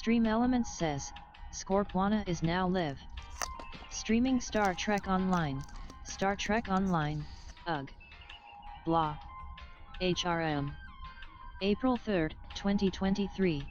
Stream Elements says, Scorpwana is now live. Streaming Star Trek Online, Star Trek Online, UG. Blah. HRM. April 3, 2023.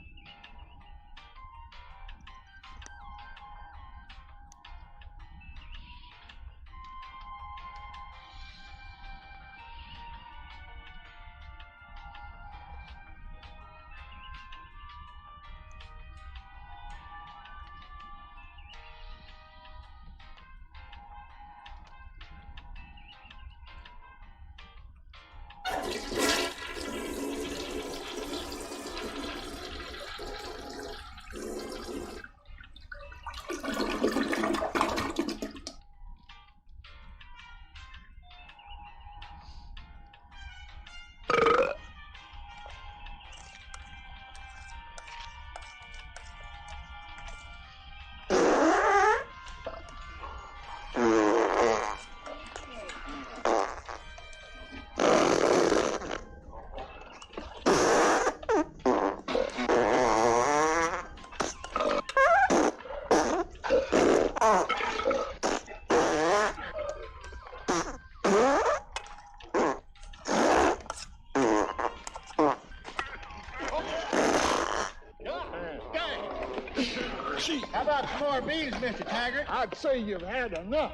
How about some more beans, Mr. Taggart? I'd say you've had enough.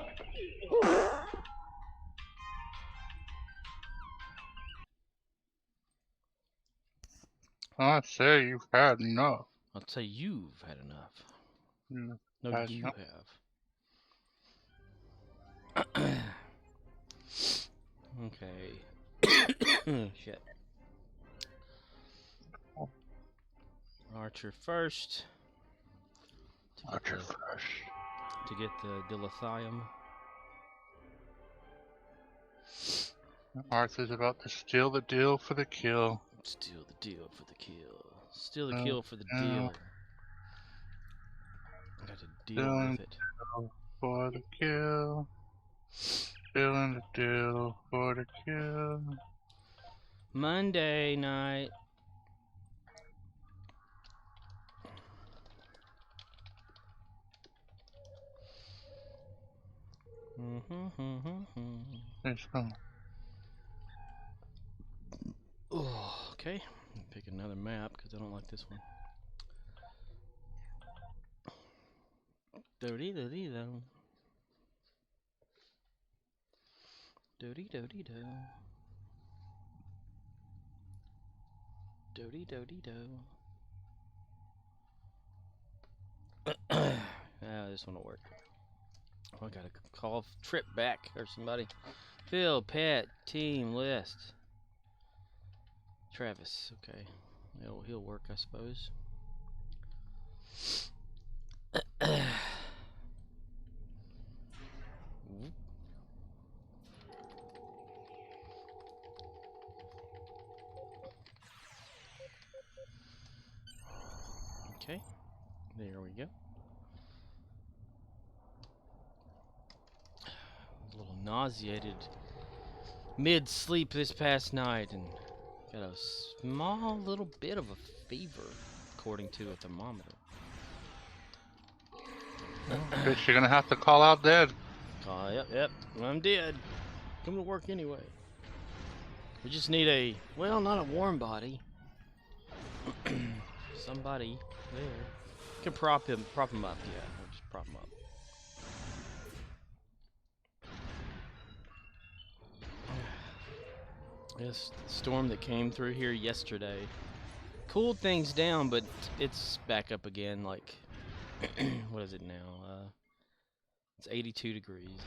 I say you've had enough. I'll say you've had enough. Mm, No, had you enough. have. Okay. Shit. Archer first. Archer first. To get the dilithium. Arthur's about to steal the deal for the kill. Steal the deal for the kill. Steal the kill for the deal. I got to deal with it. For the kill. Stealing the deal for the kill. Monday night. Let's go. Oh, okay. Pick another map because I don't like this one. Do-dee-do-dee-do. Do-dee-do-dee-do. Do-dee-do-dee-do. This one will work. Oh, I gotta call Trip back or somebody. Phil, Pat, team list. Travis, okay. He'll work, I suppose. Okay, there we go. A little nauseated mid-sleep this past night and got a small little bit of a fever, according to a thermometer. Guess you're gonna have to call out dead. Yep, I'm dead. Come to work anyway. We just need a, well, not a warm body. Somebody there. Can prop him up, yeah. We'll just prop him up. This storm that came through here yesterday cooled things down, but it's back up again. Like, what is it now? It's 82 degrees.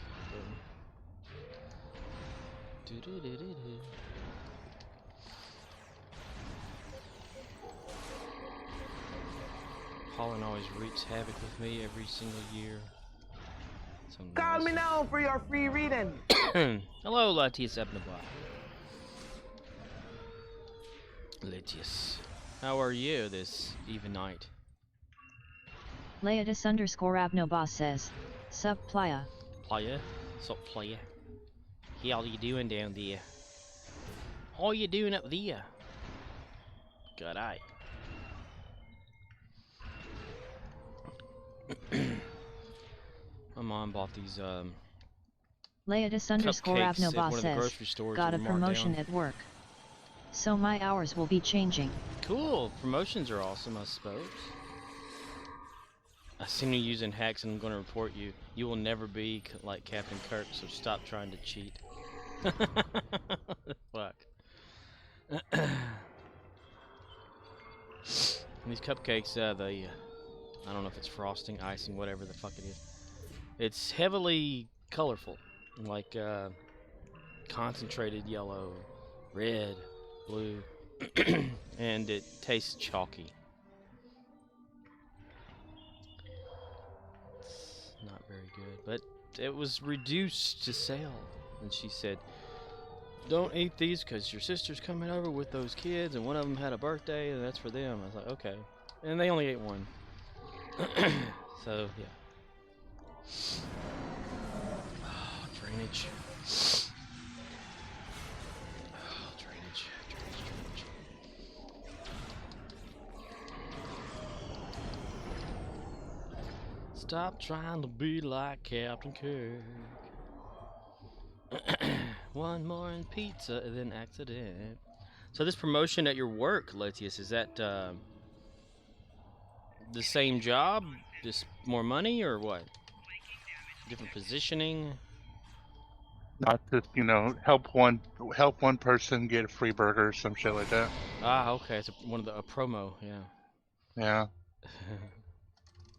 Pollen always wreaks havoc with me every single year. Call me now for your free reading. Hello, Latius Ebnabah. Latius, how are you this even night? Laetus_Abnobas says, Sup playa. Playa? Sup playa? How you doing down there? How you doing up there? Good eye. My mom bought these Leodis underscore cupcakes at Abnoba one of the says, grocery stores got that a were marked promotion down. at work. So my hours will be changing. Cool. Promotions are awesome, I suppose. I seen you using hacks and I'm going to report you. You will never be like Captain Kirk, so stop trying to cheat. Fuck. These cupcakes, I don't know if it's frosting, icing, whatever the fuck it is. It's heavily colorful, like concentrated yellow, red, blue, and it tastes chalky. It's not very good, but it was reduced to sale. And she said, don't eat these because your sister's coming over with those kids, and one of them had a birthday, and that's for them. I was like, okay. And they only ate one. So, yeah. Oh, drainage. Oh, drainage. Stop trying to be like Captain Kirk. One more in pizza and then accident. So this promotion at your work, Letius, is that the same job, just more money, or what? Different positioning? Not to, help one person get a free burger or some shit like that. Ah, okay. It's a promo, yeah. Yeah.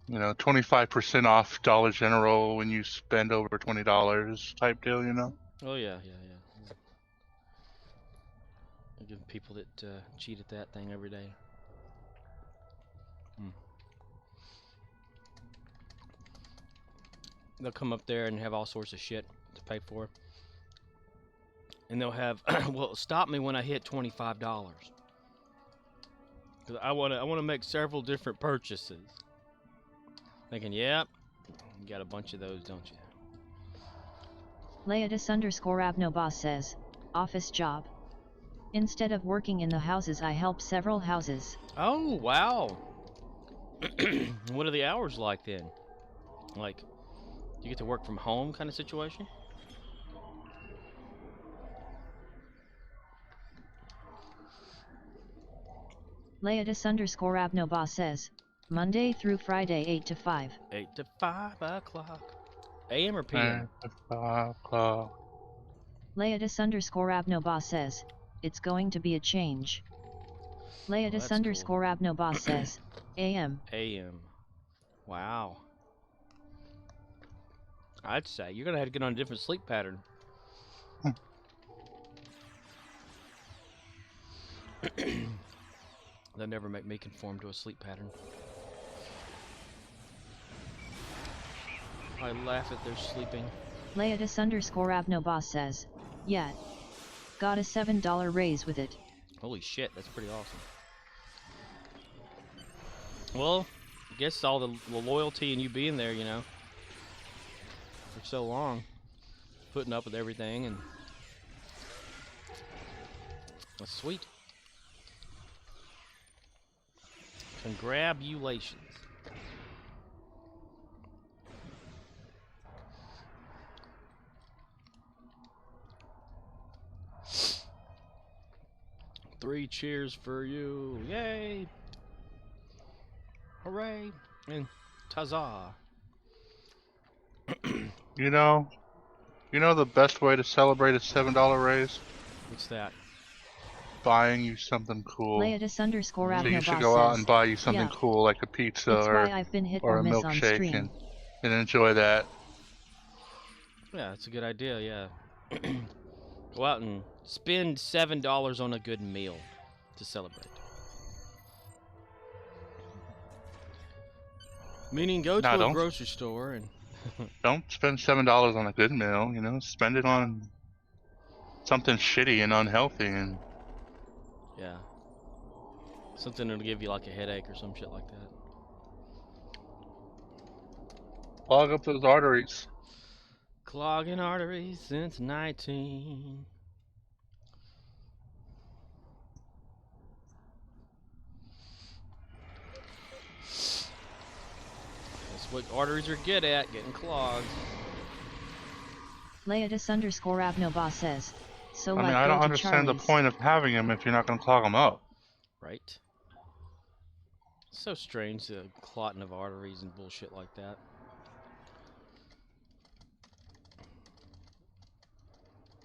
25% off Dollar General when you spend over $20 type deal, Oh yeah. I give people that cheat at that thing every day. They'll come up there and have all sorts of shit to pay for. And they'll have, well, stop me when I hit $25. Cause I wanna make several different purchases. Thinking, yep, you got a bunch of those, don't you? Leodis underscore Abnoba says, office job. Instead of working in the houses, I help several houses. Oh, wow. What are the hours like then? Like, do you get to work from home kind of situation? Leodis underscore Abnoba says, Monday through Friday 8 to 5. 8 to 5 o'clock. AM or PM? 5 o'clock. Leodis underscore Abnoba says, it's going to be a change. Leodis that's underscore Abnoba says, AM. AM. Wow. I'd say you're gonna have to get on a different sleep pattern. They'll never make me conform to a sleep pattern. I laugh at their sleeping. Leodis underscore Abnoba says, yeah. Got a $7 raise with it. Holy shit, that's pretty awesome. Well, I guess all the loyalty and you being there, for so long, putting up with everything, and that's sweet. Congratulations. Three cheers for you. Yay. Hooray. And Tazah. The best way to celebrate a $7 raise? What's that? Buying you something cool. Leodis underscore So Abnoba you should go out says, and buy you something yeah. cool like a pizza It's why I've been hit or or a miss on milkshake stream. and enjoy that. Yeah, that's a good idea, yeah. Go out and spend $7 on a good meal to celebrate. Meaning go to a grocery store and... Don't spend $7 on a good meal, spend it on something shitty and unhealthy and... Yeah. Something that'll give you like a headache or some shit like that. Clog up those arteries. Clogging arteries since 19. That's what arteries are good at, getting clogged. Leotis_Abnoba says, so I mean, what, I go don't to understand the Charlie's. point of having them if you're not going to clog them up. Right? So strange, the clotting of arteries and bullshit like that.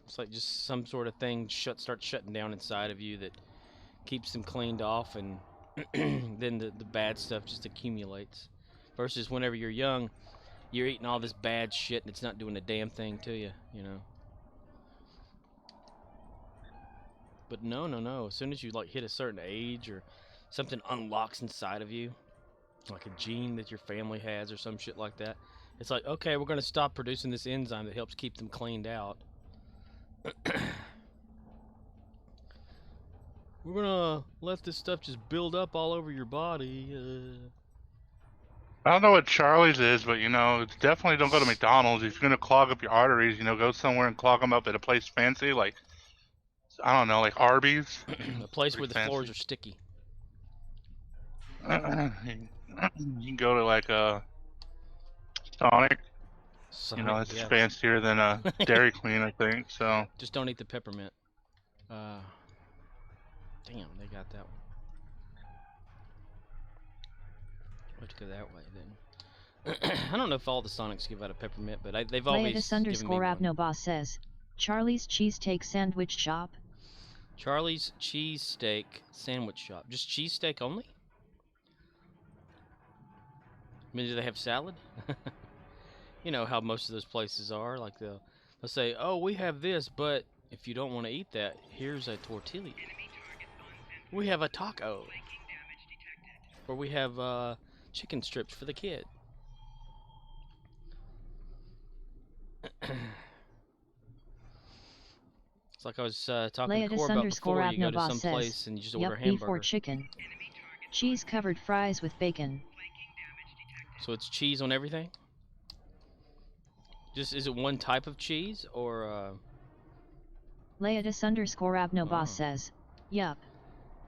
It's like just some sort of thing starts shutting down inside of you that keeps them cleaned off, and then the bad stuff just accumulates. Versus whenever you're young, you're eating all this bad shit and it's not doing a damn thing to you, you know. But no. As soon as you like hit a certain age or something unlocks inside of you, like a gene that your family has or some shit like that, it's like, okay, we're gonna stop producing this enzyme that helps keep them cleaned out. We're gonna let this stuff just build up all over your body. I don't know what Charlie's is, but you know, it's definitely don't go to McDonald's. If you're going to clog up your arteries, you know, go somewhere and clog them up at a place fancy, like, I don't know, like Arby's. A place where Pretty the floors fancy. are sticky. You can go to like Sonic. You know, it's yeah. fancier than a Dairy Queen, I think. So Just don't eat the peppermint. Damn, they got that one. Let's go that way then. I don't know if all the Sonics give out a peppermint, but they've always given me one. Leotis_Abnoba says, Charlie's Cheesesteak Sandwich Shop. Charlie's Cheesesteak Sandwich Shop. Just cheesesteak only? I mean, do they have salad? You know how most of those places are. Like they'll say, "Oh, we have this, but if you don't want to eat that, here's a tortilla. We have a taco, or we have chicken strips for the kid." It's like I was talking to Core about before. You go to some place and you just order a beef or hamburger. chicken. Cheese-covered fries with bacon. So it's cheese on everything? Just is it one type of cheese or Leotis_Abnoba says, yup.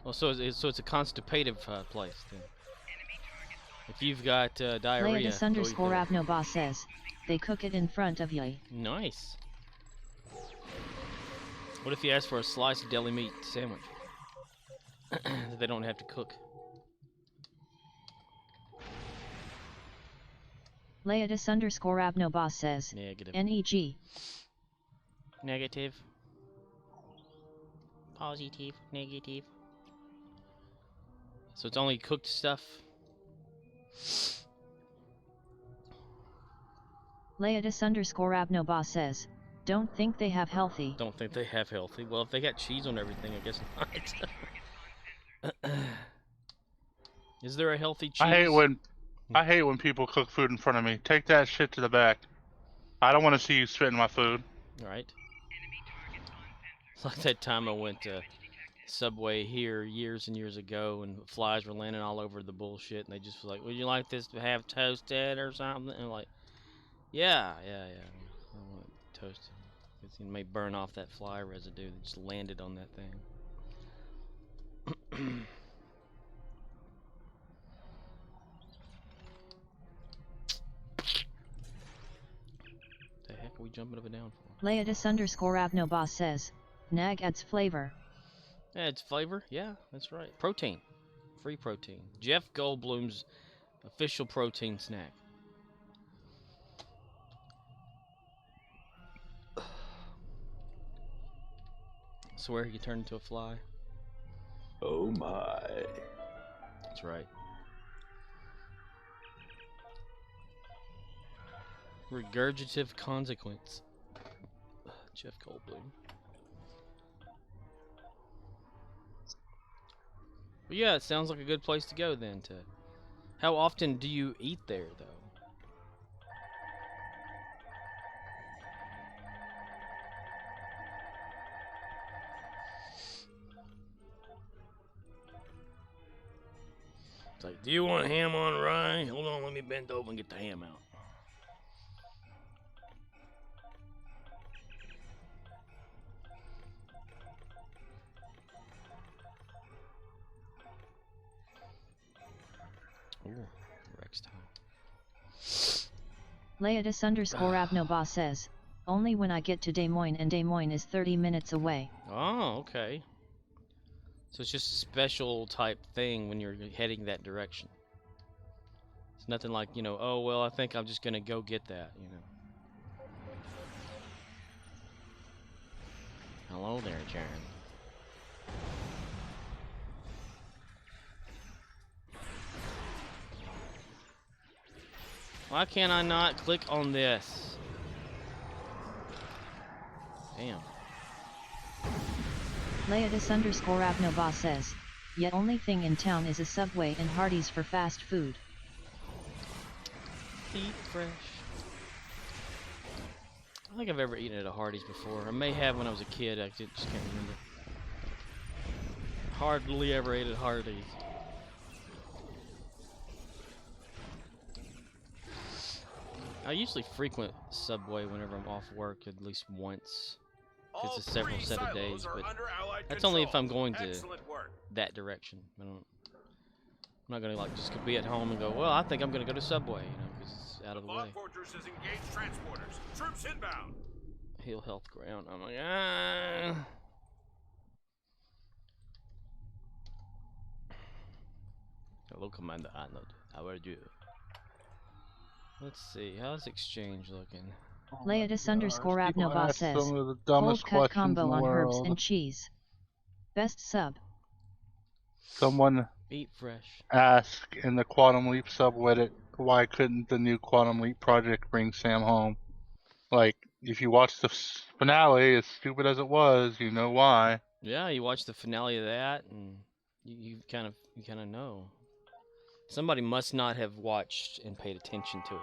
well, so it's a constipative place then. If you've got diarrhea, go eat that. Leotis_Abnoba says, they cook it in front of you. Nice. What if you ask for a sliced deli meat sandwich that they don't have to cook? Leotis_Abnoba says, Negative. NEG. Negative. Positive. Negative. So it's only cooked stuff? Leotis_Abnoba says, don't think they have healthy. Don't think they have healthy. Well, if they got cheese on everything, I guess not. Is there a healthy cheese? I hate when people cook food in front of me. Take that shit to the back. I don't want to see you spit in my food. Right. It's like that time I went to Subway here years and years ago, and flies were landing all over the bullshit, and they just was like, "Would you like this to have toasted or something?" And I'm like, yeah. I want it toasted. It may burn off that fly residue that just landed on that thing. The heck are we jumping up and down for? Leotis_Abnoba says, nag adds flavor. Yeah, it's flavor. Yeah, that's right. Protein. Free protein. Jeff Goldblum's official protein snack. Swear he could turn into a fly. Oh my. That's right. Regurgitative consequence. Jeff Goldblum. Well, yeah, it sounds like a good place to go then. How often do you eat there, though? It's like, do you want ham on rye? Hold on, let me bend over and get the ham out. Ooh, Rex time. Leodis_Abnoba says, only when I get to Des Moines, and Des Moines is 30 minutes away. Oh, okay. So it's just a special type thing when you're heading that direction. It's nothing like, you know, oh, well, I think I'm just going to go get that, you know. Hello there, Jeremy. Why can't I not click on this? Damn. Leodis_Abnoba says, yet only thing in town is a Subway and Hardee's for fast food. Eat fresh. I don't think I've ever eaten at a Hardee's before. I may have when I was a kid. I just can't remember. Hardly ever ate at Hardee's. I usually frequent Subway whenever I'm off work at least once. It's a several set of days, but that's only if I'm going to that direction. I'm not gonna like just be at home and go, well, I think I'm gonna go to Subway, you know, because it's out of the way. Fortress has engaged transporters. Troops inbound. Hill Health Ground. I'm like, ah. Hello, Commander Arnold. How are you? Let's see. How's Exchange looking? Leodis_Abnoba says, Some of the dumbest cold cut questions combo in the on herbs world. and cheese. Best sub. Someone Eat fresh. asked in the Quantum Leap subreddit, why couldn't the new Quantum Leap project bring Sam home? Like, if you watch the finale, as stupid as it was, you know why. Yeah, you watch the finale of that, and you kind of know. Somebody must not have watched and paid attention to it.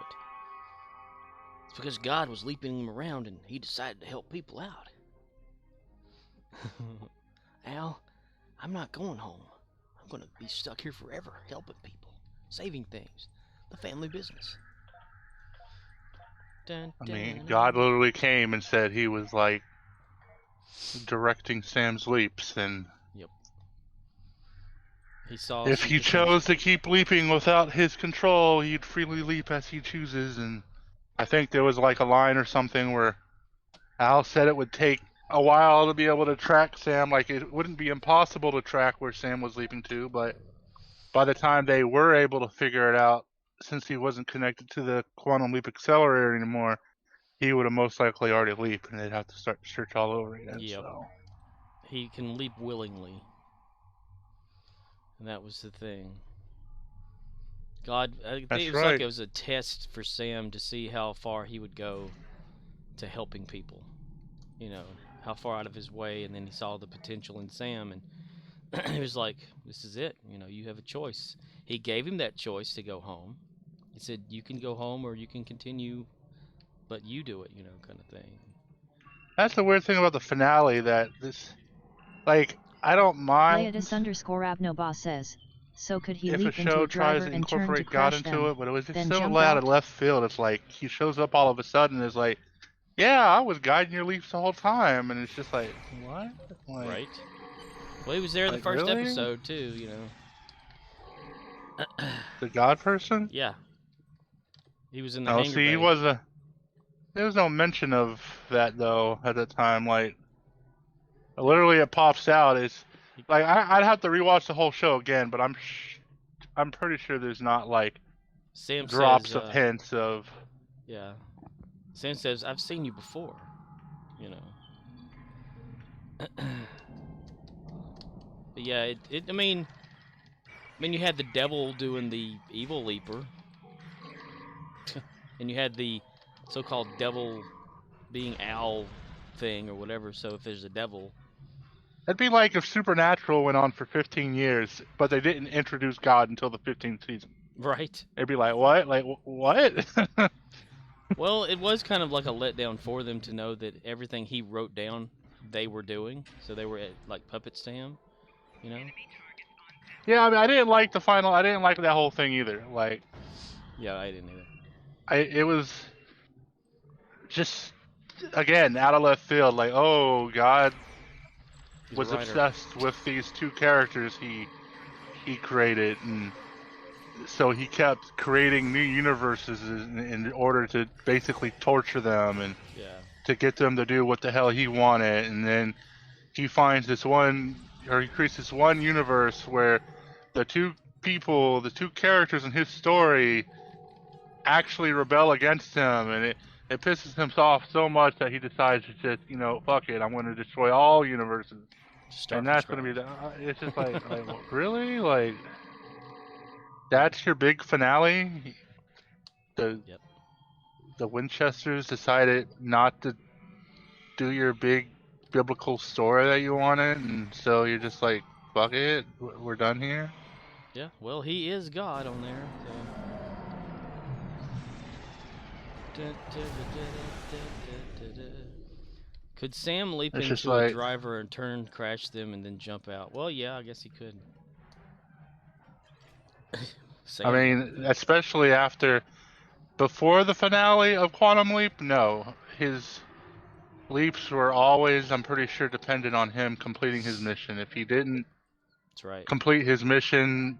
It's because God was leaping him around, and he decided to help people out. Al, I'm not going home. I'm going to be stuck here forever, helping people, saving things, the family business. Dun, I dun, mean, dun. God literally came and said he was like directing Sam's leaps, and He saw if some he potential. chose to keep leaping without his control, he'd freely leap as he chooses. And I think there was like a line or something where Al said it would take a while to be able to track Sam. Like, it wouldn't be impossible to track where Sam was leaping to, but by the time they were able to figure it out, since he wasn't connected to the Quantum Leap Accelerator anymore, he would have most likely already leaped, and they'd have to start the search all over again. Yep. So. He can leap willingly. And that was the thing. God, I think That's it was like right. it was a test for Sam to see how far he would go to helping people. You know, how far out of his way, and then he saw the potential in Sam, and he was like, this is it. You know, you have a choice. He gave him that choice to go home. He said, you can go home or you can continue, but you do it, you know, kind of thing. That's the weird thing about the finale, that this, like, I don't mind Leodis_Abnoba says, so could he if a leap into show a tries driver to and turn to incorporate God crash into them, it, but it was then just so jump out of out? left field. It's like he shows up all of a sudden and is like, yeah, I was guiding your leaps the whole time, and it's just like, what? Like, Right? Well, he was there in the like, first really? episode, too, you know. The God person? Yeah. He was in the No, hangar see, bay. there was no mention of that though at the time. Like, literally, it pops out. It's like I'd have to rewatch the whole show again, but I'm pretty sure there's not like Sam drops says, of hints of. yeah. Sam says, I've seen you before, you know. But yeah, I mean, you had the devil doing the evil leaper. And you had the so-called devil being owl thing or whatever, so if there's a devil. It'd be like if Supernatural went on for 15 years, but they didn't introduce God until the 15th season. Right. It'd be like, what? Like, what? Well, it was kind of like a letdown for them to know that everything he wrote down, they were doing. So they were like puppets to him, you know? Yeah, I mean, I didn't like that whole thing either. Like, Yeah, I didn't either. it was just, again, out of left field. Like, oh, God He's a was writer. obsessed with these two characters he created, and so he kept creating new universes in order to basically torture them and Yeah. to get them to do what the hell he wanted. And then he finds this one, or he creates this one universe where the two characters in his story actually rebel against him, and it pisses him off so much that he decides to just, fuck it, I'm going to destroy all universes. Start And from that's going to be scratch. it's just like really? Like, that's your big finale? Yep. The Winchesters decided not to do your big biblical story that you wanted, and so you're just like, fuck it, we're done here? Yeah. Well, he is God on there. So. Could Sam leap It's just into a like- driver and turn, crash them, and then jump out? Well, yeah, I guess he could. I mean, especially before the finale of Quantum Leap, no. His leaps were always, I'm pretty sure, dependent on him completing his mission. If he didn't that's right. complete his mission,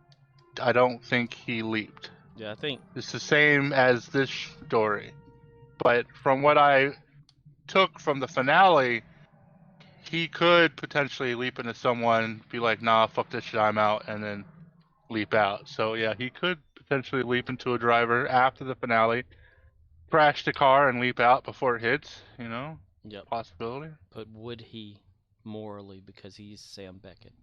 I don't think he leaped. Yeah, I think. It's the same as this story. But from what I took from the finale, he could potentially leap into someone, be like, nah, fuck this shit, I'm out, and then leap out. So yeah, he could potentially leap into a driver after the finale, crash the car, and leap out before it hits, Yep. Possibility. But would he morally, because he's Sam Beckett?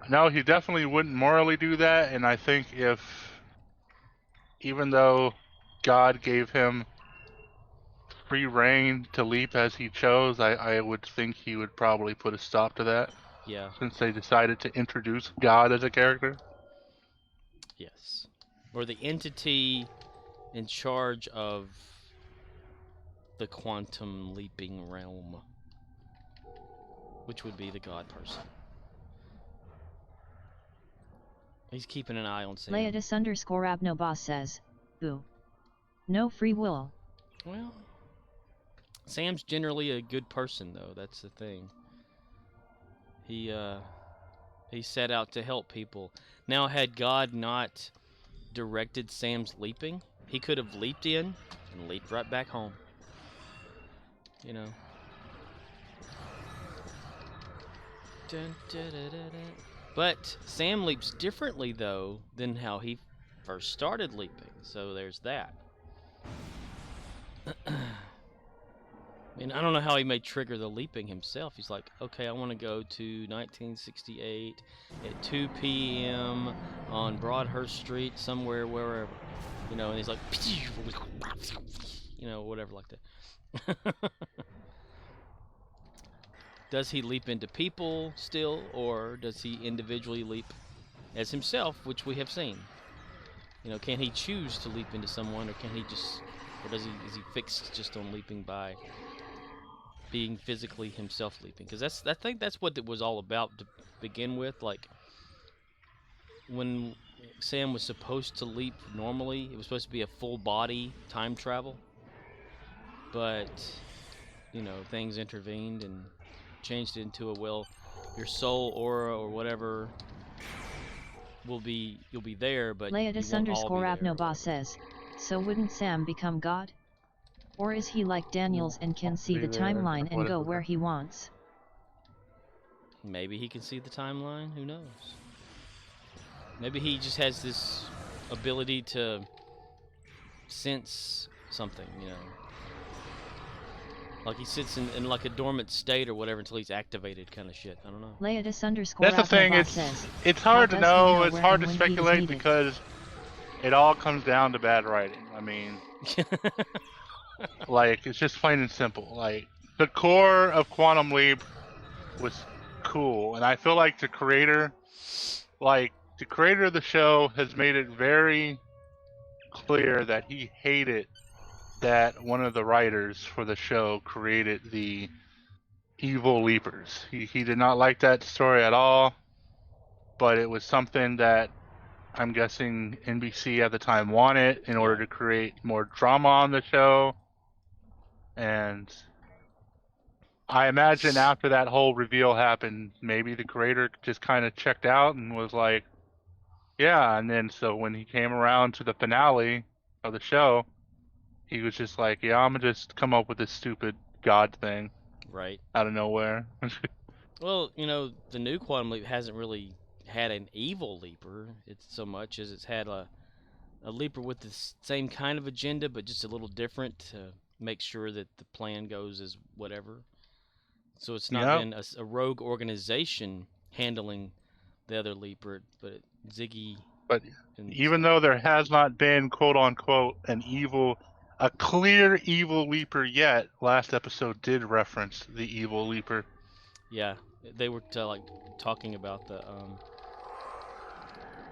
No, he definitely wouldn't morally do that, and I think even though God gave him free reign to leap as he chose, I would think he would probably put a stop to that, Yeah. since they decided to introduce God as a character. Yes. Or the entity in charge of the quantum leaping realm, which would be the God person. He's keeping an eye on Sam. Leodis_Abnoboss says, "Boo. No free will." Well, Sam's generally a good person, though. That's the thing. He set out to help people. Now, had God not directed Sam's leaping, he could have leaped in and leaped right back home. Dun, dun, dun, dun, dun. But Sam leaps differently, though, than how he first started leaping. So there's that. And I don't know how he may trigger the leaping himself. He's like, okay, I want to go to 1968 at 2 p.m. on Broadhurst Street, somewhere, wherever. And he's like, whatever like that. Does he leap into people still, or does he individually leap as himself, which we have seen? Can he choose to leap into someone, or is he fixed just on leaping by being physically himself leaping? Because I think that's what it was all about to begin with. Like, when Sam was supposed to leap normally, it was supposed to be a full body time travel, but things intervened and changed it into your soul aura or whatever you'll be there, but Leodis_Abnoboss says, "So wouldn't Sam become God? Or is he like Daniels and can see the timeline and go where he wants?" Maybe he can see the timeline, who knows? Maybe he just has this ability to sense something, Like he sits in like a dormant state or whatever until he's activated, kind of shit. I don't know. Leodis_Abnoboss That's the thing, says, it's hard to "How does he know, know it's where hard and to when he is speculate needed?" because it all comes down to bad writing. I mean, like, it's just plain and simple. Like, the core of Quantum Leap was cool, and I feel like the creator of the show has made it very clear that he hated that one of the writers for the show created the evil leapers. He did not like that story at all, but it was something that I'm guessing NBC at the time wanted in order to create more drama on the show. And I imagine after that whole reveal happened, maybe the creator just kind of checked out and was like, Yeah, and then so when he came around to the finale of the show, he was just like, "Yeah, I'm gonna just come up with this stupid God thing Right. out of nowhere." Well, the new Quantum Leap hasn't really had an evil leaper. It's so much as it's had a leaper with the same kind of agenda, but just a little different to make sure that the plan goes as whatever. So it's not Yep. been a rogue organization handling the other leaper, but Ziggy. But and even stuff. though there has not been quote unquote a clear evil leaper yet, last episode did reference the evil leaper. Yeah, they were like talking about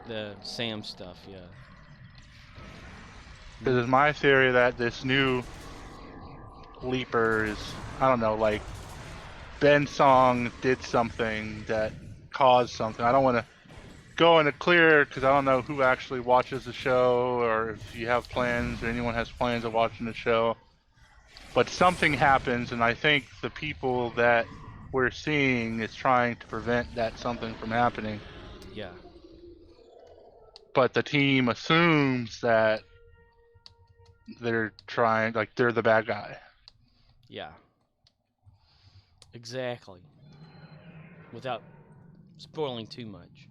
the Sam stuff. Yeah. Because it's my theory that this new leaper is, I don't know, like Ben Song did something that caused something. I don't want to go into clear because I don't know who actually watches the show or if you have plans or anyone has plans of watching the show. But something happens, and I think the people that we're seeing is trying to prevent that something from happening. Yeah. But the team assumes that they're trying, like they're the bad guy. Yeah. Exactly. Without spoiling too much.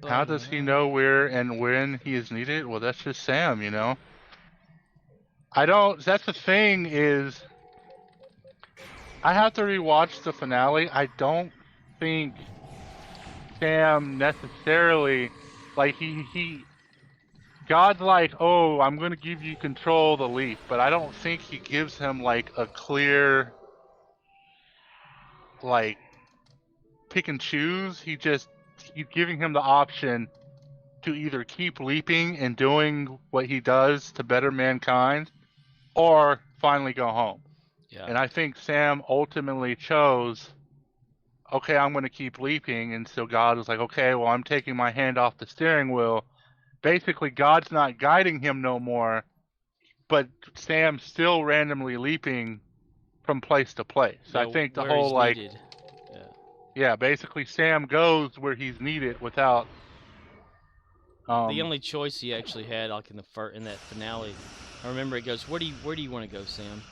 How does he know where and when he is needed? Well, that's just Sam, you know. That's the thing is, I have to rewatch the finale. I don't think Sam necessarily, like God's like, oh, I'm going to give you control of the leaf, but I don't think he gives him like a clear, like, pick and choose. He's giving him the option to either keep leaping and doing what he does to better mankind, or finally go home. Yeah. And I think Sam ultimately chose, okay, I'm going to keep leaping. And so God was like, okay, well, I'm taking my hand off the steering wheel. Basically, God's not guiding him no more, but Sam's still randomly leaping from place to place. So I think the where whole, he's like, needed. yeah, basically Sam goes where he's needed without. The only choice he actually had, like in that finale, I remember it goes, "Where do you want to go, Sam?"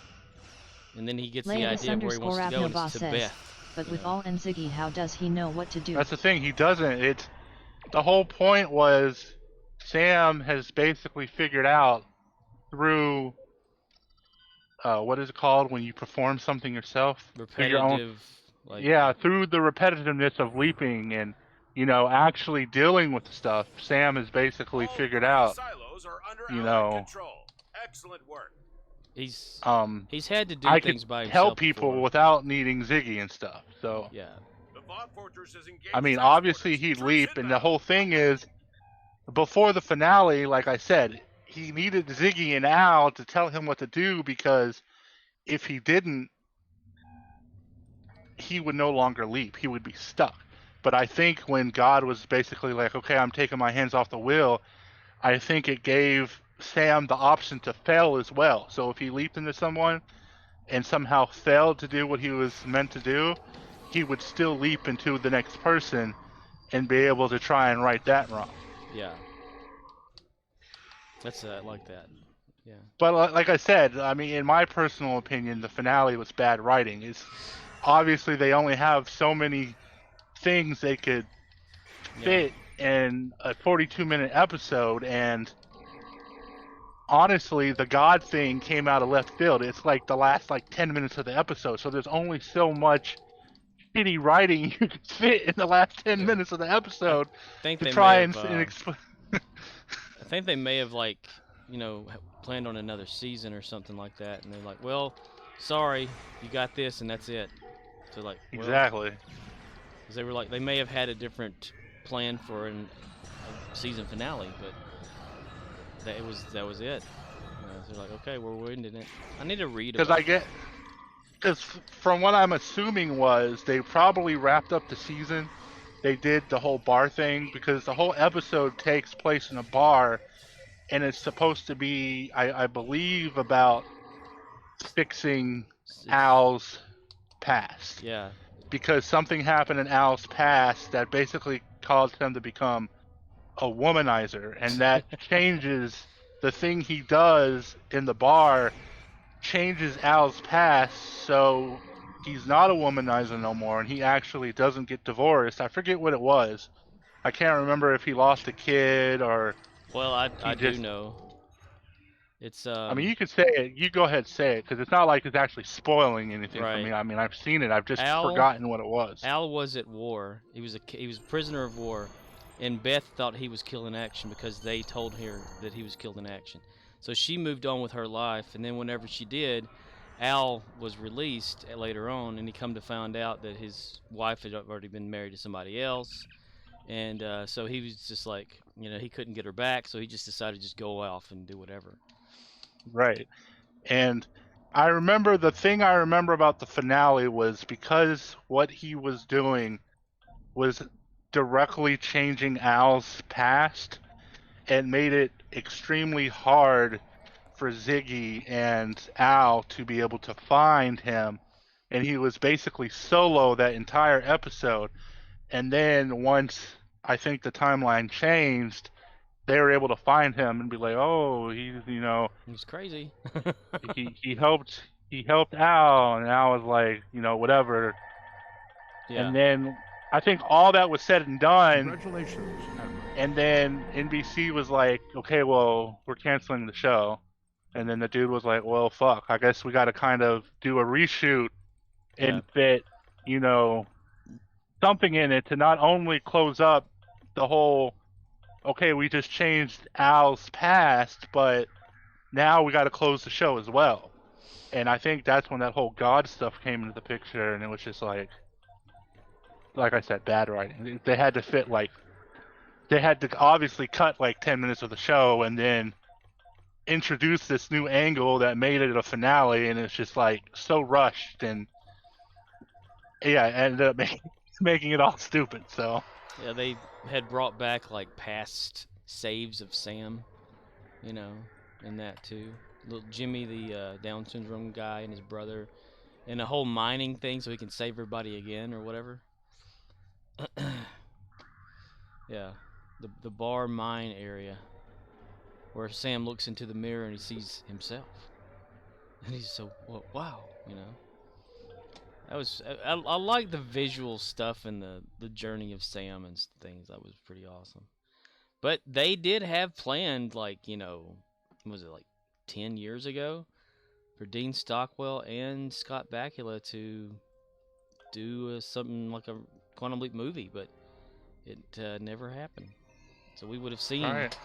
And then he gets the idea of where he wants to go, and it's to Beth. But with all and Ziggy, how does he know what to do? That's the thing, he doesn't. The whole point was Sam has basically figured out through what is it called when you perform something yourself? Repetitive. Through the repetitiveness of leaping and actually dealing with stuff, Sam has basically figured out. Silos are under our control. Excellent work. He's had to do things by himself. Help people without needing Ziggy and stuff. So yeah. The Fog Fortress is engaged. I mean, obviously he'd leap, and the whole thing is, before the finale, like I said, he needed Ziggy and Al to tell him what to do, because if he didn't, he would no longer leap. He would be stuck. But I think when God was basically like, okay, I'm taking my hands off the wheel, I think it gave Sam the option to fail as well. So if he leaped into someone and somehow failed to do what he was meant to do, he would still leap into the next person and be able to try and right that wrong. Yeah. That's like that. Yeah. But like I said, I mean, in my personal opinion, the finale was bad writing. It's obviously they only have so many things they could fit in a 42-minute episode, and honestly, the God thing came out of left field. It's like the last 10 minutes of the episode, so there's only so much shitty writing you can fit in the last 10 minutes of the episode to try and explain. I think they may have planned on another season or something like that, and they're like, well, sorry, you got this, and that's it. So exactly. Because they were like, they may have had a different plan for a season finale, but that was it. They're like, okay, we're ending it. I need to read about because from what I'm assuming was they probably wrapped up the season. They did the whole bar thing because the whole episode takes place in a bar, and it's supposed to be, I believe, about fixing Al's past. Yeah. because something happened in Al's past that basically caused him to become a womanizer, and that changes the thing he does in the bar, changes Al's past, so he's not a womanizer no more, and he actually doesn't get divorced. I forget what it was. I can't remember if he lost a kid or... Well, I do just- know. It's I mean, you could say it. You go ahead and say it, because it's not like it's actually spoiling anything for Right. me. I mean, I've seen it. I've just Al- forgotten what it was. Al was at war. He was a prisoner of war, and Beth thought he was killed in action because they told her that he was killed in action. So she moved on with her life, and then whenever she did, Al was released later on, and he come to find out that his wife had already been married to somebody else, and so he was just like, you know, he couldn't get her back, so he just decided to just go off and do whatever. Right. And I remember the thing I remember about the finale was because what he was doing was directly changing Al's past and made it extremely hard for Ziggy and Al to be able to find him. And he was basically solo that entire episode. And then once I think the timeline changed, they were able to find him and be like, oh, he's, you know, He was crazy. he helped Al, and Al was like, you know, whatever. Yeah. And then I think all that was said and done, Congratulations, Admiral. and then NBC was like, okay, well, we're canceling the show. And then the dude was like, well, fuck, I guess we got to kind of do a reshoot and fit, you know, something in it to not only close up the whole, okay, we just changed Al's past, but now we got to close the show as well. And I think that's when that whole God stuff came into the picture, and it was just like I said, bad writing. They had to fit, like, they had to obviously cut like 10 minutes of the show and then introduce this new angle that made it a finale, and it's just like so rushed, and yeah, it ended up making it all stupid. So Yeah, they had brought back like past saves of Sam, you know, and that too. Little Jimmy, the Down syndrome guy, and his brother, and a whole mining thing so he can save everybody again or whatever. Yeah, the bar mine area where Sam looks into the mirror and he sees himself, and he's so wow, you know. That was I like the visual stuff and the journey of Sam and things. That was pretty awesome. But they did have planned, like, you know, was it like 10 years ago, for Dean Stockwell and Scott Bakula to do something like a Quantum Leap movie, but it never happened. So we would have seen Alright.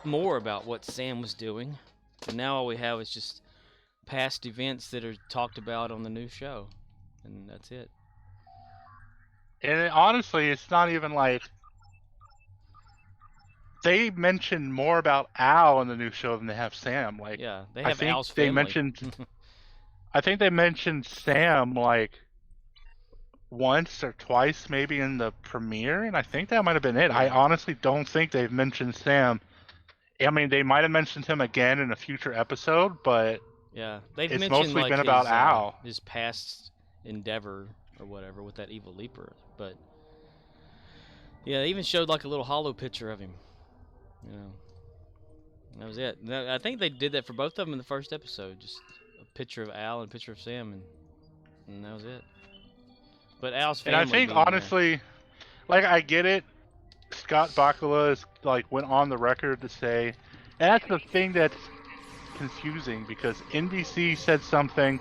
more about what Sam was doing. And now all we have is just past events that are talked about on the new show. And that's it. And honestly, it's not even like they mentioned more about Al in the new show than they have Sam. Like, Yeah, they I have think Al's they family. mentioned. I think they mentioned Sam like once or twice, maybe in the premiere, and I think that might have been it. I honestly don't think they've mentioned Sam. I mean, they might have mentioned him again in a future episode, but Yeah, they've It's mentioned mostly like been his, about Al. his past endeavor or whatever with that evil leaper, but yeah, they even showed like a little hollow picture of him. You know, and that was it. I think they did that for both of them in the first episode, just a picture of Al and a picture of Sam, and that was it. But Al's and family. I think being there- honestly, like I get it. Scott Bakula is like went on the record to say, and that's the thing that's confusing because NBC said something,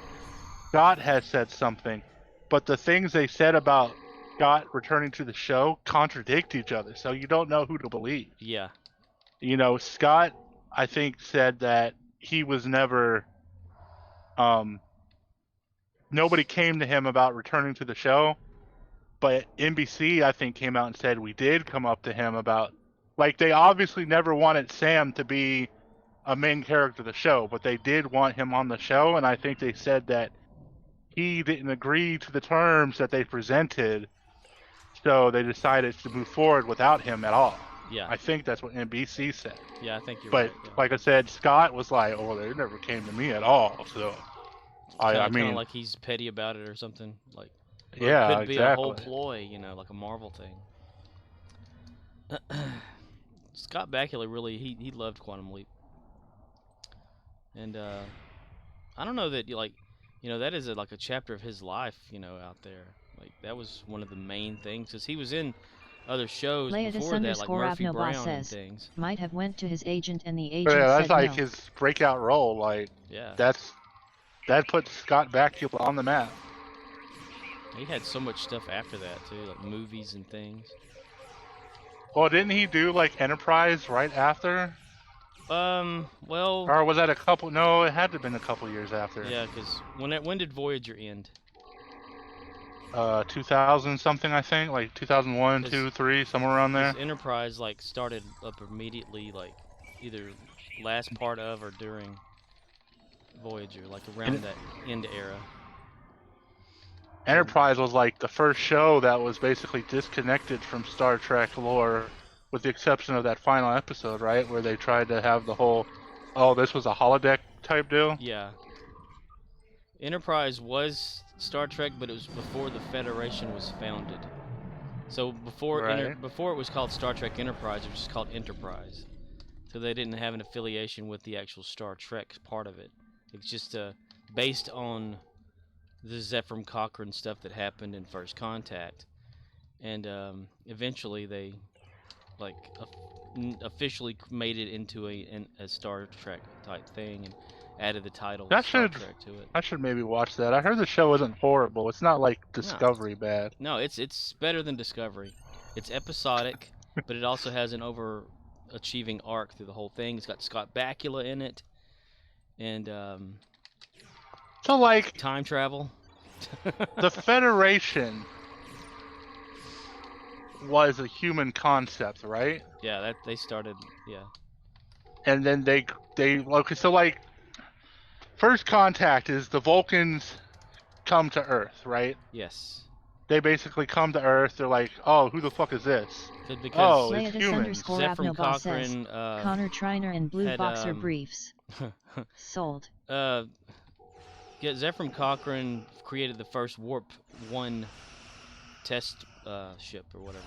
Scott has said something, but the things they said about Scott returning to the show contradict each other, so you don't know who to believe. Yeah, You know, Scott, I think, said that he was never, nobody came to him about returning to the show, but NBC, I think, came out and said we did come up to him about, like, they obviously never wanted Sam to be a main character of the show, but they did want him on the show, and I think they said that he didn't agree to the terms that they presented, so they decided to move forward without him at all. yeah, I think that's what NBC said. yeah. I think you're But right. Yeah. like I said, Scott was like, "Oh, they never came to me at all." So, I Kinda mean, like he's petty about it or something. Like, Or Yeah, it could be a whole exactly. ploy, you know, like a Marvel thing. Scott Bakula really he loved Quantum Leap, and I don't know that that is like a chapter of his life, out there. Like that was one of the main things, because he was in other shows before that, like Murphy Brown and things. Might have went to his agent and the agent But yeah, that's said like no. his breakout role. Like Yeah, that puts Scott Bakula on the map. he had so much stuff after that too, like movies and things. Well, didn't he do like Enterprise right after? Well, Or was that a couple? No, it had to have been a couple years after. yeah, because when did Voyager end? 2000 something, I think, like 2001, 2, 3, somewhere around there. This Enterprise like started up immediately, like either last part of or during Voyager, like around that end era. Enterprise was like the first show that was basically disconnected from Star Trek lore, with the exception of that final episode, right, where they tried to have the whole, oh, this was a holodeck type deal. Yeah. Enterprise was Star Trek, but it was before the Federation was founded. So before before it was called Star Trek Enterprise, it was just called Enterprise. So they didn't have an affiliation with the actual Star Trek part of it. It's just based on the Zefram Cochrane stuff that happened in First Contact, and eventually they officially made it into a Star Trek type thing and added the title Star Trek to it. I should maybe watch that. I heard the show isn't horrible. It's not like Discovery bad. No, it's better than Discovery. It's episodic, but it also has an overachieving arc through the whole thing. It's got Scott Bakula in it, and so like time travel. The Federation was a human concept, right? Yeah, that they started. Yeah. And then they okay, so like First Contact is the Vulcans come to Earth, right? Yes. They basically come to Earth. They're like, oh, who the fuck is this? Because it's humans. Zefram Cochrane, Connor Triner in blue had, boxer briefs. Sold. Zefram Cochrane created the first Warp 1 test ship or whatever.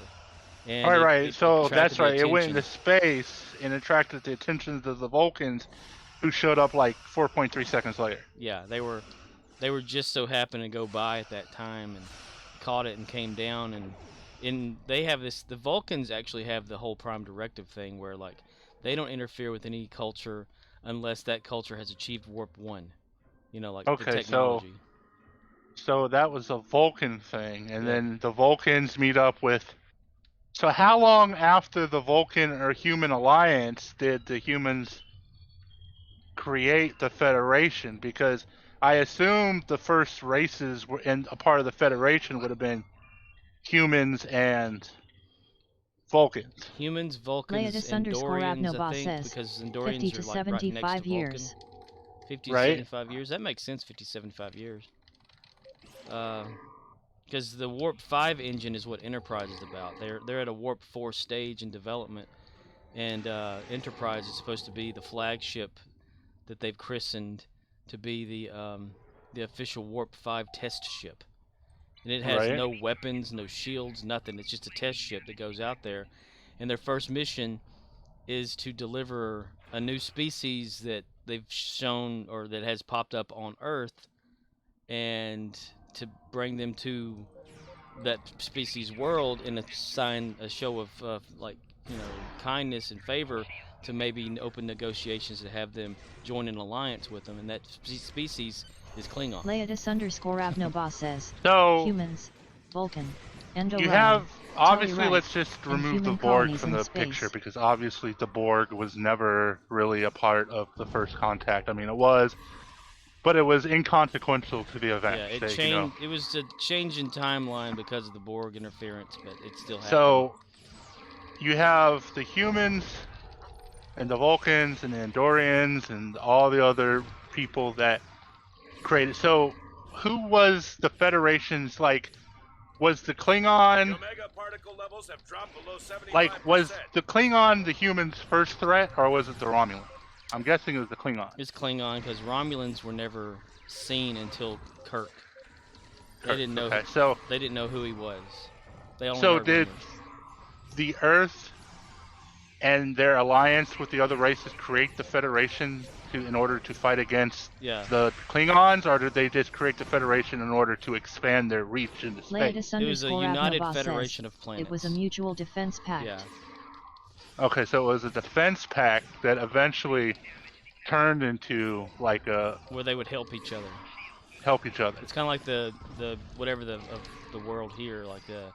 And right. So that's right. It went attention. into space and attracted the attention of the Vulcans, who showed up like 4.3 seconds later. Yeah, they were just so happened to go by at that time and caught it and came down, and they have this. The Vulcans actually have the whole Prime Directive thing where like they don't interfere with any culture unless that culture has achieved Warp 1. Like the technology. So that was a Vulcan thing, and then the Vulcans meet up with. So how long after the Vulcan or human alliance did the humans create the Federation? Because I assume the first races were in a part of the Federation would have been humans and Vulcans. Humans, Vulcans, Andorians, I think, because Andorians 50 to are like 75 right next to years. Vulcan. 50 to Right? 75 years. That makes sense. 50 to 75 years. Because the Warp 5 engine is what Enterprise is about. They're at a Warp 4 stage in development, and Enterprise is supposed to be the flagship that they've christened to be the official Warp 5 test ship. And it has no weapons, no shields, nothing. It's just a test ship that goes out there, and their first mission is to deliver a new species that they've shown or that has popped up on Earth, and to bring them to that species world and assign a show of kindness and favor to maybe open negotiations to have them join an alliance with them, and that species is Klingon. Leodis_Avnobas says, So humans, Vulcan, Endorian, you have obviously. Right, Let's just and remove the human Borg colonies from in the space. picture, because obviously the Borg was never really a part of the First Contact. I mean, it was, but it was inconsequential to the event. Yeah, it changed. It was a change in timeline because of the Borg interference, but it still happened. So you have the humans and the Vulcans and the Andorians and all the other people that created. So who was the Federation's, like, was the Klingon, Omega particle levels have dropped below 75%. like, was the Klingon the humans' first threat, or was it the Romulans? I'm guessing it was the Klingon. It's Klingon because Romulans were never seen until Kirk. They didn't know. Okay, so They didn't know who he was. They only so heard did rumors. the Earth and their alliance with the other races create the Federation in order to fight against Yeah. the Klingons, or did they just create the Federation in order to expand their reach into space? It was a united Abnobah federation says, of planets. it was a mutual defense pact. Yeah. Okay, so it was a defense pact that eventually turned into like a Where they would help each other. help each other. It's kind of like the whatever of the world here, like the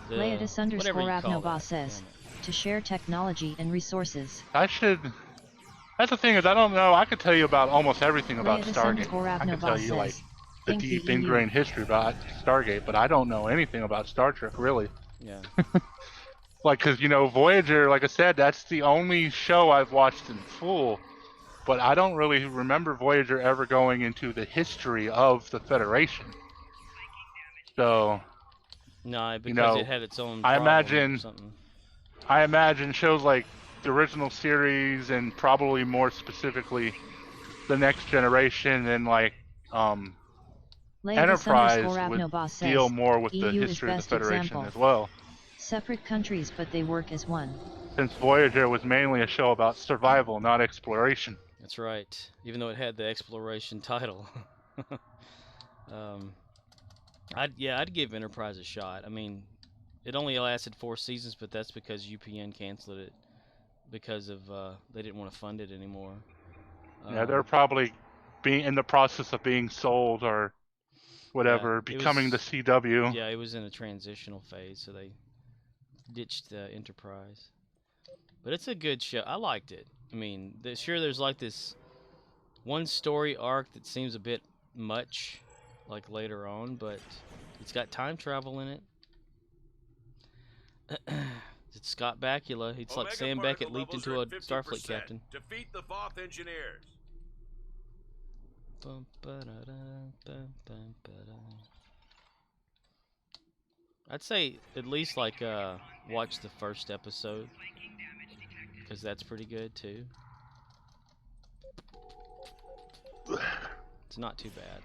Leodis whatever you call Abnobah that. says, Damn it. to share technology and resources. I should. That's the thing is I don't know. I could tell you about almost everything about Leodis Stargate. I could tell you like says, the think deep the EU. ingrained history about Stargate, but I don't know anything about Star Trek really. Yeah. Like, cause you know Voyager, like I said, that's the only show I've watched in full. But I don't really remember Voyager ever going into the history of the Federation. So No, because know, it had its own. I problem or imagine- something. I imagine shows like the original series and probably more specifically the Next Generation and like Leodis Enterprise would Abnobah says, deal more with the EU is history of the best Federation example. as well. Separate countries, but they work as one. Since Voyager was mainly a show about survival, not exploration. That's right. Even though it had the exploration title. I'd give Enterprise a shot. I mean, it only lasted 4 seasons, but that's because UPN canceled it because of they didn't want to fund it anymore. Yeah, they're probably being in the process of being sold or whatever, Yeah, it becoming was- the CW. Yeah, it was in a transitional phase, so they ditched the Enterprise. But it's a good show. I liked it. I mean, there's like this one story arc that seems a bit much, like later on, but it's got time travel in it. It's Scott Bakula. It's like Omega Sam particle Beckett leaped levels into are a at Starfleet 50%. captain. Defeat the Voth engineers. Bum, ba-da-da, bum, bum, ba-da. I'd say at least like watch the first episode because that's pretty good too. It's not too bad.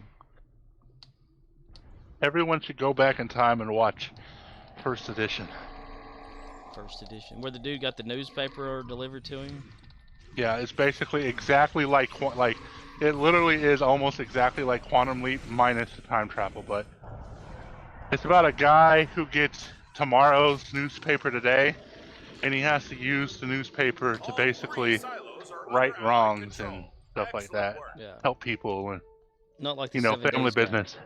Everyone should go back in time and watch First Edition. First edition, where the dude got the newspaper delivered to him. Yeah, it's basically exactly like it literally is almost exactly like Quantum Leap minus the time travel, but it's about a guy who gets tomorrow's newspaper today, and he has to use the newspaper to basically right wrongs and stuff like that, Yeah, help people and not like the you know 7 family Days guy. business.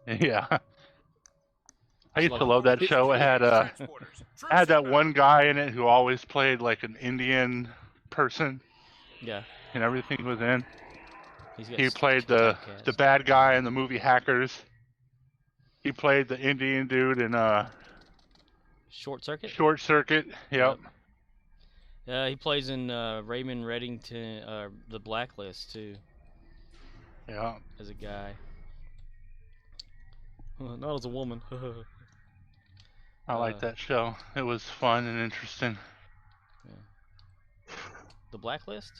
Yeah, I used like- to love that show. It had had that one guy in it who always played like an Indian person, Yeah, and everything was in. he's got He s- played typecast. the bad guy in the movie Hackers. He played the Indian dude in Short Circuit. Short Circuit. Yep. He plays in Raymond Reddington, The Blacklist too, Yeah. as a guy. Not as a woman. I like that show. It was fun and interesting. The Blacklist,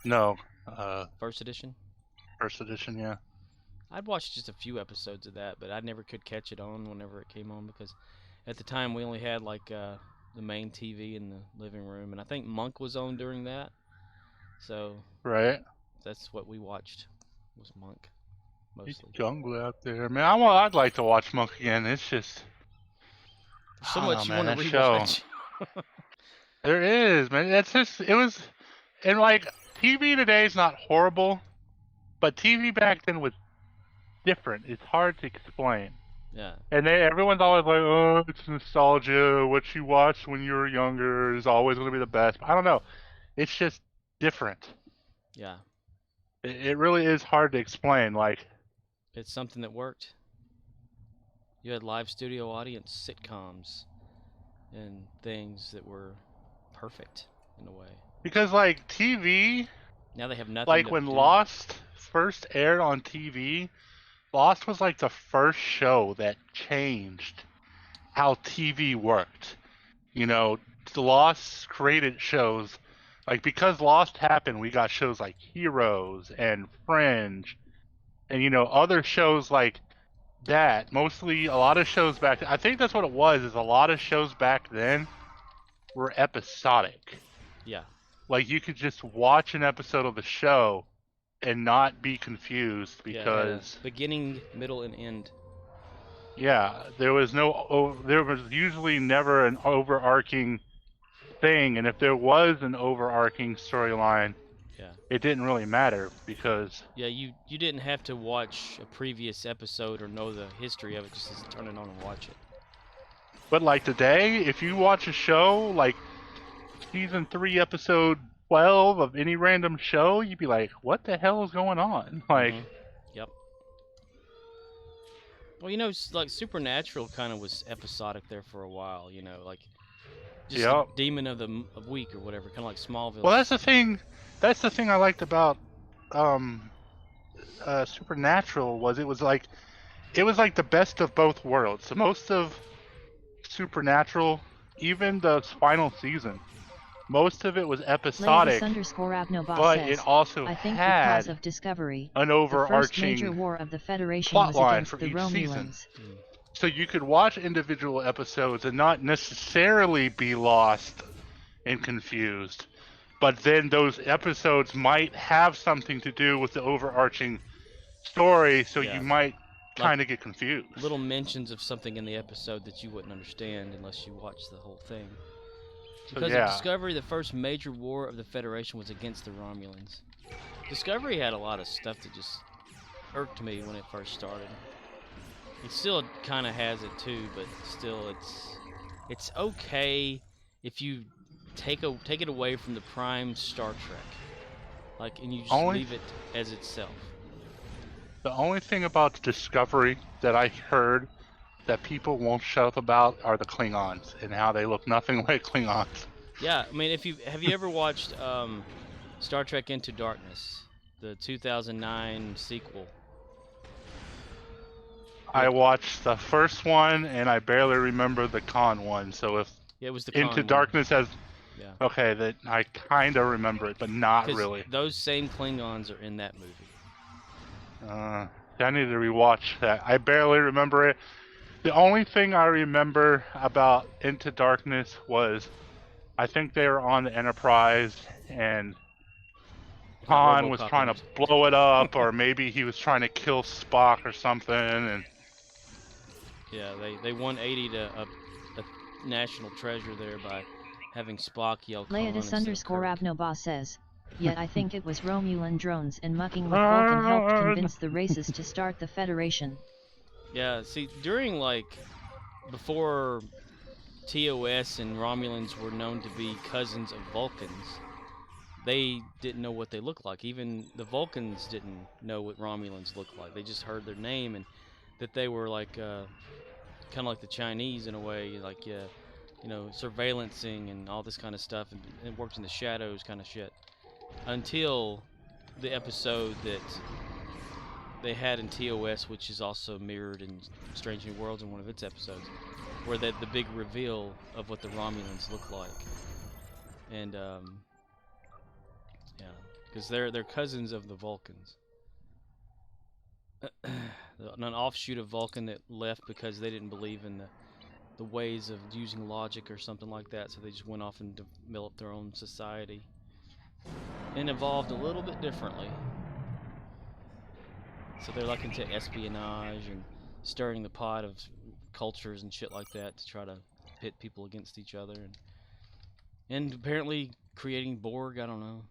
No, first edition. First Edition. Yeah. I'd watched just a few episodes of that, but I never could catch it on whenever it came on because at the time we only had like the main TV in the living room, and I think Monk was on during that, so Right. that's what we watched was Monk He's mostly. jungle out there, man. I'd like to watch Monk again. It's just There's so I don't much know, you man, want to that show. rewatch. there is, man. That's just it was, and like TV today is not horrible, but TV back then was different. It's hard to explain. Yeah, And everyone's always like, oh, it's nostalgia. What you watched when you were younger is always going to be the best. I don't know. It's just different. yeah, It really is hard to explain. Like, it's something that worked. You had live studio audience sitcoms and things that were perfect in a way. because like TV, Now they have nothing. like to when do. Lost first aired on TV, Lost was like the first show that changed how TV worked. You know, Lost created shows like because Lost happened, we got shows like Heroes and Fringe And other shows like that, mostly a lot of shows back, I think that's what it was, is a lot of shows back then were episodic. Yeah. Like you could just watch an episode of the show and not be confused Yeah, it had a because beginning, middle, and end. there was there was usually never an overarching thing, and if there was an overarching storyline, Yeah. it didn't really matter because Yeah, you didn't have to watch a previous episode or know the history of it, just to turn it on and watch it. but like today, if you watch a show like season 3 episode 12 of any random show, you'd be like, what the hell is going on? Like, Yep. Well, like Supernatural kind of was episodic there for a while, like just Yep. Demon of the Week or whatever, kind of like Smallville. well, that's the thing I liked about Supernatural was it was like the best of both worlds. So most of Supernatural, even the final season, most of it was episodic, Leatus_Abnobot but says, it also I think had because of Discovery, an the first overarching major war of the Federation plot was line against for the each Romulans. season. So you could watch individual episodes and not necessarily be lost and confused. But then those episodes might have something to do with the overarching story, so Yeah. you might kind of get confused. Little mentions of something in the episode that you wouldn't understand unless you watched the whole thing. So, Because yeah. of Discovery, the first major war of the Federation was against the Romulans. Discovery had a lot of stuff that just irked me when it first started. It still kind of has it too, but still, it's okay if you take it away from the prime Star Trek, and you just leave it as itself. The only thing about Discovery that I heard that people won't shut up about are the Klingons and how they look nothing like Klingons. Yeah, I mean, have you ever watched Star Trek Into Darkness, the 2009 sequel? I watched the first one and I barely remember the Khan one. So if Yeah, it was the Khan Into one. Darkness has Yeah. okay, that I kind of remember it, but not 'Cause really. those same Klingons are in that movie. I need to rewatch that. I barely remember it. The only thing I remember about Into Darkness was I think they were on the Enterprise and Han was trying to blow it up, or maybe he was trying to kill Spock or something. And Yeah, they 180 to a national treasure there by having Spock yell Khan instead of Kirk. Leatus_Abnobot says, yet I think it was Romulan drones and mucking with Vulcan helped convince the races to start the Federation. Yeah, see, during before TOS and Romulans were known to be cousins of Vulcans, they didn't know what they looked like. Even the Vulcans didn't know what Romulans looked like. They just heard their name and that they were kind of like the Chinese in a way, surveillancing and all this kind of stuff, and worked in the shadows kind of shit. Until the episode that they had in TOS, which is also mirrored in Strange New Worlds in one of its episodes, where the big reveal of what the Romulans look like. And yeah, because they're cousins of the Vulcans. An offshoot of Vulcan that left because they didn't believe in the ways of using logic or something like that, so they just went off and developed their own society and evolved a little bit differently. So they're into espionage and stirring the pot of cultures and shit like that to try to pit people against each other, and apparently creating Borg. I don't know.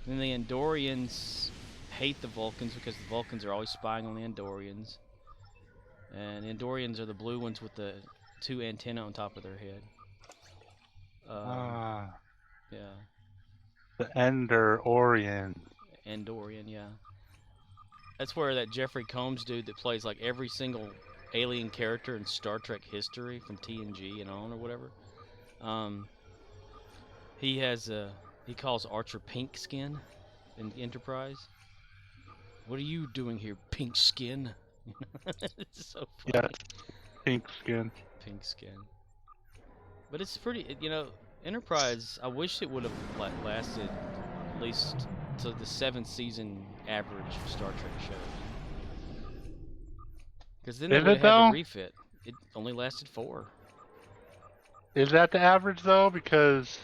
And the Andorians hate the Vulcans because the Vulcans are always spying on the Andorians. And Andorians are the blue ones with the 2 antennae on top of their head. Yeah. the Andorian. Andorian, yeah. That's where that Jeffrey Combs dude that plays every single alien character in Star Trek history from TNG and on or whatever. He calls Archer Pink Skin in Enterprise. What are you doing here, Pink Skin? It's so funny. Yeah, pink skin. Pink Skin. But it's pretty, Enterprise, I wish it would have lasted at least to the 7th season average of Star Trek shows. Because then they Is would it, have had though? to refit. It only lasted 4. Is that the average though? Because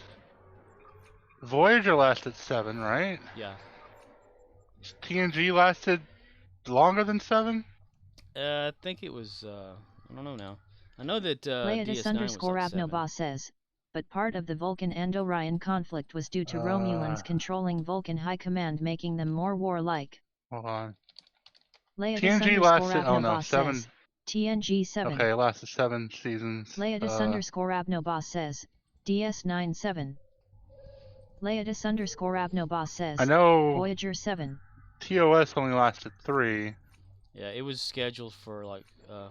Voyager lasted 7, right? Yeah. TNG lasted longer than 7. I think it was. I don't know now. I know that Leidus DS9 was like 7. _Abnobah says, but part of the Vulcan and Orion conflict was due to Romulans controlling Vulcan High Command, making them more warlike. Hold on. Leidus TNG lasted. Oh no, Abnobah 7. says, TNG 7. Okay, it lasted 7 seasons. Leidus Abnobah says, DS9 7. Leidus Abnobah says, I know Voyager 7. TOS only lasted 3. Yeah, it was scheduled for like 4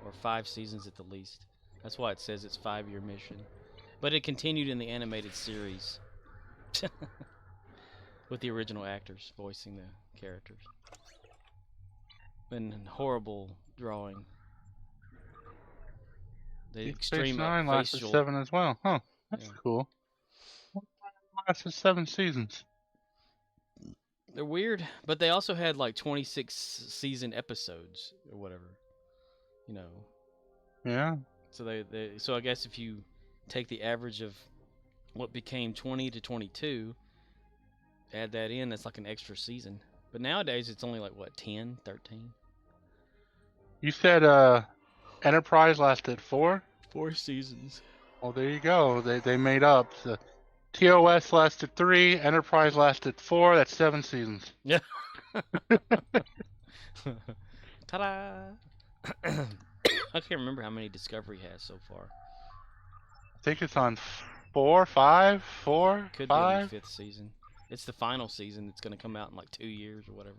or 5 seasons at the least. That's why it says it's 5-year mission. But it continued in the animated series with the original actors voicing the characters. And horrible drawing. The Deep extreme Space Nine lasted facial. 7 as well. Huh, that's Yeah. cool. Lasted 7 seasons. They're weird, but they also had like 26 season episodes or whatever. You know. Yeah. So I guess if you take the average of what became 20 to 22, add that in, that's like an extra season. But nowadays it's only like what, 10, 13? You said Enterprise lasted 4? 4 seasons. Well, there you go. They made up. The TOS lasted 3. Enterprise lasted 4. That's 7 seasons. Yeah. Ta-da! I can't remember how many Discovery has so far. I think it's on 4, 5, 4, Could be on 5. the 5th season. It's the final season that's going to come out in like 2 years or whatever.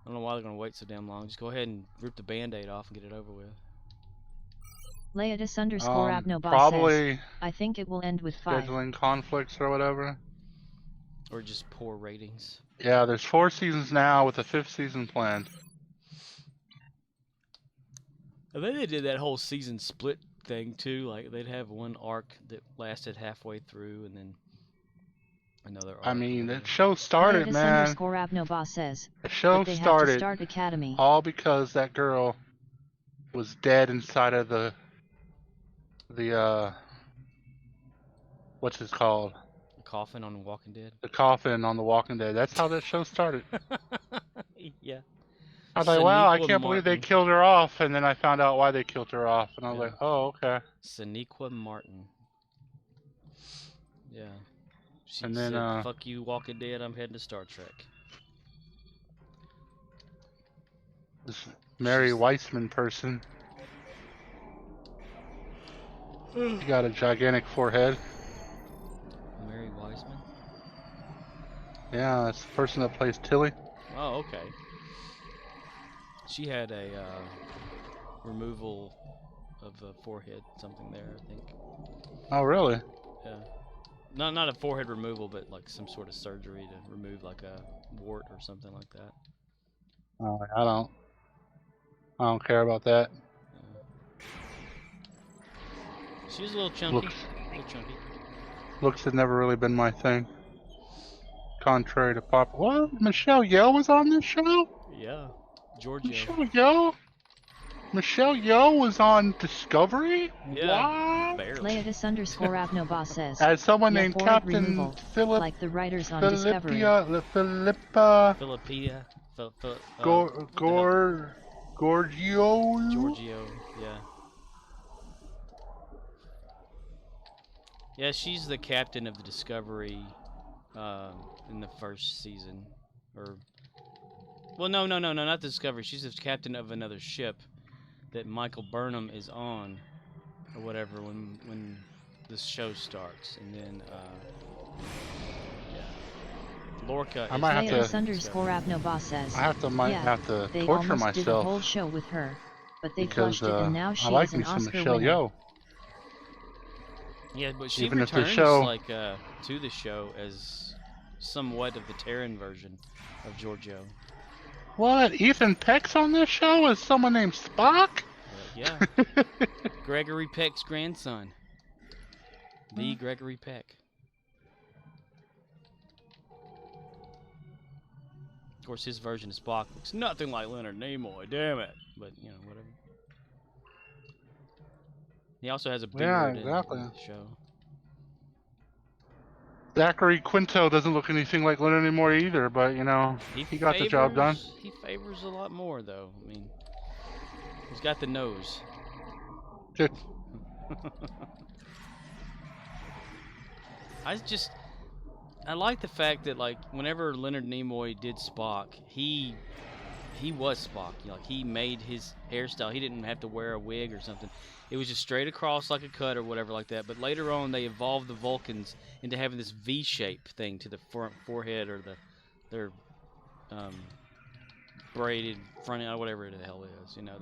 I don't know why they're going to wait so damn long. Just go ahead and rip the Band-Aid off and get it over with. Leidus Abnobah says, Probably I think it will end with 5. scheduling conflicts or whatever. Or just poor ratings. Yeah, there's 4 seasons now with a 5th season planned. I think they did that whole season split thing too. Like they'd have one arc that lasted halfway through, and then another arc. I mean, the show started, Leidus man. Abnobah says, The show but they have to started start Academy. all because that girl was dead inside of the what's it called? The coffin on Walking Dead. The coffin on The Walking Dead. That's how that show started. Yeah. I was like, wow, I Sonequa can't believe they Martin. killed her off, and then I found out why they killed her off, and I was Yeah. like, oh, okay. Sonequa Martin. Yeah. She And then, said, fuck you, Walking Dead, I'm heading to Star Trek. This Mary Weissman person. She got a gigantic forehead. Mary Wiseman? Yeah, that's the person that plays Tilly. Oh, okay. She had a removal of the forehead, something there, I think. Oh, really? Yeah. Not a forehead removal, but like some sort of surgery to remove like a wart or something like that. Oh, I don't care about that. She was a little chunky. Looks- A little chunky. Looks has never really been my thing. Contrary to pop. What? Michelle Yeoh was on this show? Yeah. Giorgio. Michelle Yeoh? Michelle Yeoh was on Discovery? Yeah. What? Barely. Leidus Abnobah says, As someone yeah, named forehead Captain removal, Philip like the writers on Discovery. Philippa Philippia. Giorgio. Giorgio. Yeah. Yeah, she's the captain of the Discovery in the first season. Or, well, no, not the Discovery. She's the captain of another ship that Michael Burnham is on, or whatever, when this show starts. And then, yeah. Lorca I is might have the to- Leidus captain of Discovery. Abnobah says, Might yeah, have to they torture almost did a whole myself show with her, but they because flushed it, and now she I like is an me some Oscar Michelle winner. Yeoh. Yeah, but she Even if the returns show- like to the show as somewhat of the Terran version of Giorgio. What? Ethan Peck's on this show as someone named Spock? Yeah, Gregory Peck's grandson, the Gregory Peck. course, his version of Spock looks nothing like Leonard Nimoy. Damn it! But you know, whatever. He also has a beard exactly. in the show. Zachary Quinto doesn't look anything like Leonard anymore either, but you know, he got the job done. He favors a lot more, though. I mean, he's got the nose. I like the fact that, like, whenever Leonard Nimoy did Spock, he was Spock. You know, like, he made his hairstyle. He didn't have to wear a wig or something. It was just straight across like a cut or whatever like that. But later on, they evolved the Vulcans into having this V-shape thing to the forehead or their braided front end, whatever the hell it is. You know,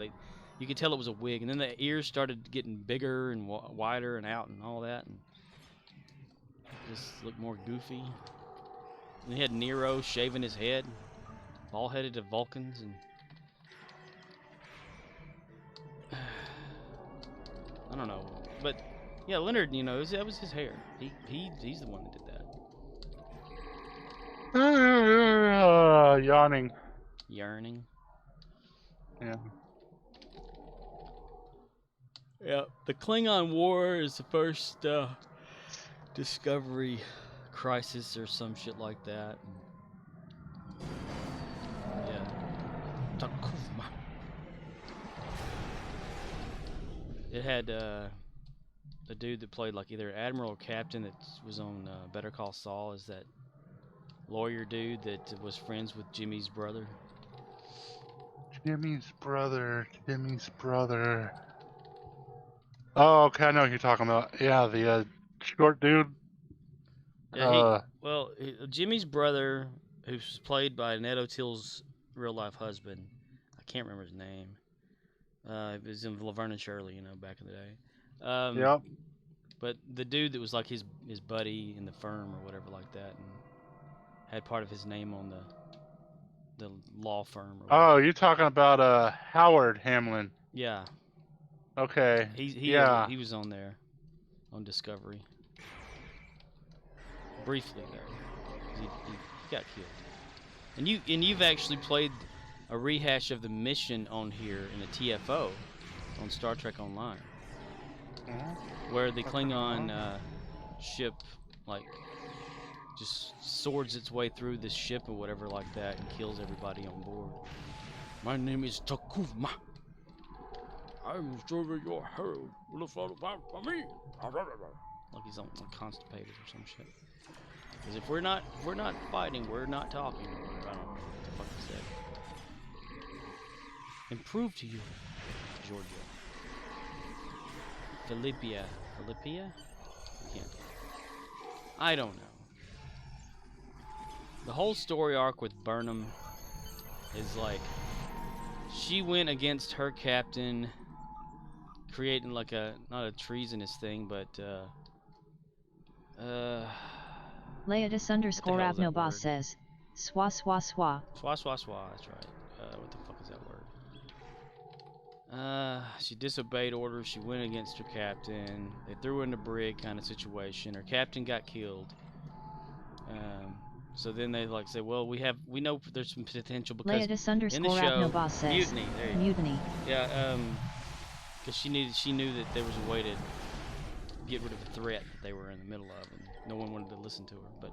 you could tell it was a wig. And then the ears started getting bigger and wider and out and all that. And just looked more goofy. And he had Nero shaving his head, bald-headed to Vulcans, and I don't know, but yeah, Leonard, you know, that was his hair. He's the one that did that. Yawning. Yearning. Yeah. Yeah. The Klingon War is the first Discovery crisis or some shit like that. Yeah. Takuma. It had the dude that played like either Admiral or Captain that was on Better Call Saul is that lawyer dude that was friends with Jimmy's brother. Jimmy's brother. Oh, okay, I know what you're talking about. Yeah, the short dude. Yeah, Jimmy's brother, who's played by Ned O'Teal's real-life husband. I can't remember his name. It was in Laverne and Shirley, you know, back in the day. Yep. But the dude that was like his buddy in the firm or whatever like that, and had part of his name on the law firm. Oh, you're talking about Howard Hamlin. Yeah. Okay. He was on there, on Discovery. Briefly there. He got killed. And you've actually played a rehash of the mission on here in a TFO on Star Trek Online, where the Klingon ship like just swords its way through this ship or whatever like that and kills everybody on board. My name is Takuma. I'm serving your herald. Will you follow back for me? Like he's on constipated or some shit. Because if we're not fighting, we're not talking. I don't know what the fuck he said. And prove to you, Georgia. Philippia? I can't. I don't know. The whole story arc with Burnham is like she went against her captain, creating like not a treasonous thing, but Leodis _ Abnobas says, Swa swa swa. Swa, that's right. What the fuck is that word? She disobeyed orders, she went against her captain, they threw her in the brig kind of situation, her captain got killed. So then they like say, well, we know there's some potential because Leodis in the show, Abnobas says, mutiny, there you go. Mutiny. Yeah, because she knew that there was a way to get rid of a threat that they were in the middle of, and no one wanted to listen to her. But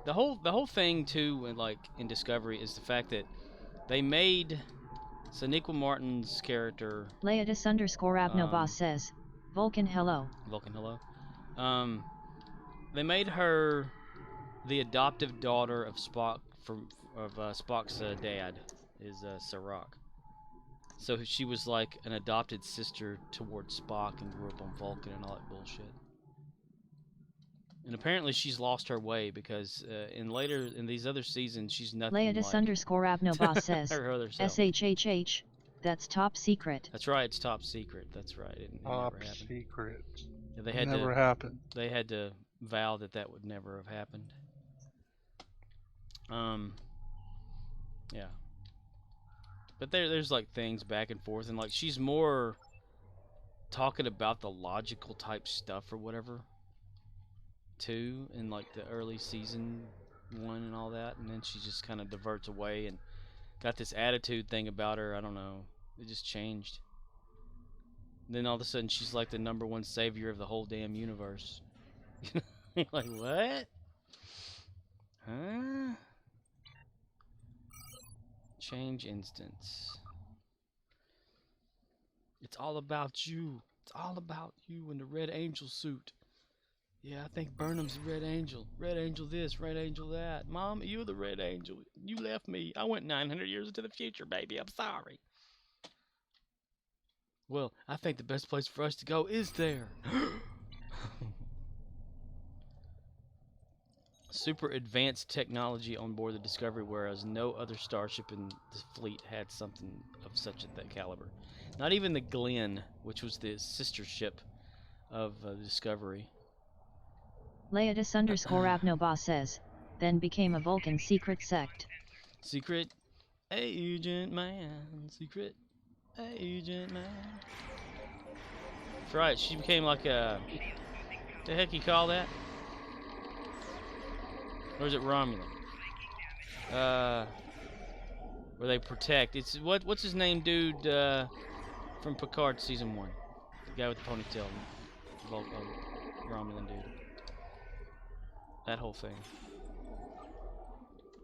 the whole thing too, like in Discovery, is the fact that they made Sonequa Martin's character. Leodis _ Abnobas says, Vulcan hello. Vulcan hello. They made her the adoptive daughter of Spock Spock's dad is Sirach. So she was like an adopted sister towards Spock and grew up on Vulcan and all that bullshit. And apparently she's lost her way because in these other seasons she's nothing Leodis like _ Abnobas says, her other self. SHHH, that's top secret. That's right, it's top secret. That's right. It Top never happened. secret. Yeah, they had never happened. They had to vow that would never have happened. Yeah. But there's like things back and forth, and like she's more talking about the logical type stuff or whatever too in like the early season One and all that, and then she just kind of diverts away and got this attitude thing about her. I don't know. It just changed. Then all of a sudden she's like the #1 savior of the whole damn universe. Like, what? Huh? Change instance. It's all about you. It's all about you in the Red Angel suit. Yeah, I think Burnham's the Red Angel. Red Angel this, Red Angel that. Mom, you're the Red Angel. You left me. I went 900 years into the future, baby. I'm sorry. Well, I think the best place for us to go is there. Super advanced technology on board the Discovery, whereas no other starship in the fleet had something of such that caliber. Not even the Glenn, which was the sister ship of the Discovery. Leotis_Ravnobah says, then became a Vulcan secret sect. Secret agent man. Secret agent man. That's right, she became like a... the heck you call that? Or is it Romulan? Where they protect. It's what's his name, dude, from Picard season 1? The guy with the ponytail. Romulan dude. That whole thing.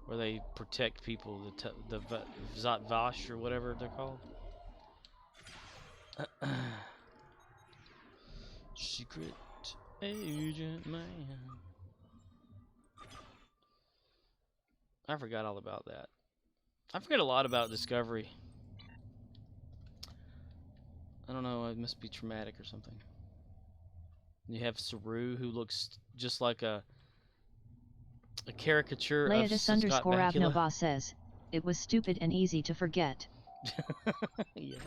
Where they protect people, the Zhat Vash or whatever they're called. Secret agent man. I forgot all about that. I forget a lot about Discovery. I don't know, it must be traumatic or something. You have Saru, who looks just like a caricature of Scott Bakula. Leotis_Ravnobah says, it was stupid and easy to forget. Yeah.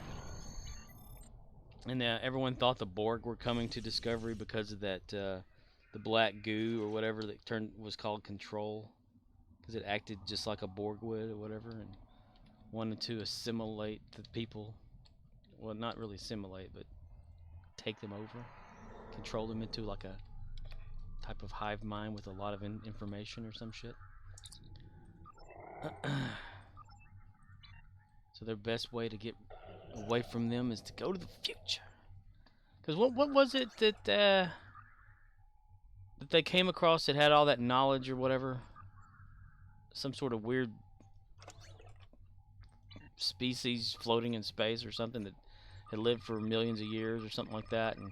And everyone thought the Borg were coming to Discovery because of that, the black goo or whatever that was called Control. Because it acted just like a Borg would or whatever, and wanted to assimilate the people. Well, not really assimilate, but take them over. Control them into like a type of hive mind with a lot of information or some shit. So their best way to get away from them is to go to the future. Because what was it that they came across that had all that knowledge or whatever? Some sort of weird species floating in space or something that had lived for millions of years or something like that, and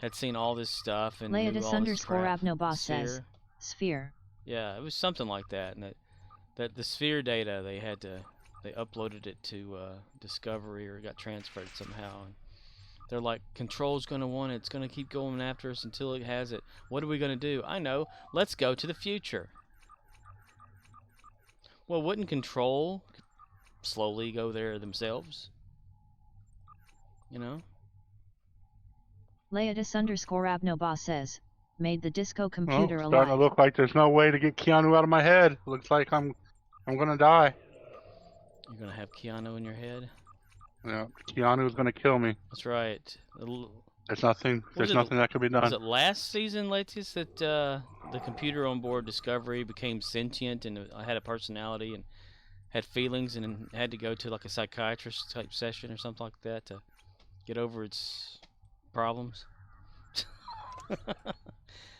had seen all this stuff and knew all this crap. Leotis_Ravnobah says, Sphere. Yeah, it was something like that, and that the Sphere data they uploaded it to Discovery, or it got transferred somehow. And they're like, Control's gonna want it. It's gonna keep going after us until it has it. What are we gonna do? I know. Let's go to the future. Well, wouldn't Control slowly go there themselves? You know? Leotis_Ravnobah says, made the disco computer Well, alive. starting to look like there's no way to get Keanu out of my head. Looks like I'm gonna die. You're gonna have Keanu in your head? Yeah, Keanu's gonna kill me. That's right. There's nothing that could be done. Was it last season, Latius, that the computer on board Discovery became sentient and had a personality and had feelings and had to go to like a psychiatrist type session or something like that to get over its problems?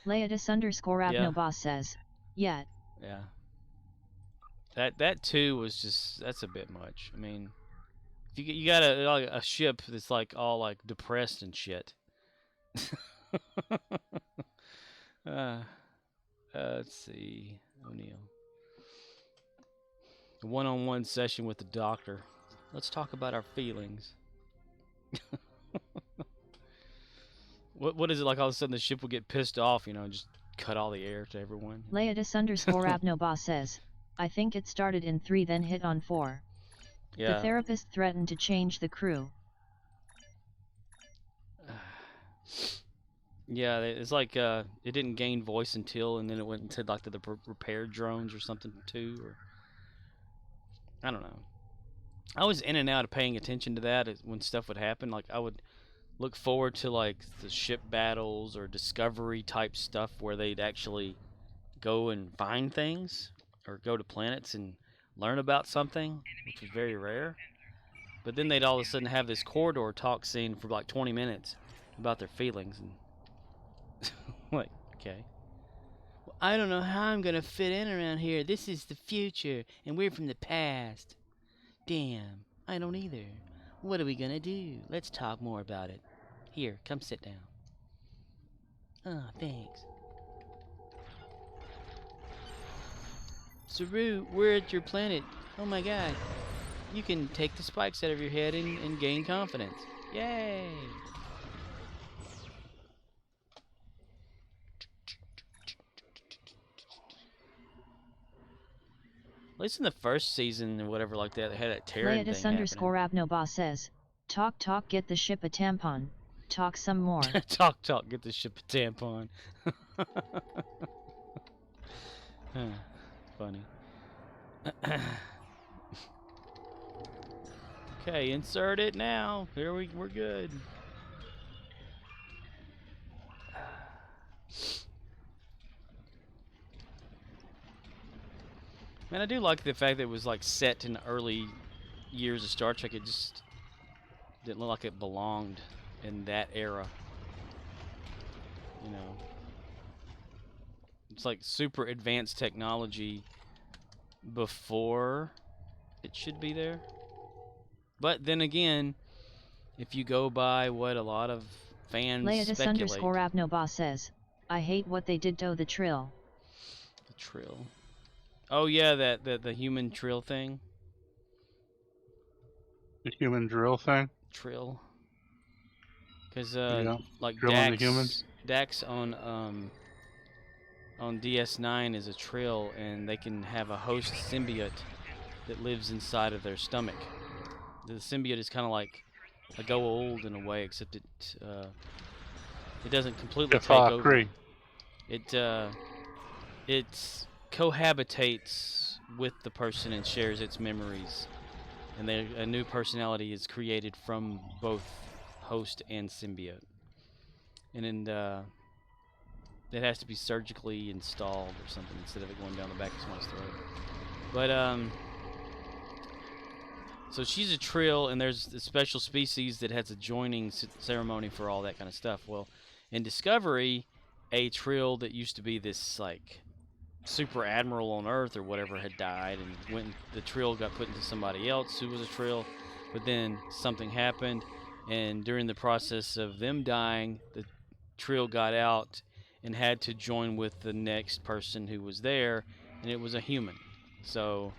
Leotis_Ravnobah says, yet. Yeah. That too was just, that's a bit much. I mean, if you got a ship that's like all like depressed and shit. Let's see, O'Neill. A one-on-one session with the doctor. Let's talk about our feelings. What is it like? All of a sudden the ship will get pissed off, you know, and just cut all the air to everyone. Leotis_Ravnobah says, I think it started in 3 then hit on 4. Yeah. The therapist threatened to change the crew. Yeah, it's like it didn't gain voice until, and then it went into like the repair drones or something too, or I don't know. I was in and out of paying attention to that when stuff would happen. Like I would look forward to like the ship battles or Discovery type stuff where they'd actually go and find things or go to planets and learn about something, which was very rare. But then they'd all of a sudden have this corridor talk scene for like 20 minutes about their feelings. And like, okay. Well, I don't know how I'm going to fit in around here. This is the future, and we're from the past. Damn, I don't either. What are we going to do? Let's talk more about it. Here, come sit down. Oh, thanks. Saru, we're at your planet. Oh my god. You can take the spikes out of your head and gain confidence. Yay! At least in the first season or whatever like that, they had that Terran thing happening. Leatus_Abnoba says, talk, get the ship a tampon. Talk some more. Talk, get the ship a tampon. Funny. Okay, insert it now. Here we're good. Man, I do like the fact that it was like set in the early years of Star Trek. It just didn't look like it belonged in that era. You know, it's like super advanced technology before it should be there. But then again, if you go by what a lot of fans speculate. Leatus_Abnoba says, I hate what they did to the Trill. The Trill. Oh yeah, the human Trill thing. The human drill thing? Trill. Because like Dax on DS9 is a Trill, and they can have a host symbiote that lives inside of their stomach. The symbiote is kind of like a go old in a way, except it doesn't completely take over. It cohabitates with the person and shares its memories, and a new personality is created from both host and symbiote. And then it has to be surgically installed or something instead of it going down the back of someone's throat. But so she's a Trill, and there's a special species that has a joining ceremony for all that kind of stuff. Well, in Discovery, a Trill that used to be this like super admiral on Earth or whatever had died, and the Trill got put into somebody else who was a Trill, but then something happened, and during the process of them dying, the Trill got out and had to join with the next person who was there, and it was a human. So.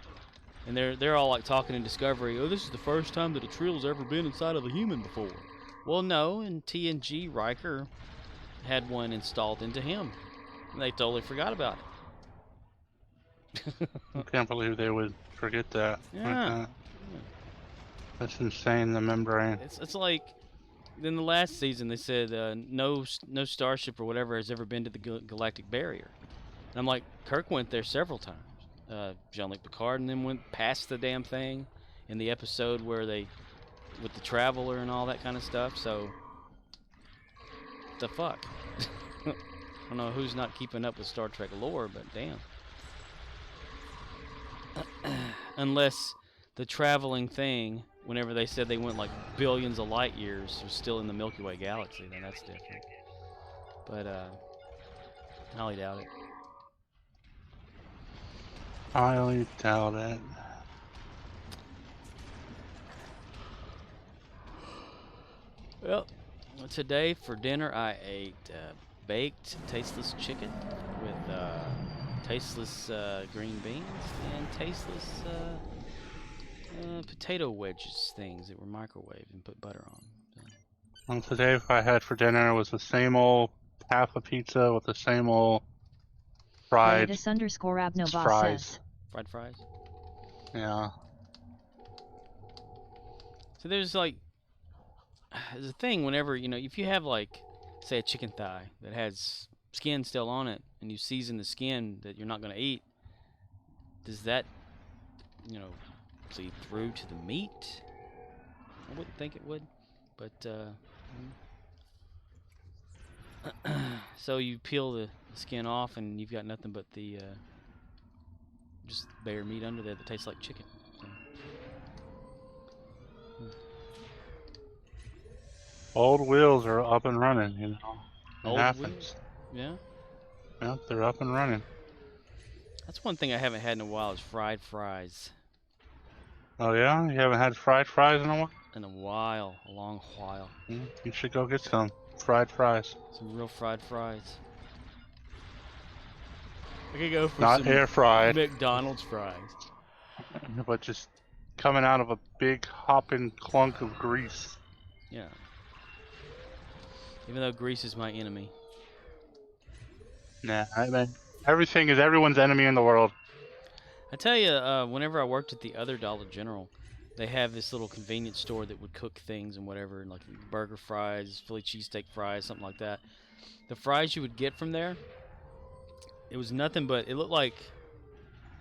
And they're all like talking in Discovery, oh, this is the first time that a Trill's ever been inside of a human before. Well, no, in TNG, Riker had one installed into him. And they totally forgot about it. I can't believe they would forget that. Yeah. Like that. That's insane, the membrane. It's like, in the last season, they said no starship or whatever has ever been to the galactic barrier. And I'm like, Kirk went there several times. Jean-Luc Picard and them went past the damn thing in the episode where they, with the Traveler and all that kind of stuff. So, what the fuck? I don't know who's not keeping up with Star Trek lore, but damn. Unless the traveling thing, whenever they said they went like billions of light years, was still in the Milky Way galaxy, then that's different. But I highly doubt it. Highly doubt it. Well, today for dinner I ate baked tasteless chicken with tasteless green beans and tasteless potato wedges things that were microwaved and put butter on. So. And today what I had for dinner was the same old half a pizza with the same old fried Leatus_Abnoba fries. says. Fried fries? Yeah. So there's a thing whenever, if you have like, say a chicken thigh that has skin still on it and you season the skin that you're not going to eat, does that, bleed through to the meat? I wouldn't think it would, but, so you peel skin off, and you've got nothing but the just bare meat under there that tastes like chicken. So. Old wheels are up and running, you know. It Old happens. wheels? Yeah. Yep, they're up and running. That's one thing I haven't had in a while is fried fries. Oh yeah? You haven't had fried fries in a while? In a while, a long while. You should go get some fried fries. Some real fried fries. I could go for Not some air fried, McDonald's fries. but just coming out of a big hopping clunk of grease. Yeah. Even though grease is my enemy. Nah, I mean, everything is everyone's enemy in the world. I tell you, whenever I worked at the other Dollar General, they have this little convenience store that would cook things and whatever, and like burger fries, Philly cheesesteak fries, something like that. The fries you would get from there, it was nothing but, it looked like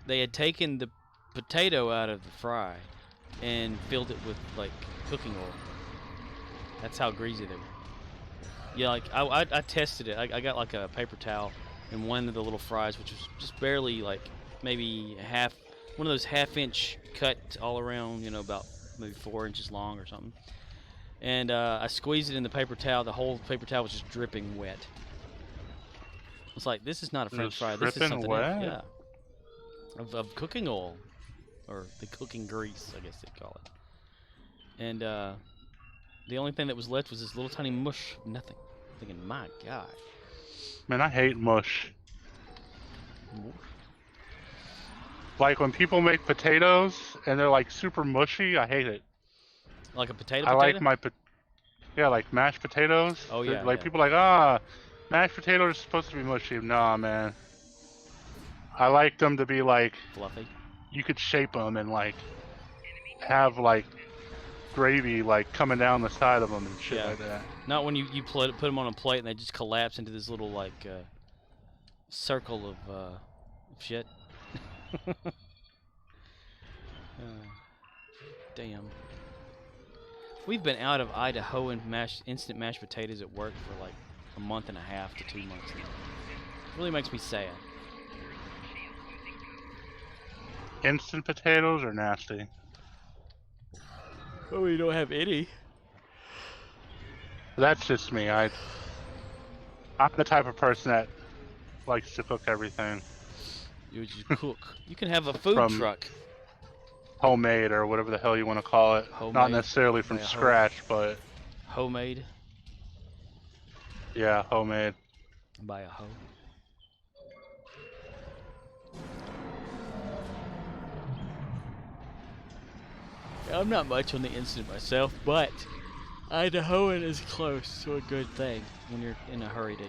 they had taken the potato out of the fry and filled it with like cooking oil. That's how greasy they were. Yeah, like I tested it. I got like a paper towel and one of the little fries, which was just barely like maybe one of those half-inch cut all around, you know, about maybe 4 inches long or something. And I squeezed it in the paper towel. The whole paper towel was just dripping wet. It's like, this is not a French fry. This is something else. Yeah. Of cooking oil, or the cooking grease, I guess they'd call it. And the only thing that was left was this little tiny mush of nothing. I'm thinking, my God. Man, I hate mush. Like when people make potatoes and they're like super mushy, I hate it. Like a potato? I like my like mashed potatoes. Oh yeah. Like yeah. people like, mashed potatoes are supposed to be mushy. Nah, man. I like them to be like fluffy. You could shape them and like have like gravy like coming down the side of them and shit like that. Not when you put them on a plate and they just collapse into this little like circle of shit. Damn. We've been out of Idahoan instant mashed potatoes at work for like a month and a half to 2 months now. It really makes me sad. Instant potatoes are nasty. Oh, we don't have any. That's just me. I'm the type of person that likes to cook everything. You just cook. You can have a food truck. Homemade or whatever the hell you want to call it. Homemade. Not necessarily from scratch, but homemade. Yeah, homemade. By a hoe. I'm not much on the instant myself, but Idahoan is close to a good thing when you're in a hurry to eat.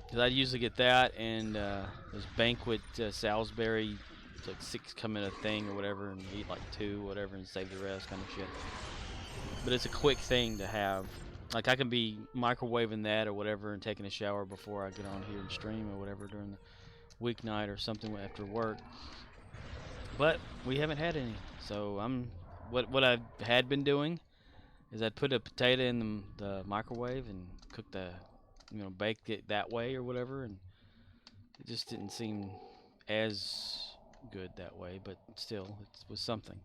Because I'd usually get that and those Banquet Salisbury, it's like 6 come in a thing or whatever, and eat like 2, whatever, and save the rest, kind of shit. But it's a quick thing to have. Like I can be microwaving that or whatever and taking a shower before I get on here and stream or whatever during the weeknight or something after work. But we haven't had any, so what I had been doing is I'd put a potato in the microwave and cook bake it that way or whatever, and it just didn't seem as good that way, but still, it was something.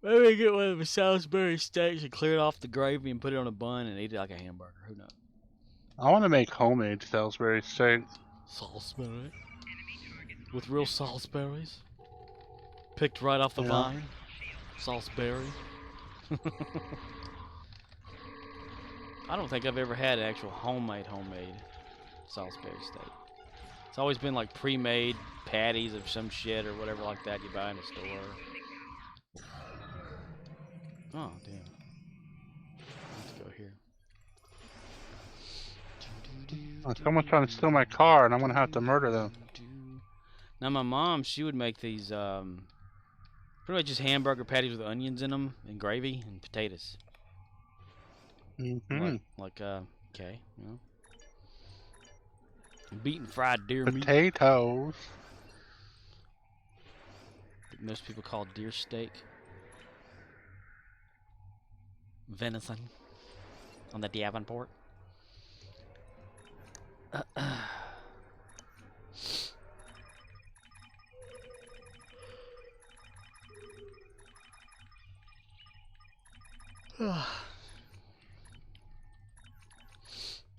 Maybe get one of the Salisbury steaks and clear it off the gravy and put it on a bun and eat it like a hamburger. Who knows? I want to make homemade Salisbury steaks. Salisbury? With real Salisburies? Picked right off the vine? Salisbury? I don't think I've ever had an actual homemade Salisbury steak. It's always been like pre-made patties of some shit or whatever like that you buy in a store. Oh, damn. Let's go here. Someone's trying to steal my car, and I'm gonna have to murder them. Now, my mom, she would make these pretty much just hamburger patties with onions in them and gravy and potatoes. Mm-hmm. Okay, you know. Beaten fried deer meat. Potatoes. That most people call deer steak. venison on the Davenport.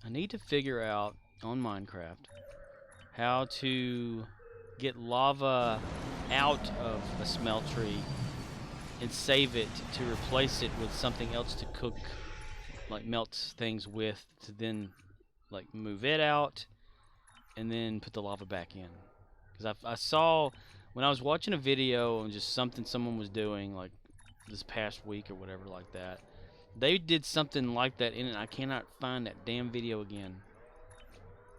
I need to figure out on Minecraft how to get lava out of a smeltery and save it to replace it with something else to cook, like melt things with, to then like move it out and then put the lava back in. Because I saw when I was watching a video and just something someone was doing like this past week or whatever like that, they did something like that in it. I cannot find that damn video again.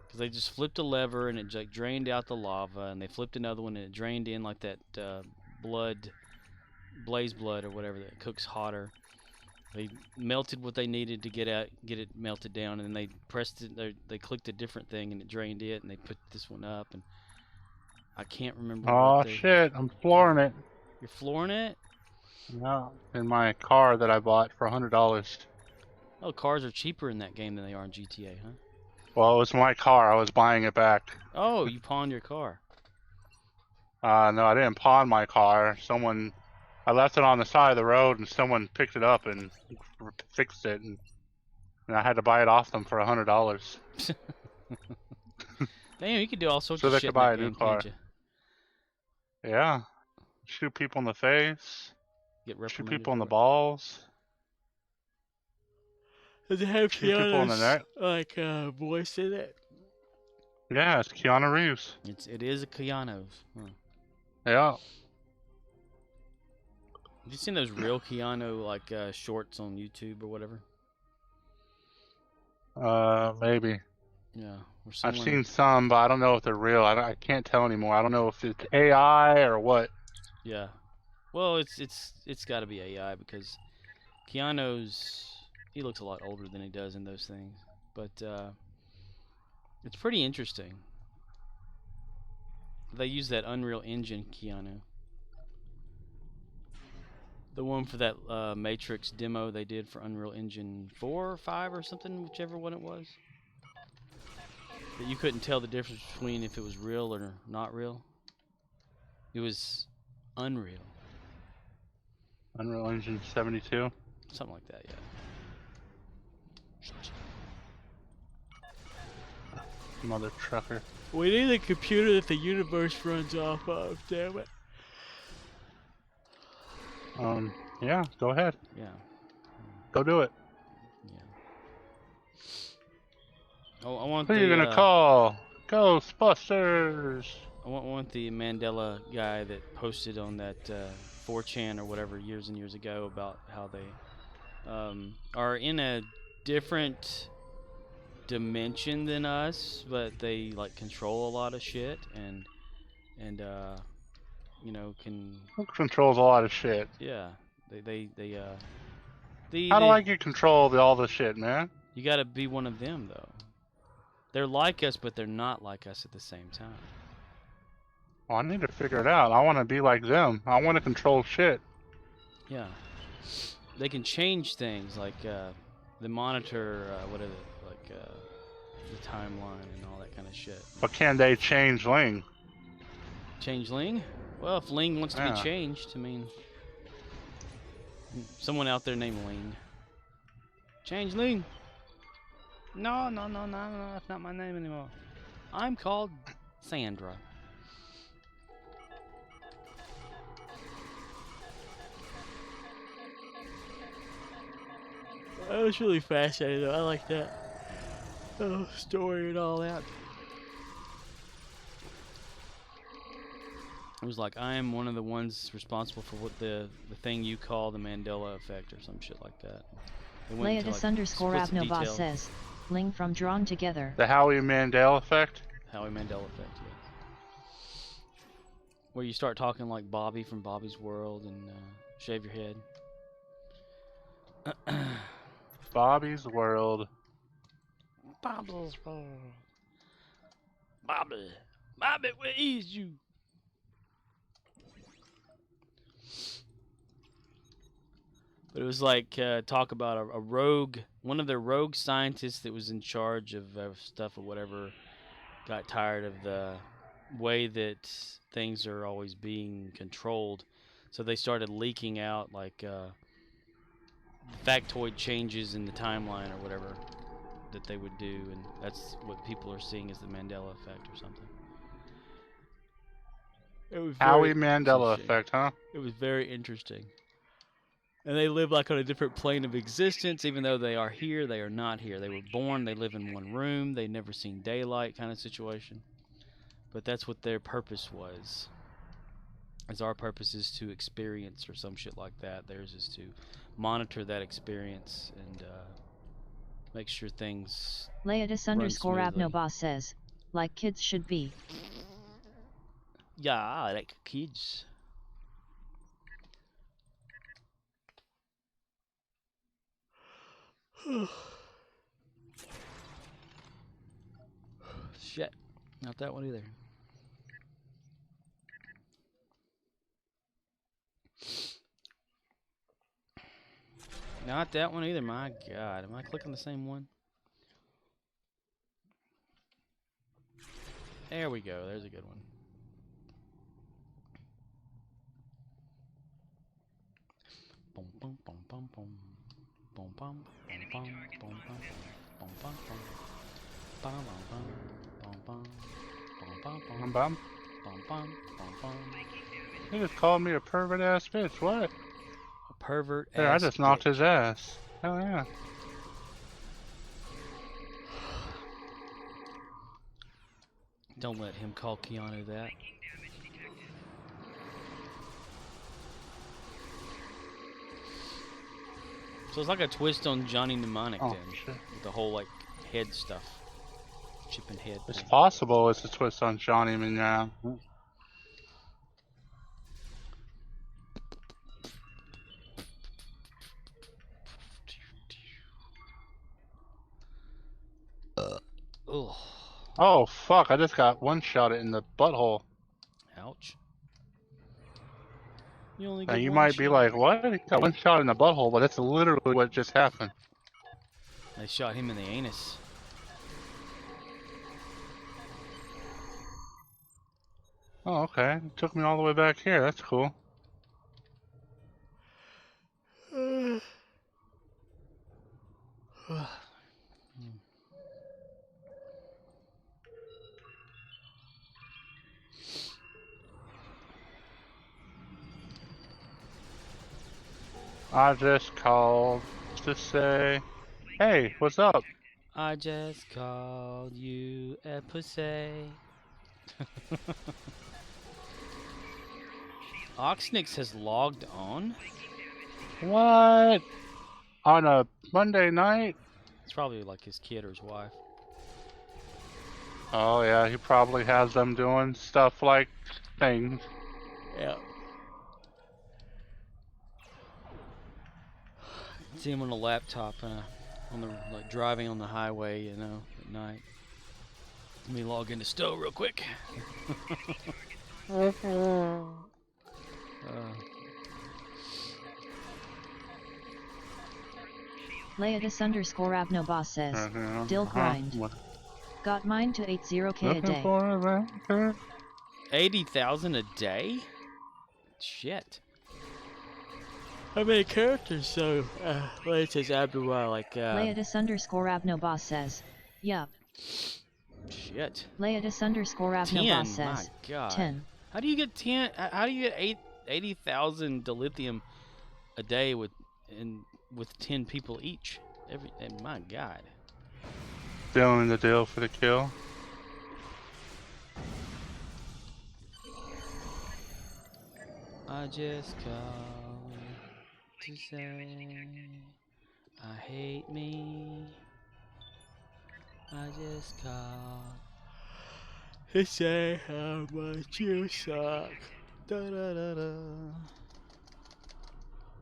Because they just flipped a lever and it like drained out the lava, and they flipped another one and it drained in like that blaze blood or whatever that cooks hotter. They melted what they needed to get it melted down, and then they pressed it. They clicked a different thing and it drained it, and they put this one up. And I can't remember. Oh shit! I'm flooring it. You're flooring it? No, in my car that I bought for $100. Oh, cars are cheaper in that game than they are in GTA, huh? Well, it was my car. I was buying it back. Oh, you pawned your car. No, I didn't pawn my car. I left it on the side of the road, and someone picked it up and fixed it, and I had to buy it off them for $100. Damn, you could do all sorts So of they shit could buy in that a new game, car. can't you? Yeah. Shoot people in the face. Get Shoot reprimanded people in for the it. balls. Does it have Shoot people in the neck. like voice in it? Yeah, it's Keanu Reeves. It is a Keanu's. Huh. Yeah. Have you seen those real Keanu like shorts on YouTube or whatever? Maybe. Yeah. Where I've someone, seen some, but I don't know if they're real. I can't tell anymore. I don't know if it's AI or what. Yeah. Well, it's got to be AI because he looks a lot older than he does in those things. But it's pretty interesting. They use that Unreal Engine Keanu. The one for that Matrix demo they did for Unreal Engine 4 or 5 or something, whichever one it was. That you couldn't tell the difference between if it was real or not real. It was unreal. Unreal Engine 72. Something like that, yeah. Mother trucker. We need a computer that the universe runs off of, damn it. Yeah, go ahead. Yeah. Go do it. Yeah. Oh, I want Who are you gonna call? Ghostbusters! I want the Mandela guy that posted on that 4chan or whatever years and years ago about how they are in a different dimension than us, but they like control a lot of shit and you know, can Who controls a lot of shit? yeah. How do I get control of all the shit, man? You gotta be one of them though. They're like us, but they're not like us at the same time. Well, I need to figure it out. I want to be like them. I want to control shit. Yeah. They can change things like the monitor, what is it, like the timeline and all that kind of shit. But can they change Ling? Change Ling? Well, if Ling wants to Yeah. be changed, I mean, someone out there named Ling. Change Ling. No, that's not my name anymore. I'm called Sandra. That was really fascinating though. I like that story and all that. It was like, I am one of the ones responsible for what the thing you call the Mandela effect or some shit like that. They went into, Leatus like, underscore explicit Abnova detail. says, Ling from Drawn Together. The Howie Mandel effect? Howie Mandela effect, yeah. Where you start talking like Bobby from Bobby's World and shave your head. Bobby's World. Bobby's World. Bobby, where is you? But it was like talk about a rogue, one of their rogue scientists that was in charge of stuff or whatever, got tired of the way that things are always being controlled, so they started leaking out like factoid changes in the timeline or whatever that they would do, and that's what people are seeing as the Mandela effect or something. It was Howie Mandela effect, huh? It was very interesting. And they live like on a different plane of existence, even though they are here, they are not here. They were born, they live in one room, they never seen daylight kind of situation. But that's what their purpose was. As our purpose is to experience or some shit like that. Theirs is to monitor that experience and make sure things Leatus run underscore smoothly. Abnoboss says, like kids should be. Yeah, like kids. Shit, not that one either. Not that one either, my god. Am I clicking the same one? There we go, there's a good one. Boom, boom, boom, boom, boom. Boom, boom, boom, boom, boom, boom, boom, boom, boom. Bum, bum, bum, bum, bum, bum, bum, Bum. bum, bum, bum, bum. He just called me a pervert ass bitch. What? A pervert There, I ass just knocked bitch. his ass. Hell yeah. Don't let him call Keanu that. So it's like a twist on Johnny Mnemonic Oh, then, shit. with the whole like head stuff, chip and head. It's thing. possible it's a twist on Johnny Mnemonic. Ugh. Oh, fuck. I just got one shot in the butthole. Ouch. You only Now, get you one might be shot. like, what? He got one shot in the butthole, but that's literally what just happened. They shot him in the anus. Oh, okay. It took me all the way back here. That's cool. I just called to say, hey, what's up? I just called you a pussy. Oxnix has logged on? What? On a Monday night? It's probably like his kid or his wife. Oh, yeah, he probably has them doing stuff like things. Yeah. See him on a laptop, on the like driving on the highway, you know, at night. Let me log into Stowe real quick. Leatus underscore Abnoboss says, Dill grind. Got mine to 80k a day. For a record. 80,000 a day? Shit. How many characters? So, it says Abdullah, like, Leatus underscore Abnoboss says, yup. shit. Leatus underscore 10, Abnoboss my says, god. 10. How do you get 10? How do you get 80,000 dilithium a day with 10 people each? My god. Doing the deal for the kill. I just called to say I hate me. I just called to say how much you suck. Da da da da.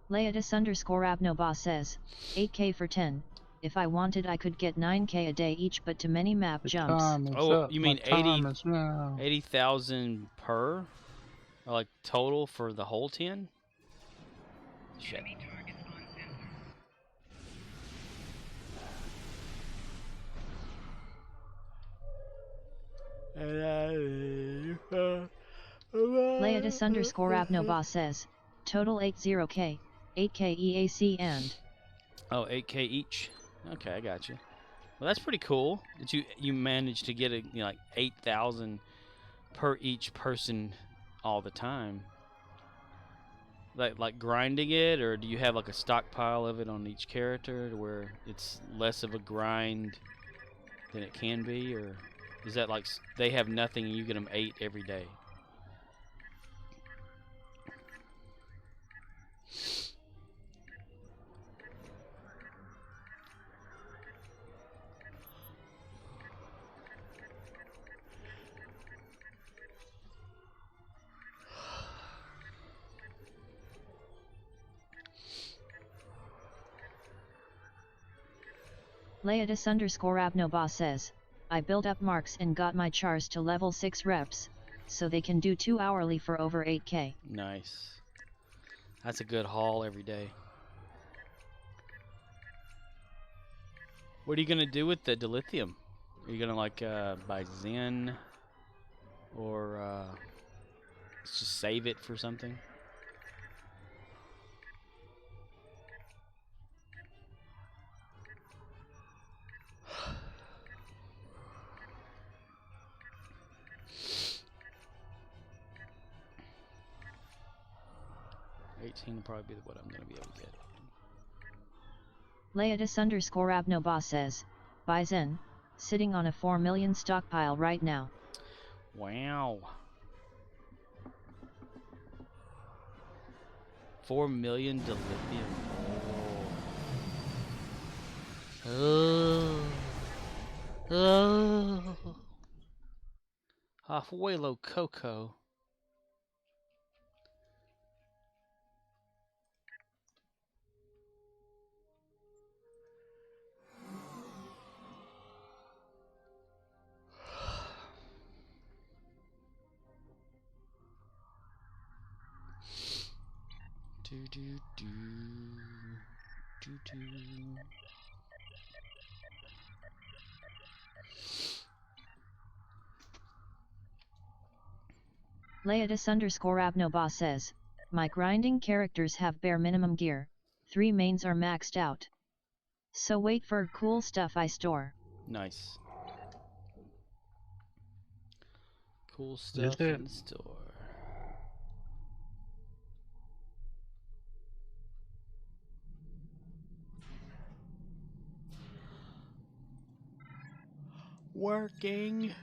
Leatus underscore Abnoboss says, 8k for 10. If I wanted I could get 9k a day each, but too many map jumps. Oh, you mean 80 now. 80,000 per? Or like total for the whole 10? Shit. Leotis underscore Abnobas says, total 80k, 8k EAC and... Oh, 8k each. Okay, I got you. Well, that's pretty cool that you managed to get like 8,000 per each person all the time. Like grinding it, or do you have like a stockpile of it on each character to where it's less of a grind than it can be, or is that like they have nothing and you get them 8 every day? Leotis underscore Abnobas says, I built up marks and got my chars to level 6 reps, so they can do 2 hourly for over 8k. Nice. That's a good haul every day. What are you going to do with the dilithium? Are you going to like buy Zen, or just save it for something? Will probably be what I'm going to be able to get. Leotis underscore Abnobas says, buy Zen, sitting on a 4 million stockpile right now. Wow. 4 million dilithium. Oh. Oh. Afuelo Coco. Leotis underscore Abnobas says, my grinding characters have bare minimum gear, 3 mains are maxed out. So wait for cool stuff I store. Nice. Cool stuff in store. Working.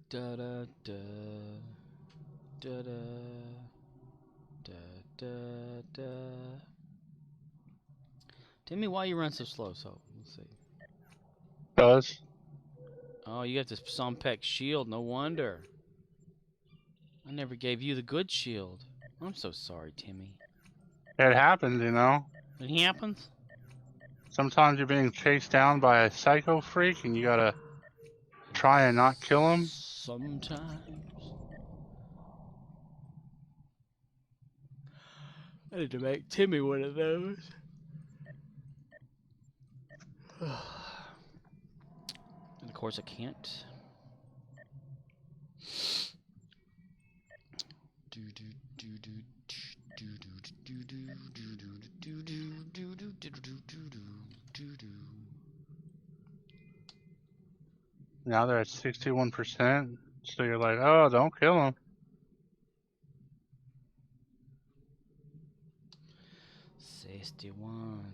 Da da da da da da da da. Timmy, why you run so slow? So let's see. Does. Oh, you got this Sompek shield. No wonder. I never gave you the good shield. I'm so sorry, Timmy. It happens, you know. It happens. Sometimes you're being chased down by a psycho freak and you gotta try and not kill him. Sometimes. I need to make Timmy one of those. And of course I can't. Now they're at 61%, so you're like, oh, don't kill him. 61.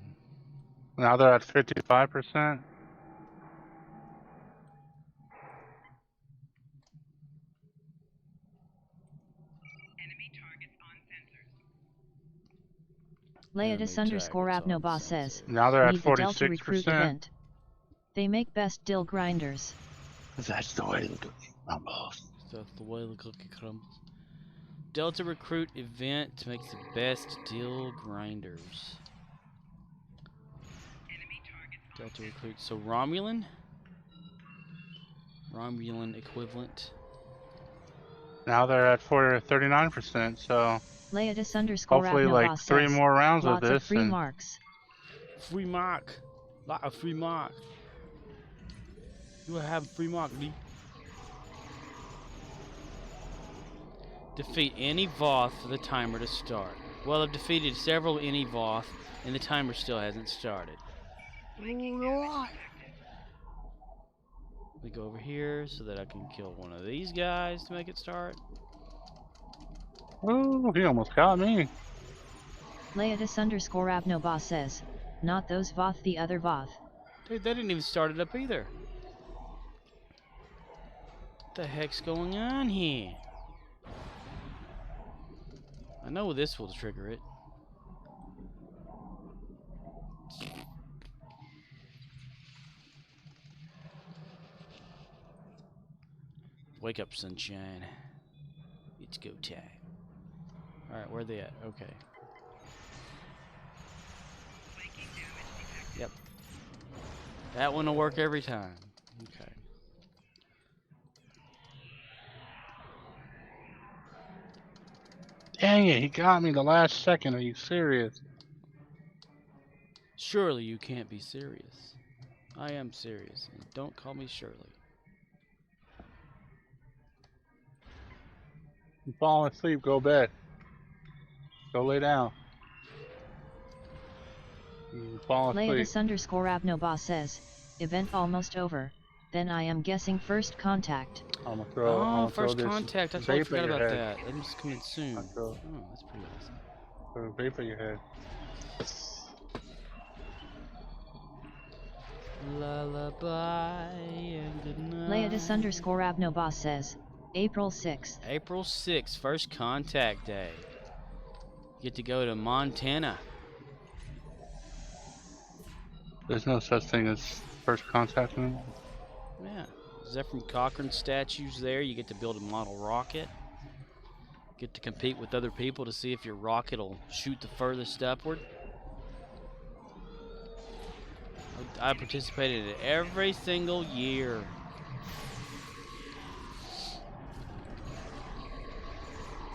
Now they're at 55%. Leotis underscore Abnobas says, now they're at need the Delta Recruit 46%. event. They make best dill grinders. That's the way to do it, almost. That's the way the cookie crumbles. Delta recruit event makes the best deal grinders. Delta recruit. So Romulan equivalent. Now they're at 39%, so Leotis _ hopefully like Abnobos 3 says, more rounds of lots of this free and marks. Free mark. Lot of free mark. You will have free mark, Lee. Defeat any Voth for the timer to start. Well, I've defeated several any Voth, and the timer still hasn't started. We go over here so that I can kill one of these guys to make it start. oh, he almost got me. Leotis _ Abnobos says, not those Voth, the other Voth. Dude, they didn't even start it up either. What the heck's going on here? I know this will trigger it. Wake up, sunshine. It's go time. Alright, where are they at? Okay. Yep. That one will work every time. Okay. Dang it, he got me the last second. Are you serious? Surely you can't be serious. I am serious, and don't call me Shirley. You falling asleep, go bed. Go lay down. You falling asleep. Leotis _ Abnobos says, event almost over. Then I am guessing first contact. I'm gonna throw First this Contact. I totally vape at forgot your about head. that. That must come in soon. I'll throw- Oh, that's pretty awesome. Throw a vape at your head. Lullaby and good night. Leotis _ Abnobos says, April 6th. April 6th, First Contact Day. Get to go to Montana. There's no such thing as first contact anymore. Yeah. Zephram Cochrane statues there. You get to build a model rocket. Get to compete with other people to see if your rocket will shoot the furthest upward. I participated in it every single year.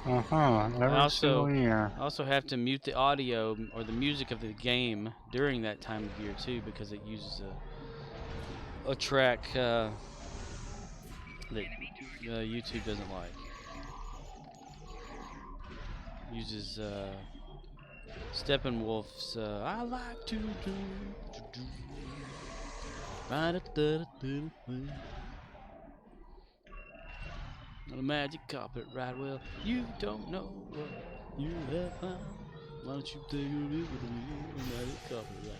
Every single year. I also have to mute the audio or the music of the game during that time of year too, because it uses a track that YouTube doesn't like. Uses Steppenwolf's I like to do on a magic carpet ride. Well, you don't know what you have found. Why don't you take a rip with me on a magic carpet ride?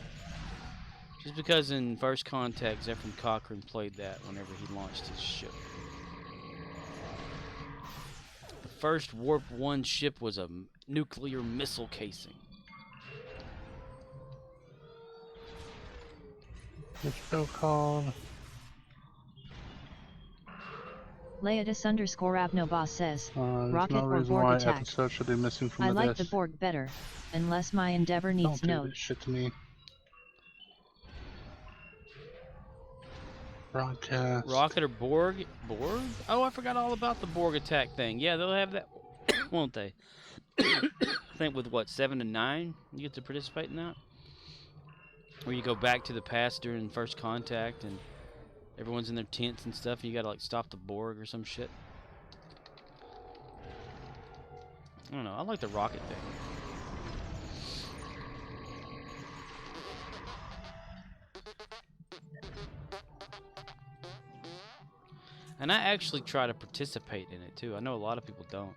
Just because in First Contact, Zephram Cochrane played that whenever he launched his ship. The first Warp 1 ship was a nuclear missile casing. It's so called. Leotis _ Abnobos says, There's rocket no or reason Borg why attack. episode should be missing from I the like disc. the Borg better, unless my Endeavor needs Don't do node. this shit to me. Broadcast. Rocket or Borg? Borg? Oh, I forgot all about the Borg attack thing. Yeah, they'll have that, won't they? I think with what, 7 to 9, you get to participate in that? Where you go back to the past during First Contact and everyone's in their tents and stuff, and you gotta like stop the Borg or some shit. I don't know, I like the rocket thing. And I actually try to participate in it too. I know a lot of people don't.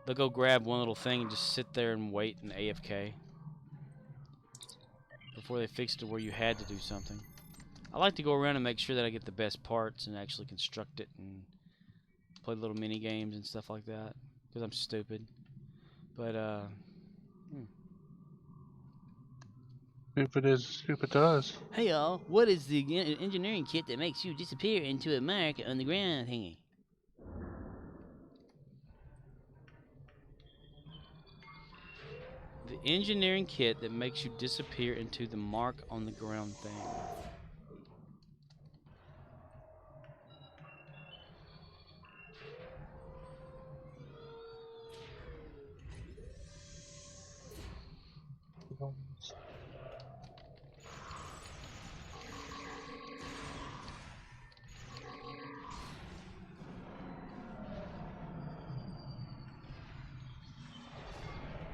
They'll go grab one little thing and just sit there and wait in AFK before they fix it to where you had to do something. I like to go around and make sure that I get the best parts and actually construct it and play little mini games and stuff like that because I'm stupid. But Stupid is, stupid does. Hey y'all, what is the engineering kit that makes you disappear into a mark on the ground thingy? The engineering kit that makes you disappear into the mark on the ground thing.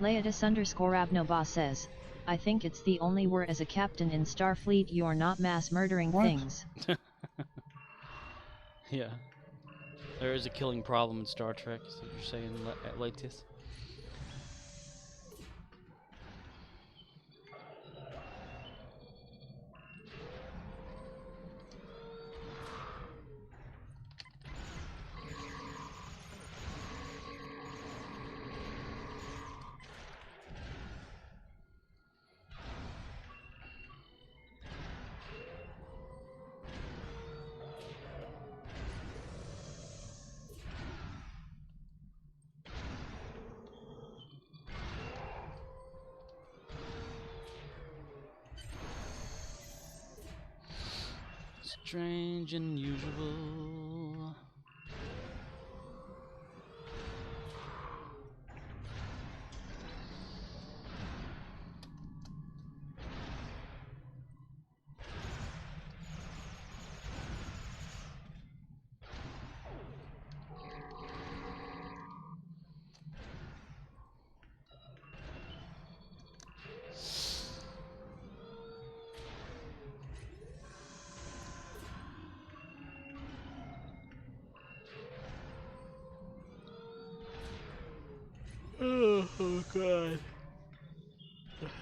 Leotis_Abnoba says, I think it's the only where as a captain in Starfleet you're not mass murdering things. Yeah. There is a killing problem in Star Trek, is what you're saying, Latius? Strange and usual. Oh God.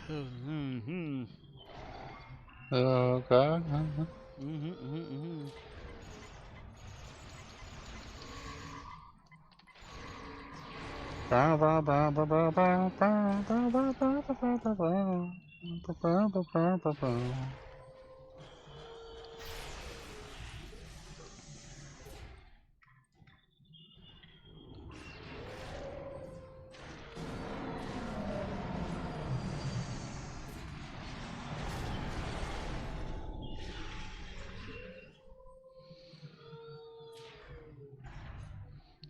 Mm-hmm. Okay.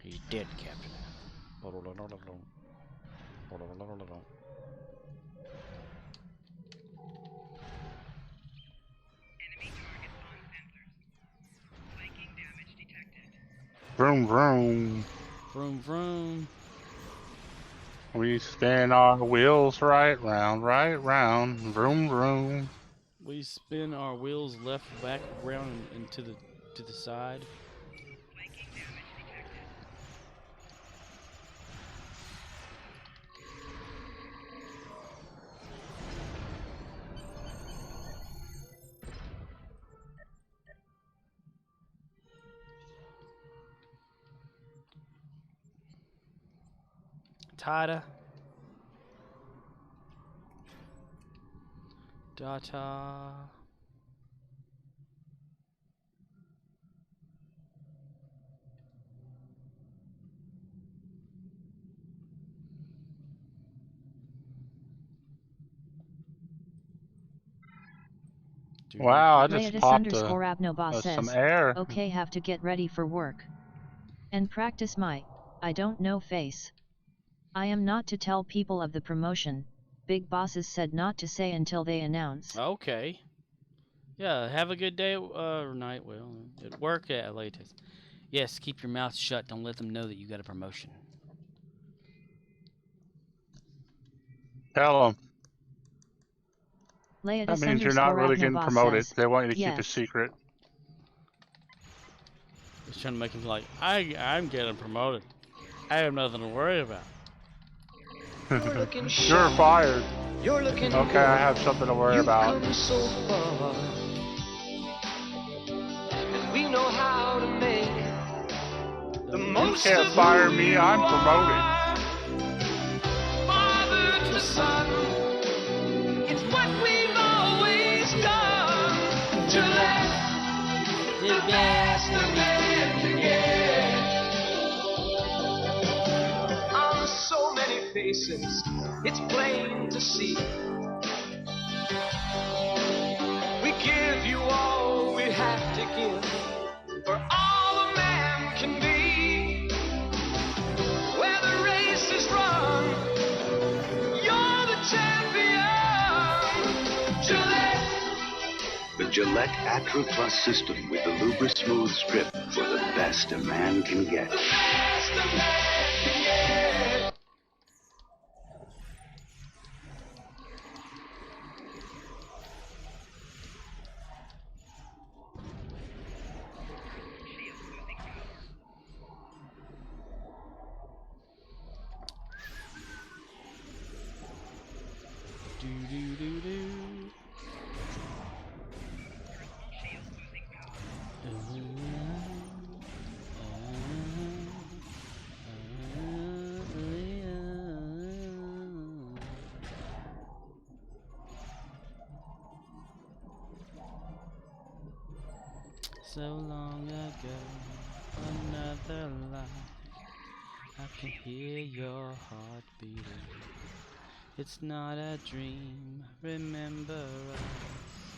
He's dead, Captain. Vroom vroom. Vroom vroom. We spin our wheels right round, vroom vroom. We spin our wheels left, back, around, and to the side. Tada. Data. Wow, I just popped Leotis_Abnoba some says, air. okay, have to get ready for work. And practice my, I don't know face. I am not to tell people of the promotion, big bosses said not to say until they announce. Okay. Yeah, have a good day or night, well, at work at latest. Yes, keep your mouth shut, don't let them know that you got a promotion. Tell them. That means you're not really getting promoted. Says, They want you to yes. keep a secret. He's trying to make him like, I'm getting promoted. I have nothing to worry about. You're fired. You're looking Okay, I have something to worry about. come so far. And we know how to make the You most can't of fire who me, you I'm promoted. are. Father to son, it's what we've always done. To let the best of man to get. On so many faces faces, it's plain to see. We give you all we have to give, for all a man can be. Where the race is run, you're the champion. Gillette. The Gillette Atra Plus system with the Lubra Smooth Strip for the best a man can get. The best a man can get. So long ago, another life, I can hear your heart beating. It's not a dream, remember us,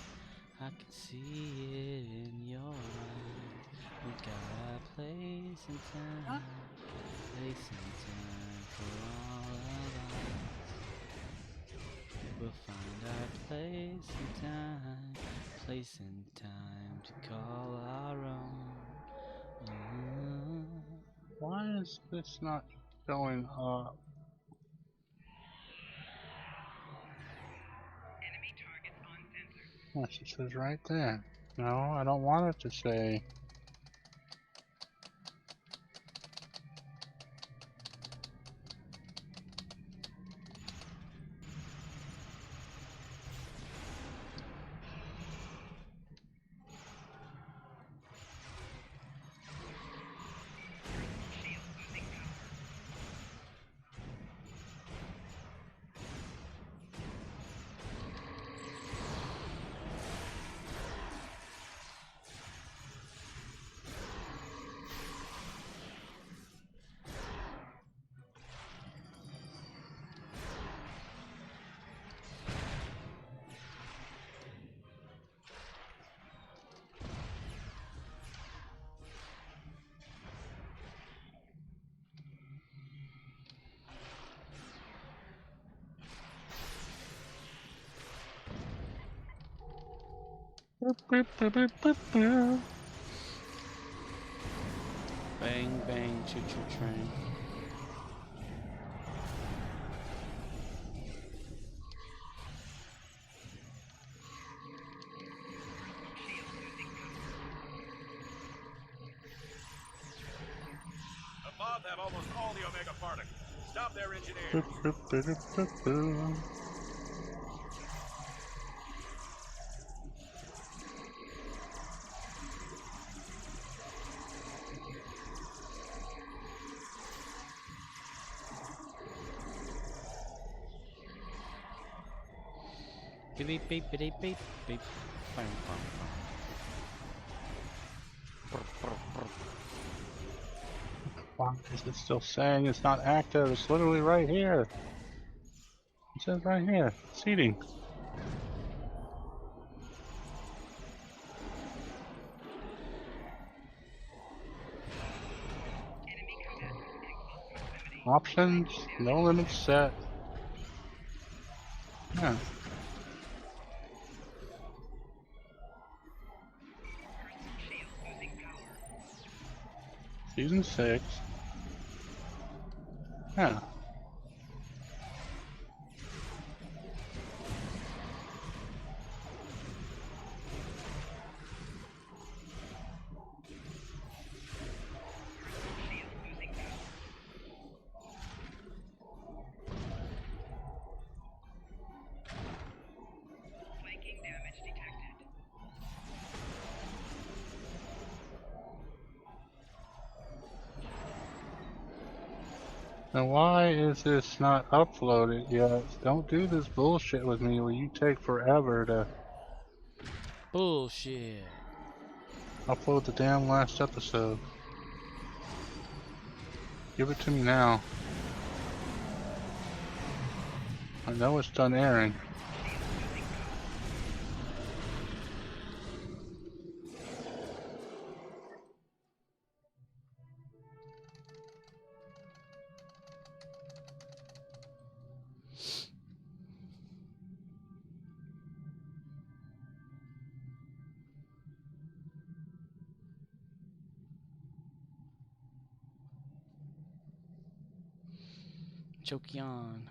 I can see it in your eyes. We got a place and time, place and time for all of us. We'll find our place and time, place and time to call our own. Why is this not going up? Yes, it says right there. No, I don't want it to say. Bang, bang, choo-choo train. The Mob have almost all the Omega particles. Stop their engineers. Beep, beep, beep, beep, beep, beep. Bang, bang, bang. Brr, brr, brr. Why is it still saying it's not active? It's literally right here. It says right here. Seating. Options, no limit set. Yeah. Season 6. Yeah. Now why is this not uploaded yet? Don't do this bullshit with me where you take forever to Bullshit. upload the damn last episode. Give it to me now. I know it's done airing. Chokyan.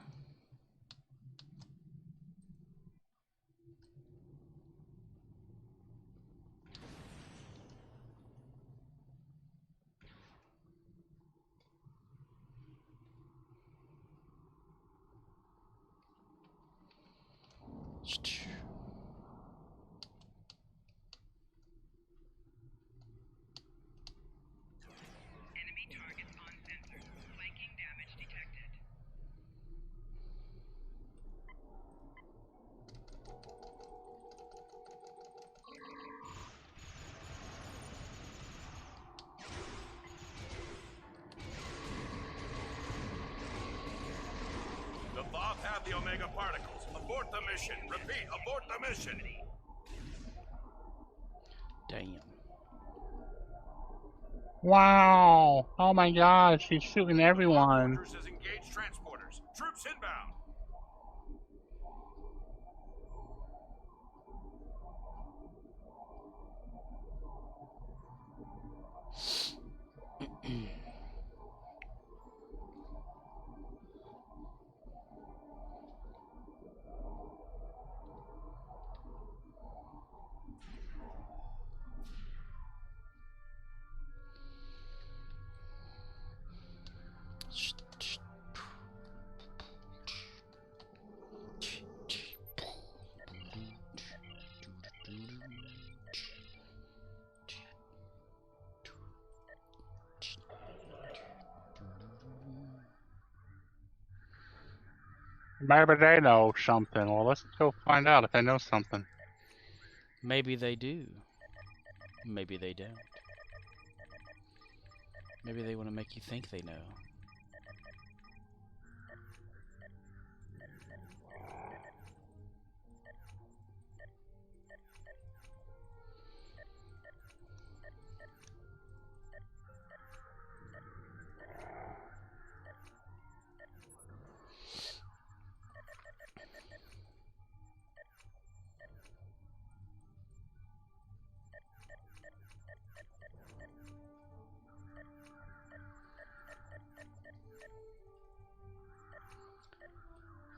The Bob have the Omega particles. Abort the mission. Repeat, abort the mission. Damn. Wow! Oh my god, she's shooting everyone. Fortress has engaged transporters. Troops inbound. Maybe they know something. Well, let's go find out if they know something. Maybe they do. Maybe they don't. Maybe they want to make you think they know.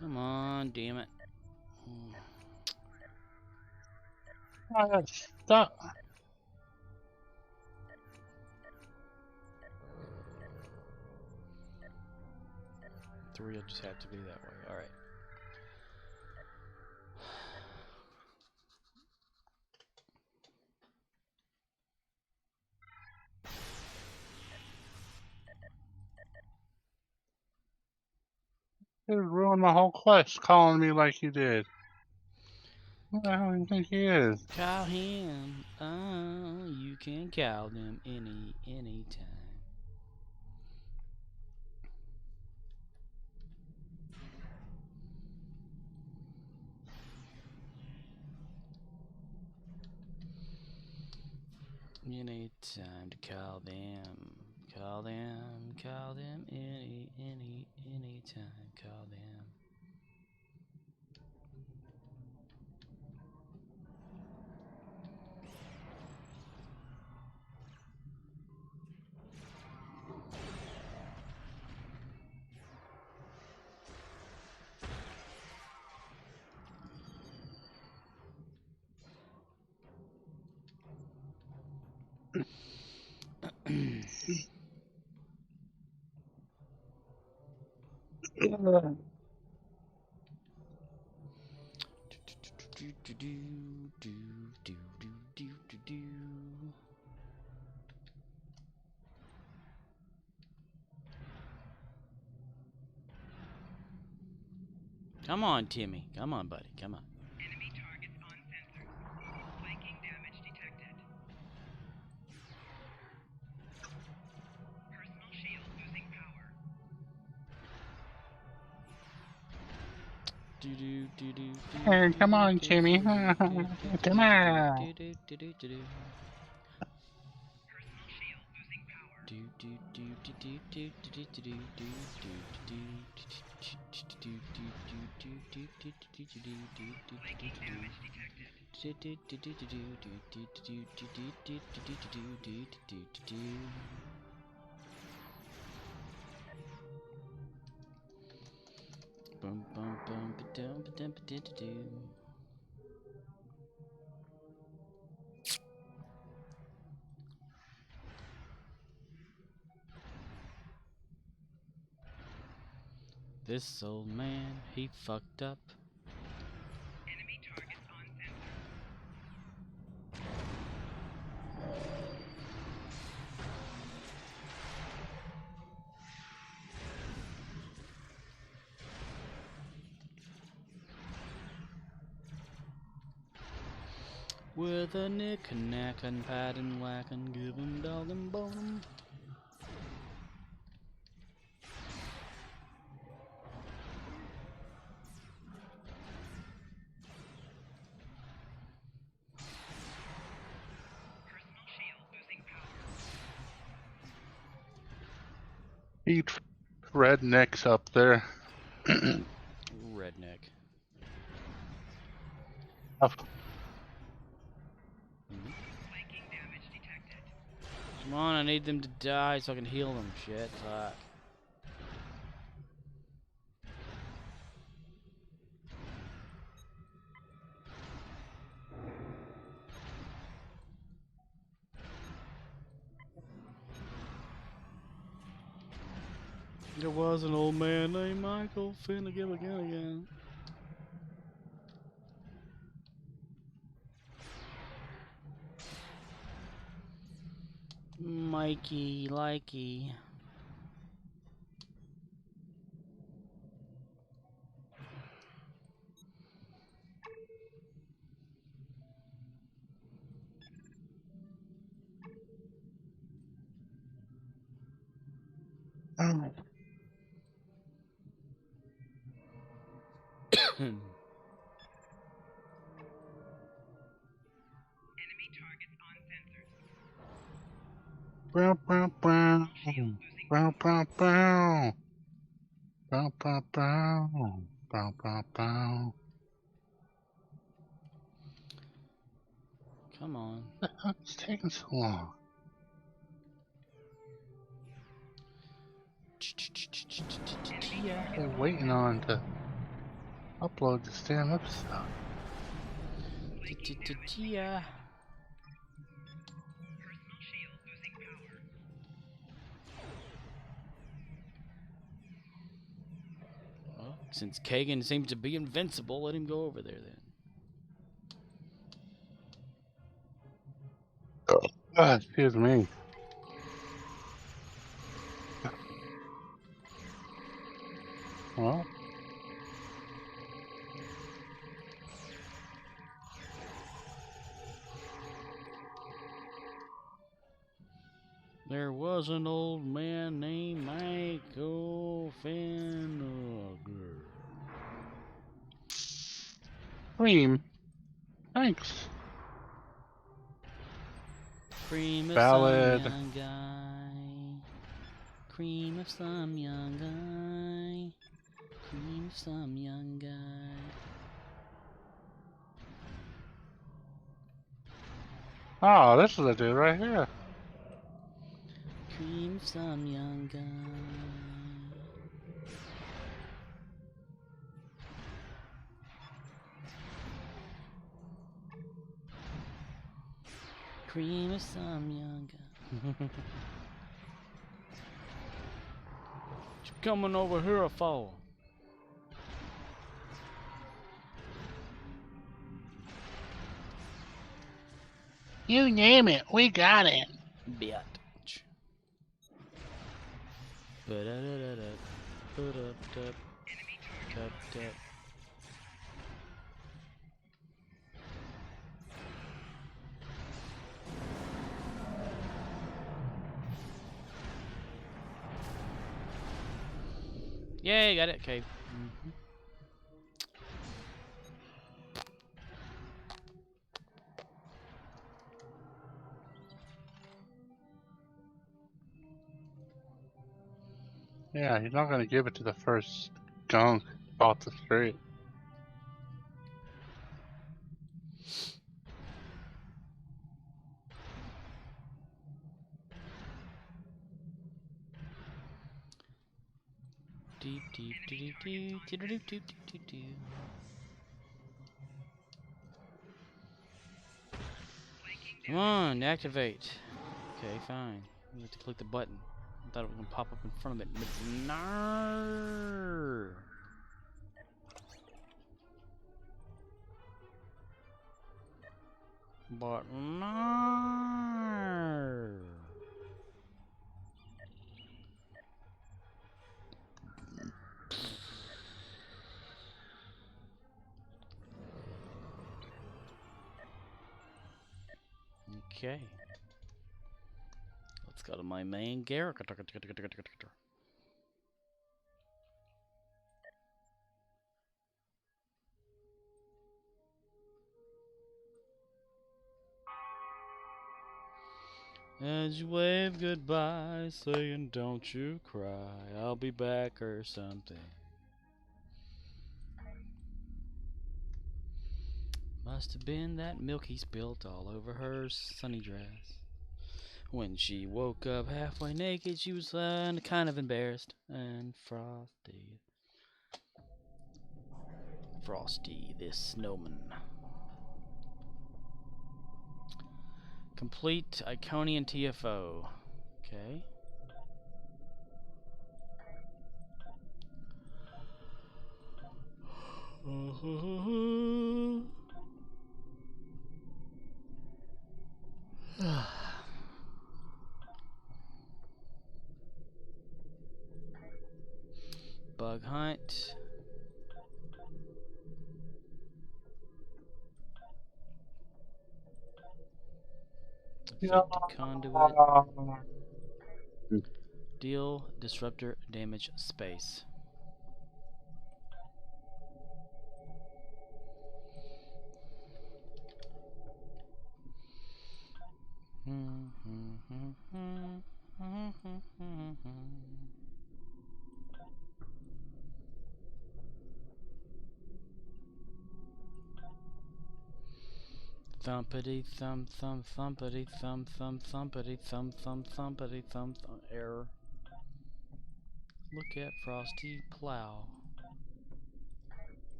Come on, damn it. I got stuck. 3 will just have to be that way. Alright. You ruined my whole quest calling me like you did. Who the hell do you think he is? Call him. You can call them anytime. Anytime to call them. Call them anytime. Call them. Come on, Timmy. Come on, buddy. Come on. Enemy targets on sensors. Viking damage detected. Personal shield losing power. Hey, come on, Jimmy. Come on. Bum bum bum ba-dum ba-dum ba-dum-ba-dum. This old man, he fucked up. With a knick-knack and pat and whack and give 'em dog and bone 'em. Each redneck's up there. Redneck. Up. Come on, I need them to die so I can heal them. Shit, fuck. There was an old man named Michael Finnegan again. Mikey, likey. Oh. Bow, bow, bow. Bow, bow, bow. Bow, bow, bow. Bow, bow, bow. Come on. It's taking so long. We're waiting on to upload this damn episode. Yeah. Well, since Kagan seems to be invincible, let him go over there then. Excuse me. Well. There was an old man named Michael Finnegan. Cream. Thanks. Cream of Ballad. some young guy. Cream of some young guy. Cream of some young guy. Oh, this is a dude right here. Cream of some young guy. Cream of some young guy. What you coming over here for? You name it, we got it. Bitch. Yay, got it. Okay. Yeah, he's not gonna give it to the first skunk off the street. Deep, deep, deep, deep, deep, deep, deep, deep, deep. Come on, activate. Okay, fine. You have to click the button. I thought it was gonna pop up in front of it. No. But no. Okay. Let's go to my main character. As you wave goodbye, saying don't you cry, I'll be back or something. Must have been that milk he spilt all over her sunny dress. When she woke up halfway naked, she was kind of embarrassed. And Frosty, this snowman. Complete Iconian TFO. Okay. Bug hunt. Affected conduit. Deal disruptor damage space. Thumpity thump thump thumpity thump thump thumpity thump thump thumpity thump error. Look at Frosty plow.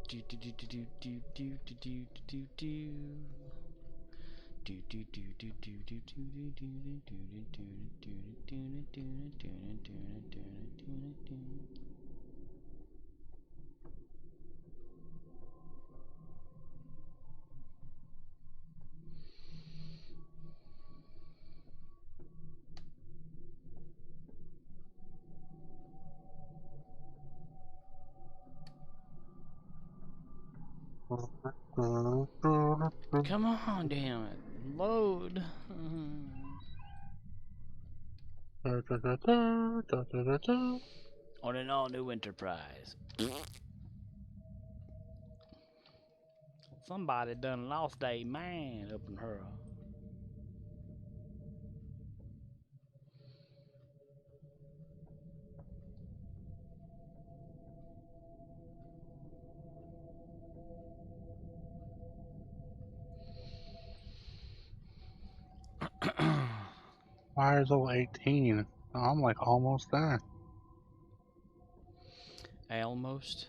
Do do do do do do do do do do do. Do do do do do do do do do do do do do. Come on, damn it. Load. On an all new Enterprise. Somebody done lost a man up in her. Fire's level 18. I'm like almost there. Almost.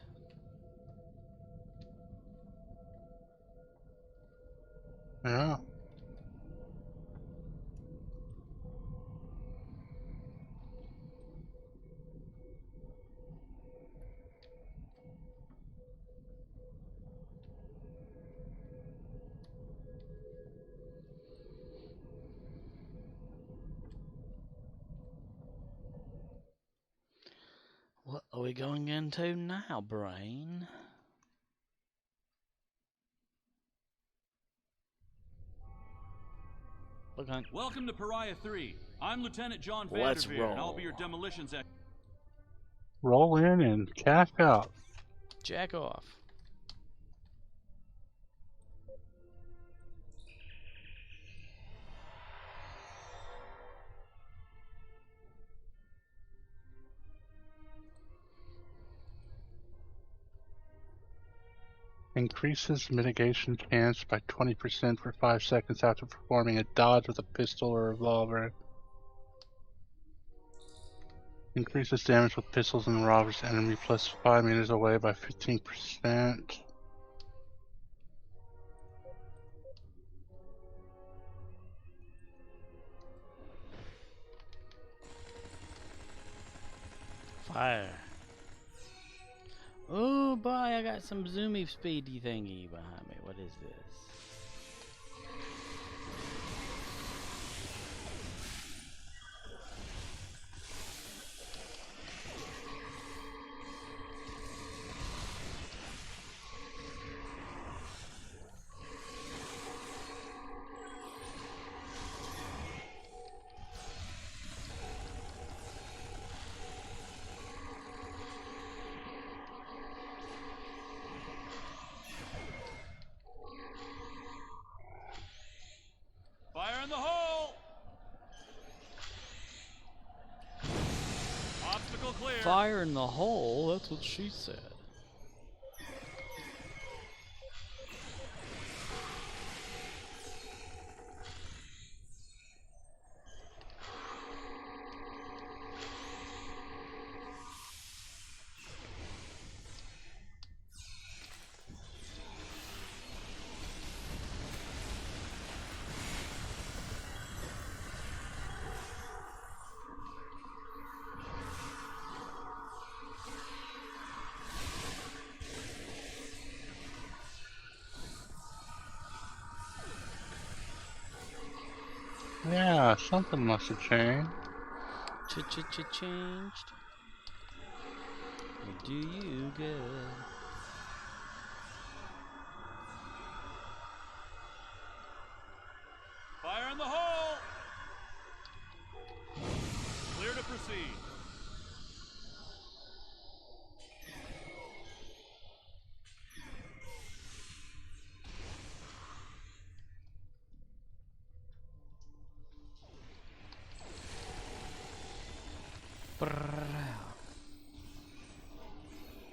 Yeah. What are we going into now, brain? Look on. Welcome to Pariah 3. I'm Lieutenant John Let's Vanderveer, and I'll roll. be your demolitions expert. Roll in and cash out. Jack off. Increases mitigation chance by 20% for 5 seconds after performing a dodge with a pistol or revolver. Increases damage with pistols and revolvers enemy plus 5 meters away by 15%. Fire. Oh boy, I got some zoomy speedy thingy behind me. What is this? Fire in the hole! Obstacle clear. Fire in the hole? That's what she said. Yeah, something must have changed. Changed. Will do you good. Fire in the hole! Clear to proceed.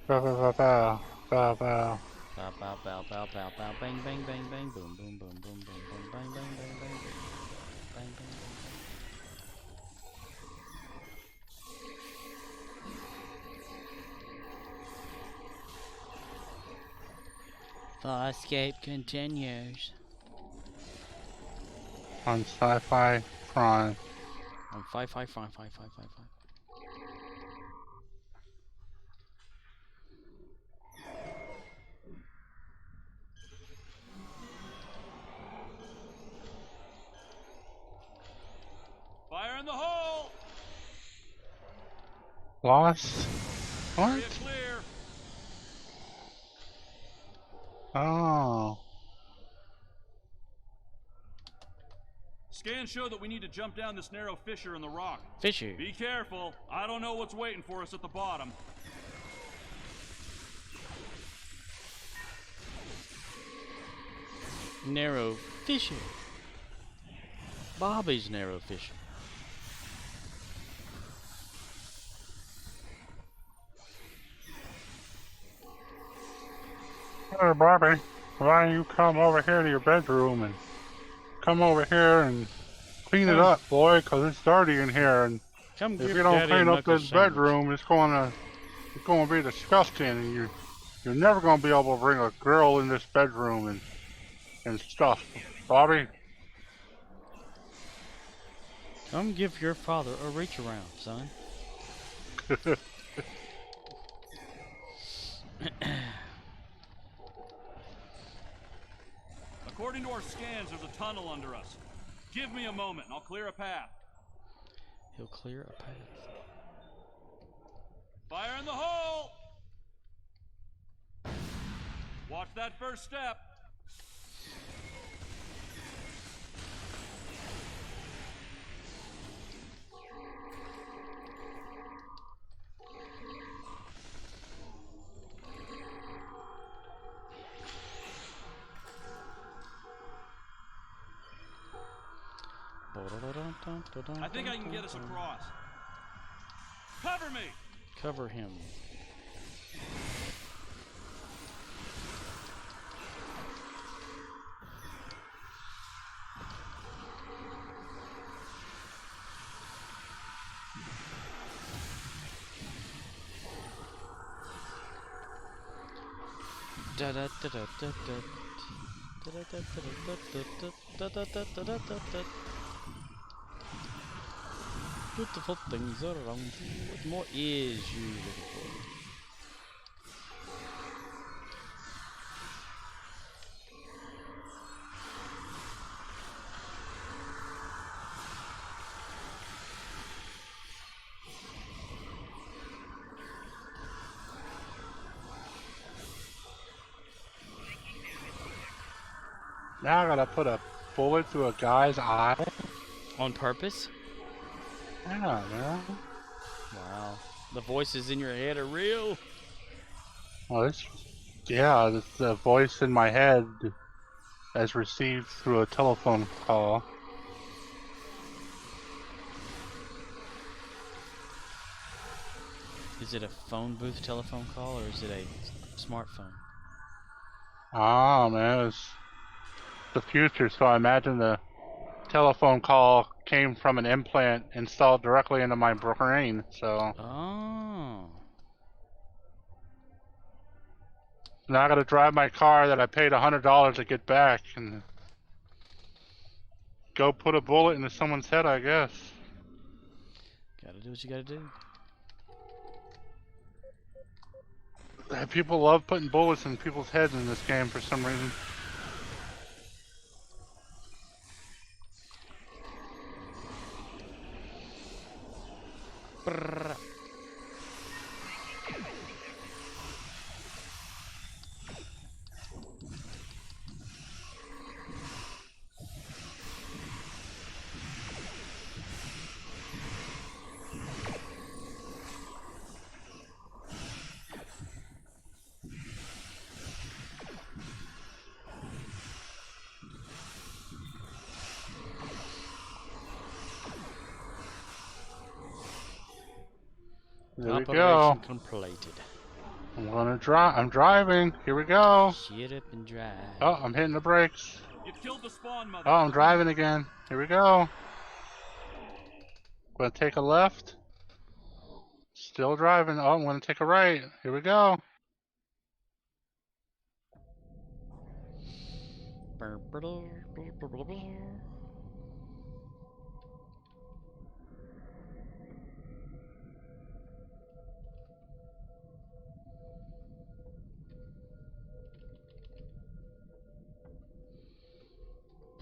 Bow, bow, bow, bow, bow, bow. Bow, bow, bow, bow, bow, bow, bang, bang, bang, bang, boom, boom, boom, boom, boom, boom, bang, bang, bang, bang, bang, bang, bang, bang. The escape continues. On Sci-Fi Prime. On 5. Fire in the hole! Lost? What? Area clear. Oh. Scans show that we need to jump down this narrow fissure in the rock. Fissure. Be careful. I don't know what's waiting for us at the bottom. Narrow fissure. Bobby's narrow fissure. Hey, Bobby, why don't you come over here to your bedroom and come over here and clean it up, boy, 'cause it's dirty in here, and Come if give you don't Daddy clean a up knuckle this sandwich. bedroom, it's gonna be disgusting, and you're never gonna be able to bring a girl in this bedroom and stuff, Bobby. Come give your father a reach around, son. According to our scans, there's a tunnel under us. Give me a moment and I'll clear a path. He'll clear a path. Fire in the hole! Watch that first step. I think I can get us across. Cover me! Cover him. Beautiful things are around you. What more is you looking for? Now I gotta put a bullet through a guy's eye. On purpose? Yeah, man. Wow. The voices in your head are real. Well, it's the voice in my head as received through a telephone call. Is it a phone booth telephone call or is it a smartphone? Ah, man, it's the future, so I imagine the telephone call came from an implant installed directly into my brain, so... Oh. Now I gotta drive my car that I paid $100 to get back and go put a bullet into someone's head, I guess. Gotta do what you gotta do. People love putting bullets in people's heads in this game for some reason. Brrr. There we Operation go. completed. I'm gonna drive. I'm driving. Here we go. Shit up and drive. Oh, I'm hitting the brakes. You killed the spawn mother. Oh, I'm driving again. Here we go. Gonna take a left. Still driving. Oh, I'm gonna take a right. Here we go.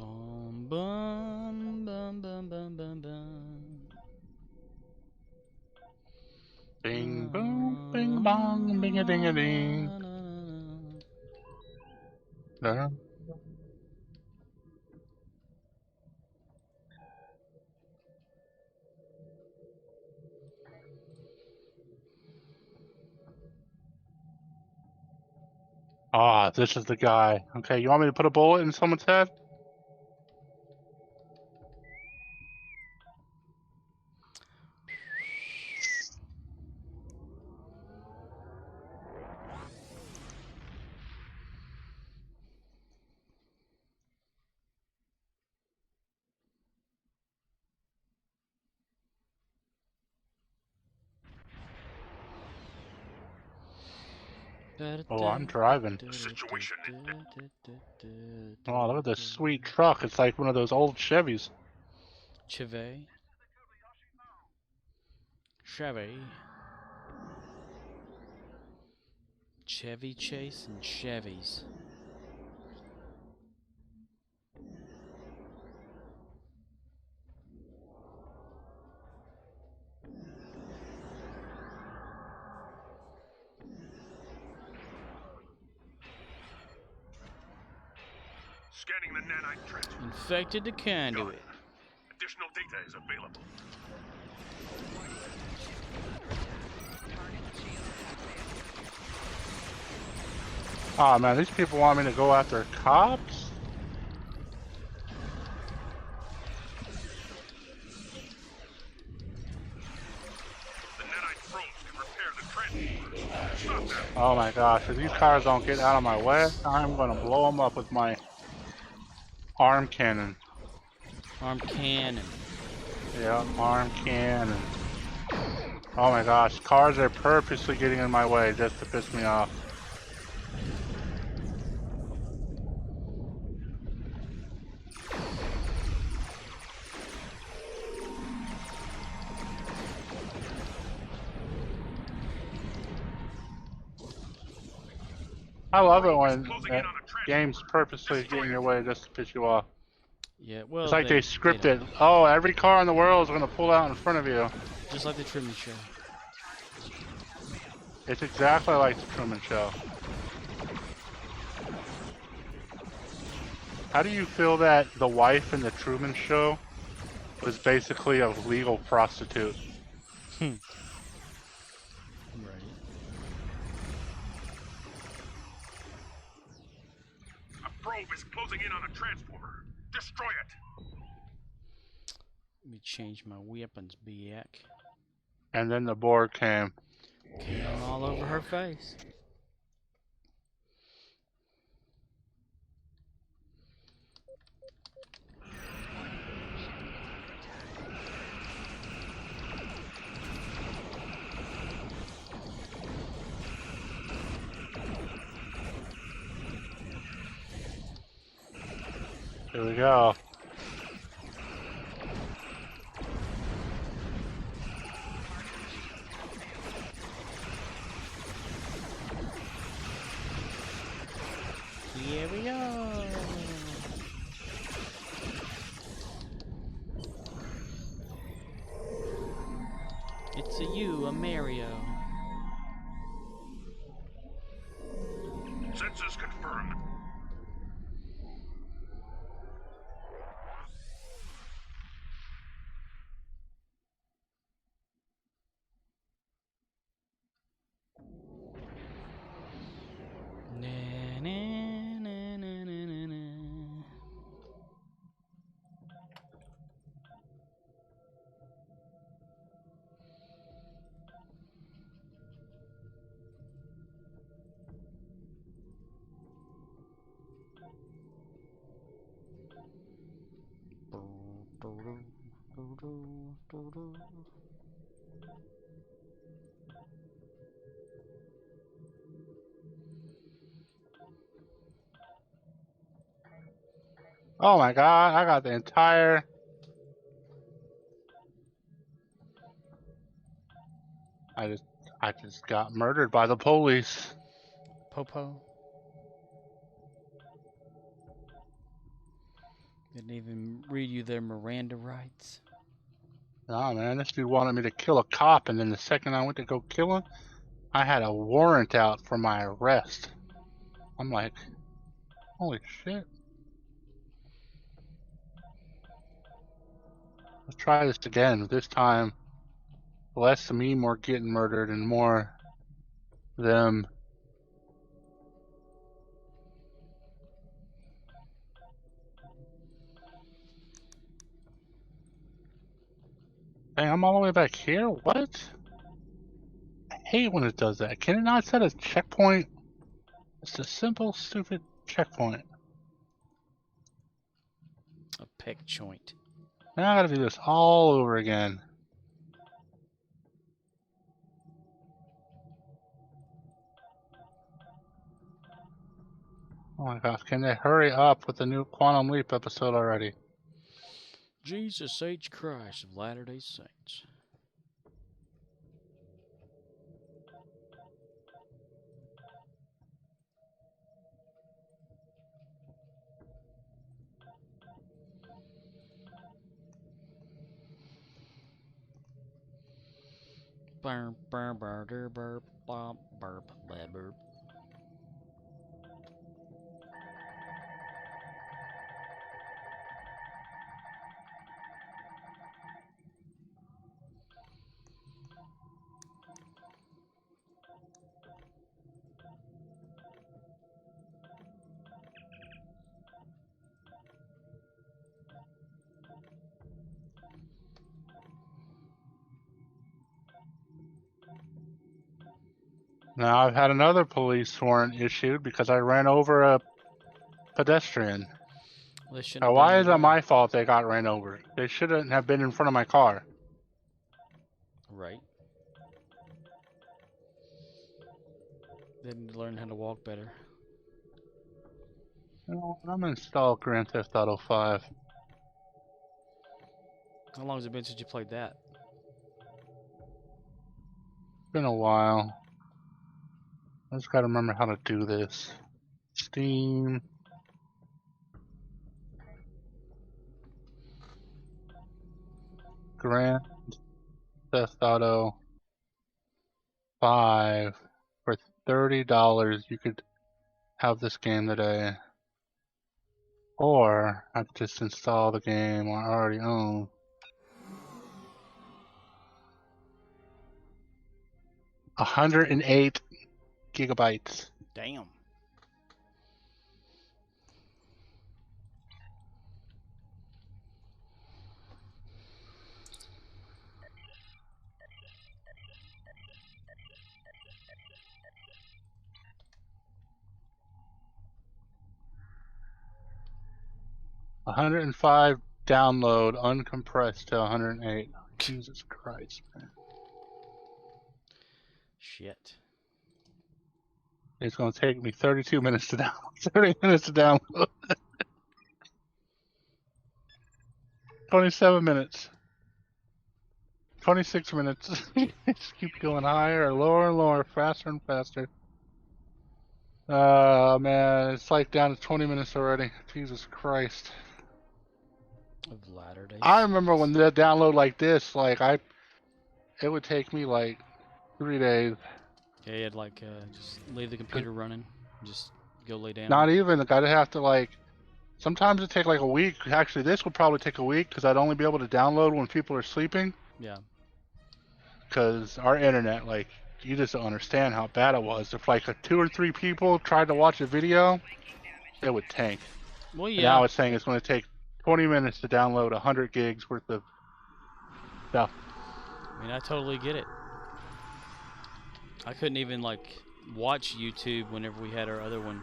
Bum bum bum bum bum bum bum. Bing boom, bing bong, bing a ding a ding. Ah, this is the guy. Okay, you want me to put a bullet in someone's head? Oh, I'm driving. Situation. Oh, look at this sweet truck. It's like one of those old Chevys. Chevy. Chevy Chase and Chevys. Scanning the nanite trench. Infected the conduit. Additional data is available. Oh man, these people want me to go after cops? The nanite probes can repair the trench. Stop them. Oh my gosh, if these cars don't get out of my way, I'm gonna blow them up with my arm cannon. Arm cannon. Yeah, arm cannon. Oh my gosh, cars are purposely getting in my way just to piss me off. I love it when that game's purposely getting your way just to piss you off. Yeah, well, It's like they you scripted. know, Oh, every car in the world is going to pull out in front of you. just like the Truman Show. It's exactly like the Truman Show. How do you feel that the wife in the Truman Show was basically a legal prostitute? Right. A probe is closing in on a transformer. Destroy it. Let me change my weapons, Biak. And then the board came. Came all over her face. Here we go. Here we go. It's a Mario. Census confirmed. Na, na, na, na, na, na, na. Oh my god, I got the entire... I just got murdered by the police. Popo. Didn't even read you their Miranda rights. Nah, man, this dude wanted me to kill a cop, and then the second I went to go kill him, I had a warrant out for my arrest. I'm like, holy shit. Let's try this again. This time, less of me, more getting murdered, and more them. Dang, I'm all the way back here? What? I hate when it does that. Can it not set a checkpoint? It's a simple, stupid checkpoint. A peck joint. Now I gotta do this all over again. Oh my gosh, can they hurry up with the new Quantum Leap episode already? Jesus H. Christ of Latter-day Saints. Burp, burp, burp, burp, burp, burp, burp, burp. Now I've had another police warrant issued because I ran over a pedestrian. Well, Now, why is it my fault they got ran over? They shouldn't have been in front of my car. Right. They need to learn how to walk better. You know, I'm gonna install Grand Theft Auto 5. How long has it been since you played that? Been a while. I just gotta remember how to do this. Steam. Grand Theft Auto 5 for $30. You could have this game today. Or I could just install the game I already own. $108 gigabytes. Damn. $105 download, uncompressed to 108. Jesus Christ, man. Shit. It's gonna take me 32 minutes to download. 30 minutes to download. 27 minutes. 26 minutes. Just keep going higher, lower and lower, faster and faster. Man, it's like down to 20 minutes already. Jesus Christ. Of Latter-day I remember when the download like this, like it would take me like 3 days. Yeah, you had like just leave the computer running, just go lay down. Not even. I'd have to like. Sometimes it'd take like a week. Actually, this would probably take a week because I'd only be able to download when people are sleeping. Yeah. Because our internet, like, you just don't understand how bad it was. If like 2 or 3 people tried to watch a video, it would tank. Well, yeah. And now it's saying it's going to take 20 minutes to download 100 gigs worth of stuff. I mean, I totally get it. I couldn't even like watch YouTube whenever we had our other one,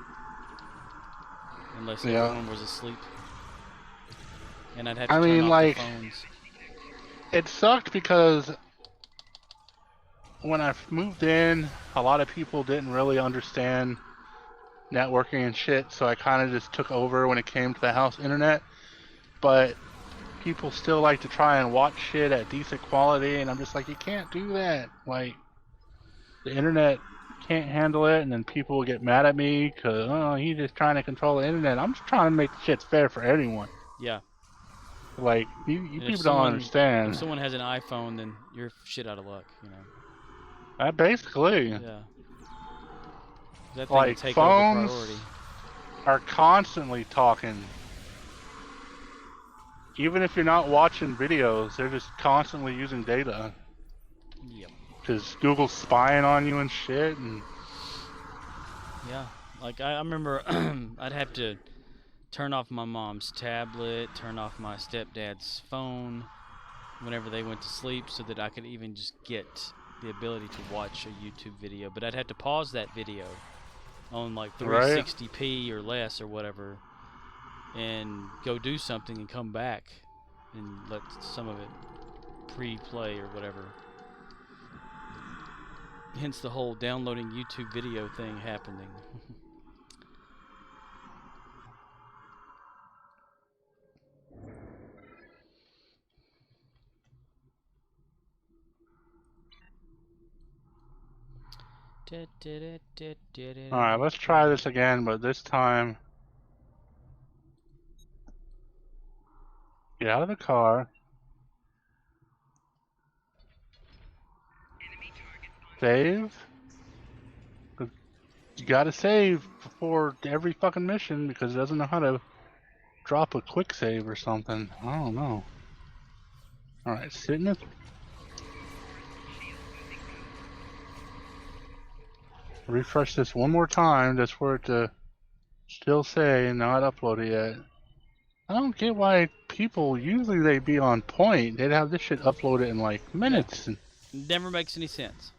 unless everyone was asleep. And I'd have to turn off the phones. It sucked because when I moved in, a lot of people didn't really understand networking and shit, so I kind of just took over when it came to the house internet. But people still like to try and watch shit at decent quality, and I'm just like, you can't do that. Like, the internet can't handle it, and then people will get mad at me because, oh, he's just trying to control the internet. I'm just trying to make the shit fair for everyone. Yeah. Like, you people don't understand. If someone has an iPhone, then you're shit out of luck, you know. Basically. Yeah. That thing like, take phones over priority. are constantly talking. Even if you're not watching videos, they're just constantly using data. Yep. Because Google's spying on you and shit. And yeah. Like, I remember I'd have to turn off my mom's tablet, turn off my stepdad's phone whenever they went to sleep so that I could even just get the ability to watch a YouTube video. But I'd have to pause that video on like 360p or less or whatever and go do something and come back and let some of it pre-play or whatever. Hence the whole downloading YouTube video thing happening. Alright, let's try this again, but this time get out of the car. Save. You gotta save before every fucking mission because it doesn't know how to drop a quick save or something. I don't know. Alright, sit in it. Refresh this one more time just for it to still say not uploaded yet. I don't get why people, usually they'd be on point. They'd have this shit uploaded in like minutes. It never makes any sense.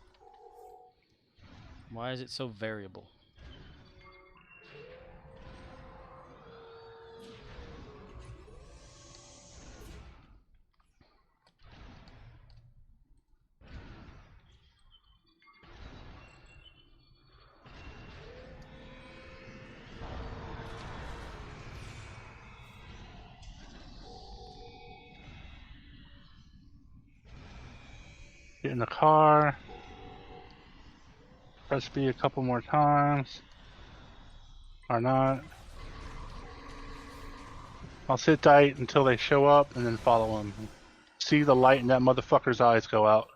Why is it so variable? Get in the car. Press B a couple more times. Or not. I'll sit tight until they show up and then follow them. See the light in that motherfucker's eyes go out.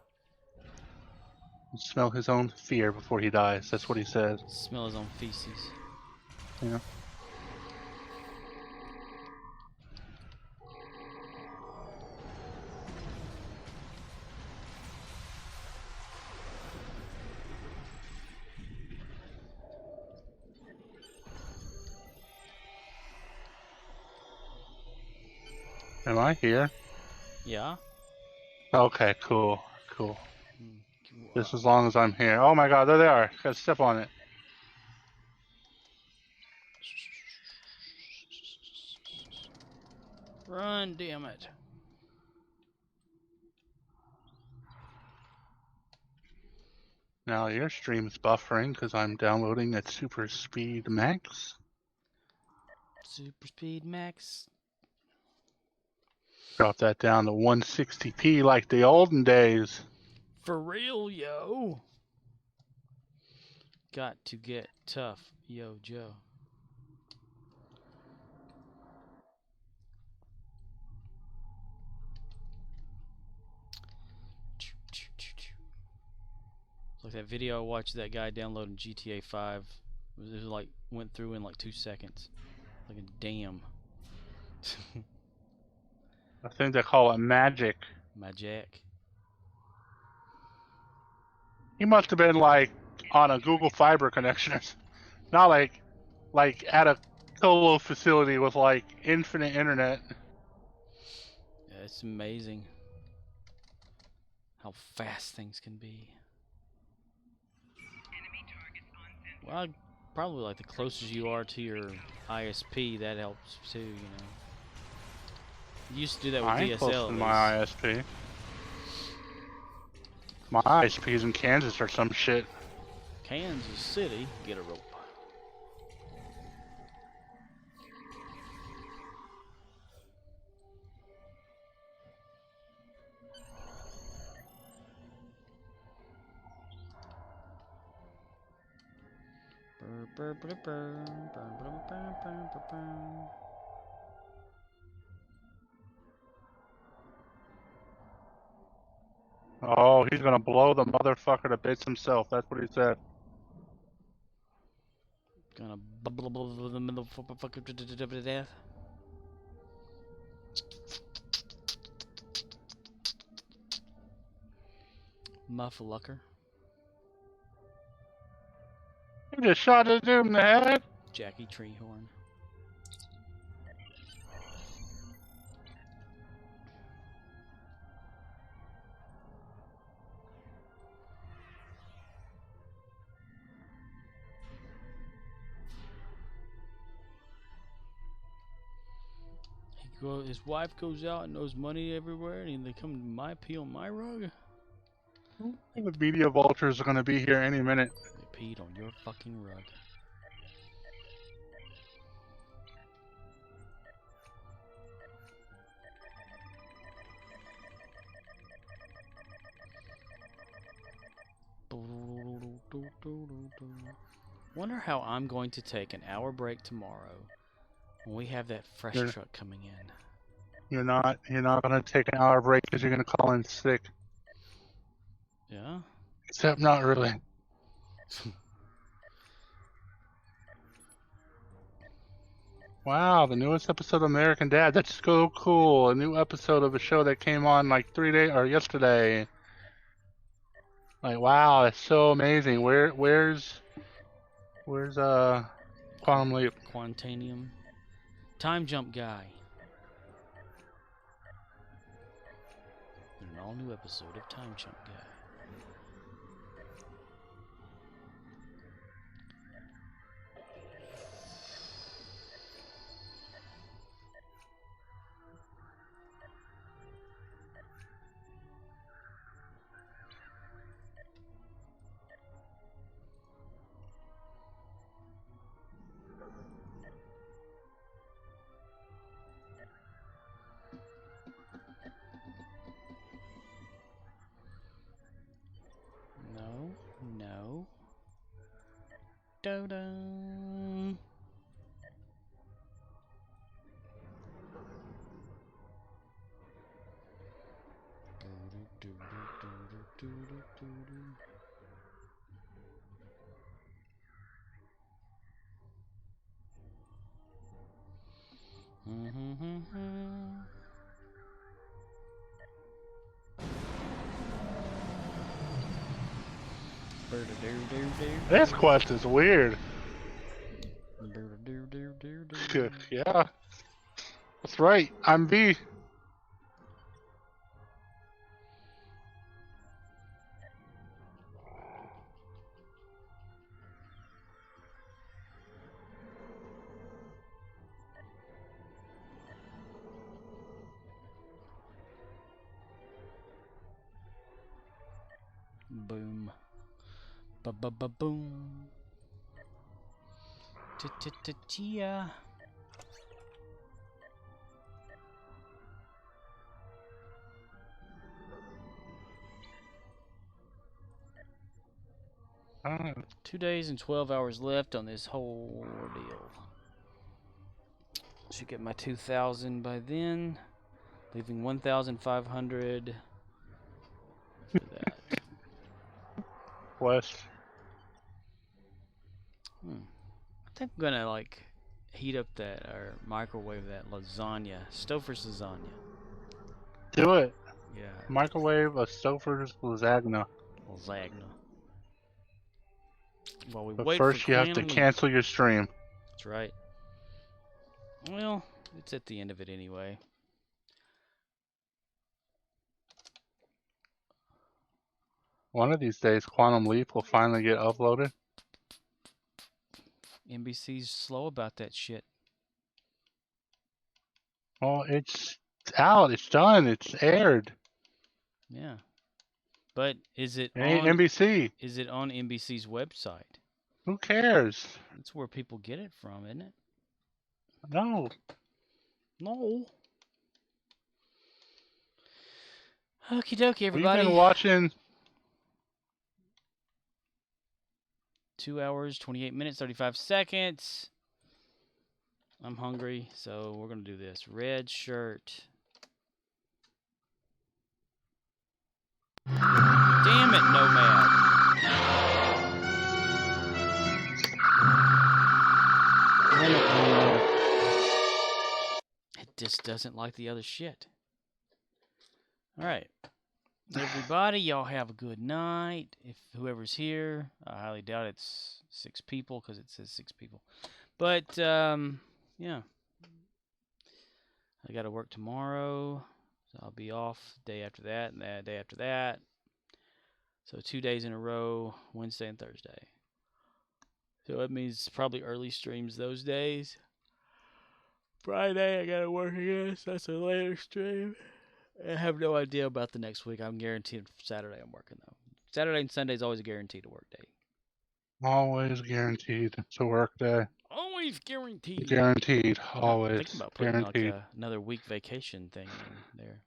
Smell his own fear before he dies. That's what he says. Smell his own feces. Yeah. Am I here? Yeah. Okay, cool. Cool. Just as long as I'm here. Oh my god, there they are. Gotta step on it. Run, damn it. Now your stream's buffering because I'm downloading at Super Speed Max. Super Speed Max. Drop that down to 160p like the olden days. For real, yo. Got to get tough, yo, Joe. Like that video I watched, that guy downloading GTA 5. It was like went through in like 2 seconds. Like a damn. I think they call it magic. Magic. He must have been like on a Google Fiber connection, not like at a colo facility with like infinite internet. Yeah, it's amazing how fast things can be. Well, probably like the closer you are to your ISP, that helps too, you know. You used to do that with I ain't close DSL. to my ISP. My ISP's in Kansas or some shit. Kansas City, get a rope. Oh, he's gonna blow the motherfucker to bits himself. That's what he said. Gonna bubble the motherfucker to death. Mufflucker. He just shot a dude in the head. Jackie Treehorn. His wife goes out and knows money everywhere, and they come to pee on my rug. The media vultures are gonna be here any minute. They peed on your fucking rug. Wonder how I'm going to take an hour break tomorrow when we have that fresh truck coming in. You're not gonna take an hour break because you're gonna call in sick. Yeah? Except not really. Wow, the newest episode of American Dad. That's so cool. A new episode of a show that came on like 3 days or yesterday. Like, wow, that's so amazing. Where's Quantum Leap? Quantanium. Time Jump Guy. An all-new episode of Time Jump Guy. Do-do-do-do. This quest is weird. Yeah. That's right. I'm B. Boom. Ba-ba-ba-boom. Tia. Oh. 2 days and 12 hours left on this whole ordeal. Should get my 2,000 by then, leaving 1,500 for that. Quest. I think I'm gonna like heat up that or microwave that lasagna, Stouffer's lasagna. Do it. Yeah. Microwave a Stouffer's lasagna. Lasagna. While we But wait first for you Clan have to Elite. cancel your stream. That's right. Well, it's at the end of it anyway. One of these days, Quantum Leap will finally get uploaded. NBC's slow about that shit. Well, it's out. It's done. It's aired. Yeah. But is it It ain't on NBC. Is it on NBC's website? Who cares? That's where people get it from, isn't it? No. No. Okie dokie, everybody. We've been watching. 2 hours, 28 minutes, 35 seconds. I'm hungry, so we're going to do this. Red shirt. Damn it, Nomad. It just doesn't like the other shit. All right. Everybody, y'all have a good night. If whoever's here, I highly doubt it's 6 people because it says 6 people. But, yeah. I got to work tomorrow, so I'll be off day after that and that day after that. So 2 days in a row, Wednesday and Thursday. So that means probably early streams those days. Friday, I got to work again, so that's a later stream. I have no idea about the next week. I'm guaranteed Saturday I'm working, though. Saturday and Sunday is always a guaranteed work day. Always guaranteed. It's a work day. Always guaranteed. Guaranteed. I'm Always. thinking about putting Guaranteed. like another week vacation thing in there.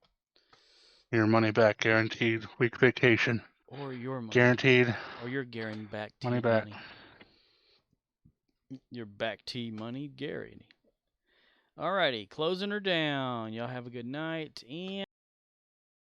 Your money back guaranteed. Week vacation. Or your money. Guaranteed. Or your Gary back tea Money back. Your back tea money, Gary. Alrighty, closing her down. Y'all have a good night and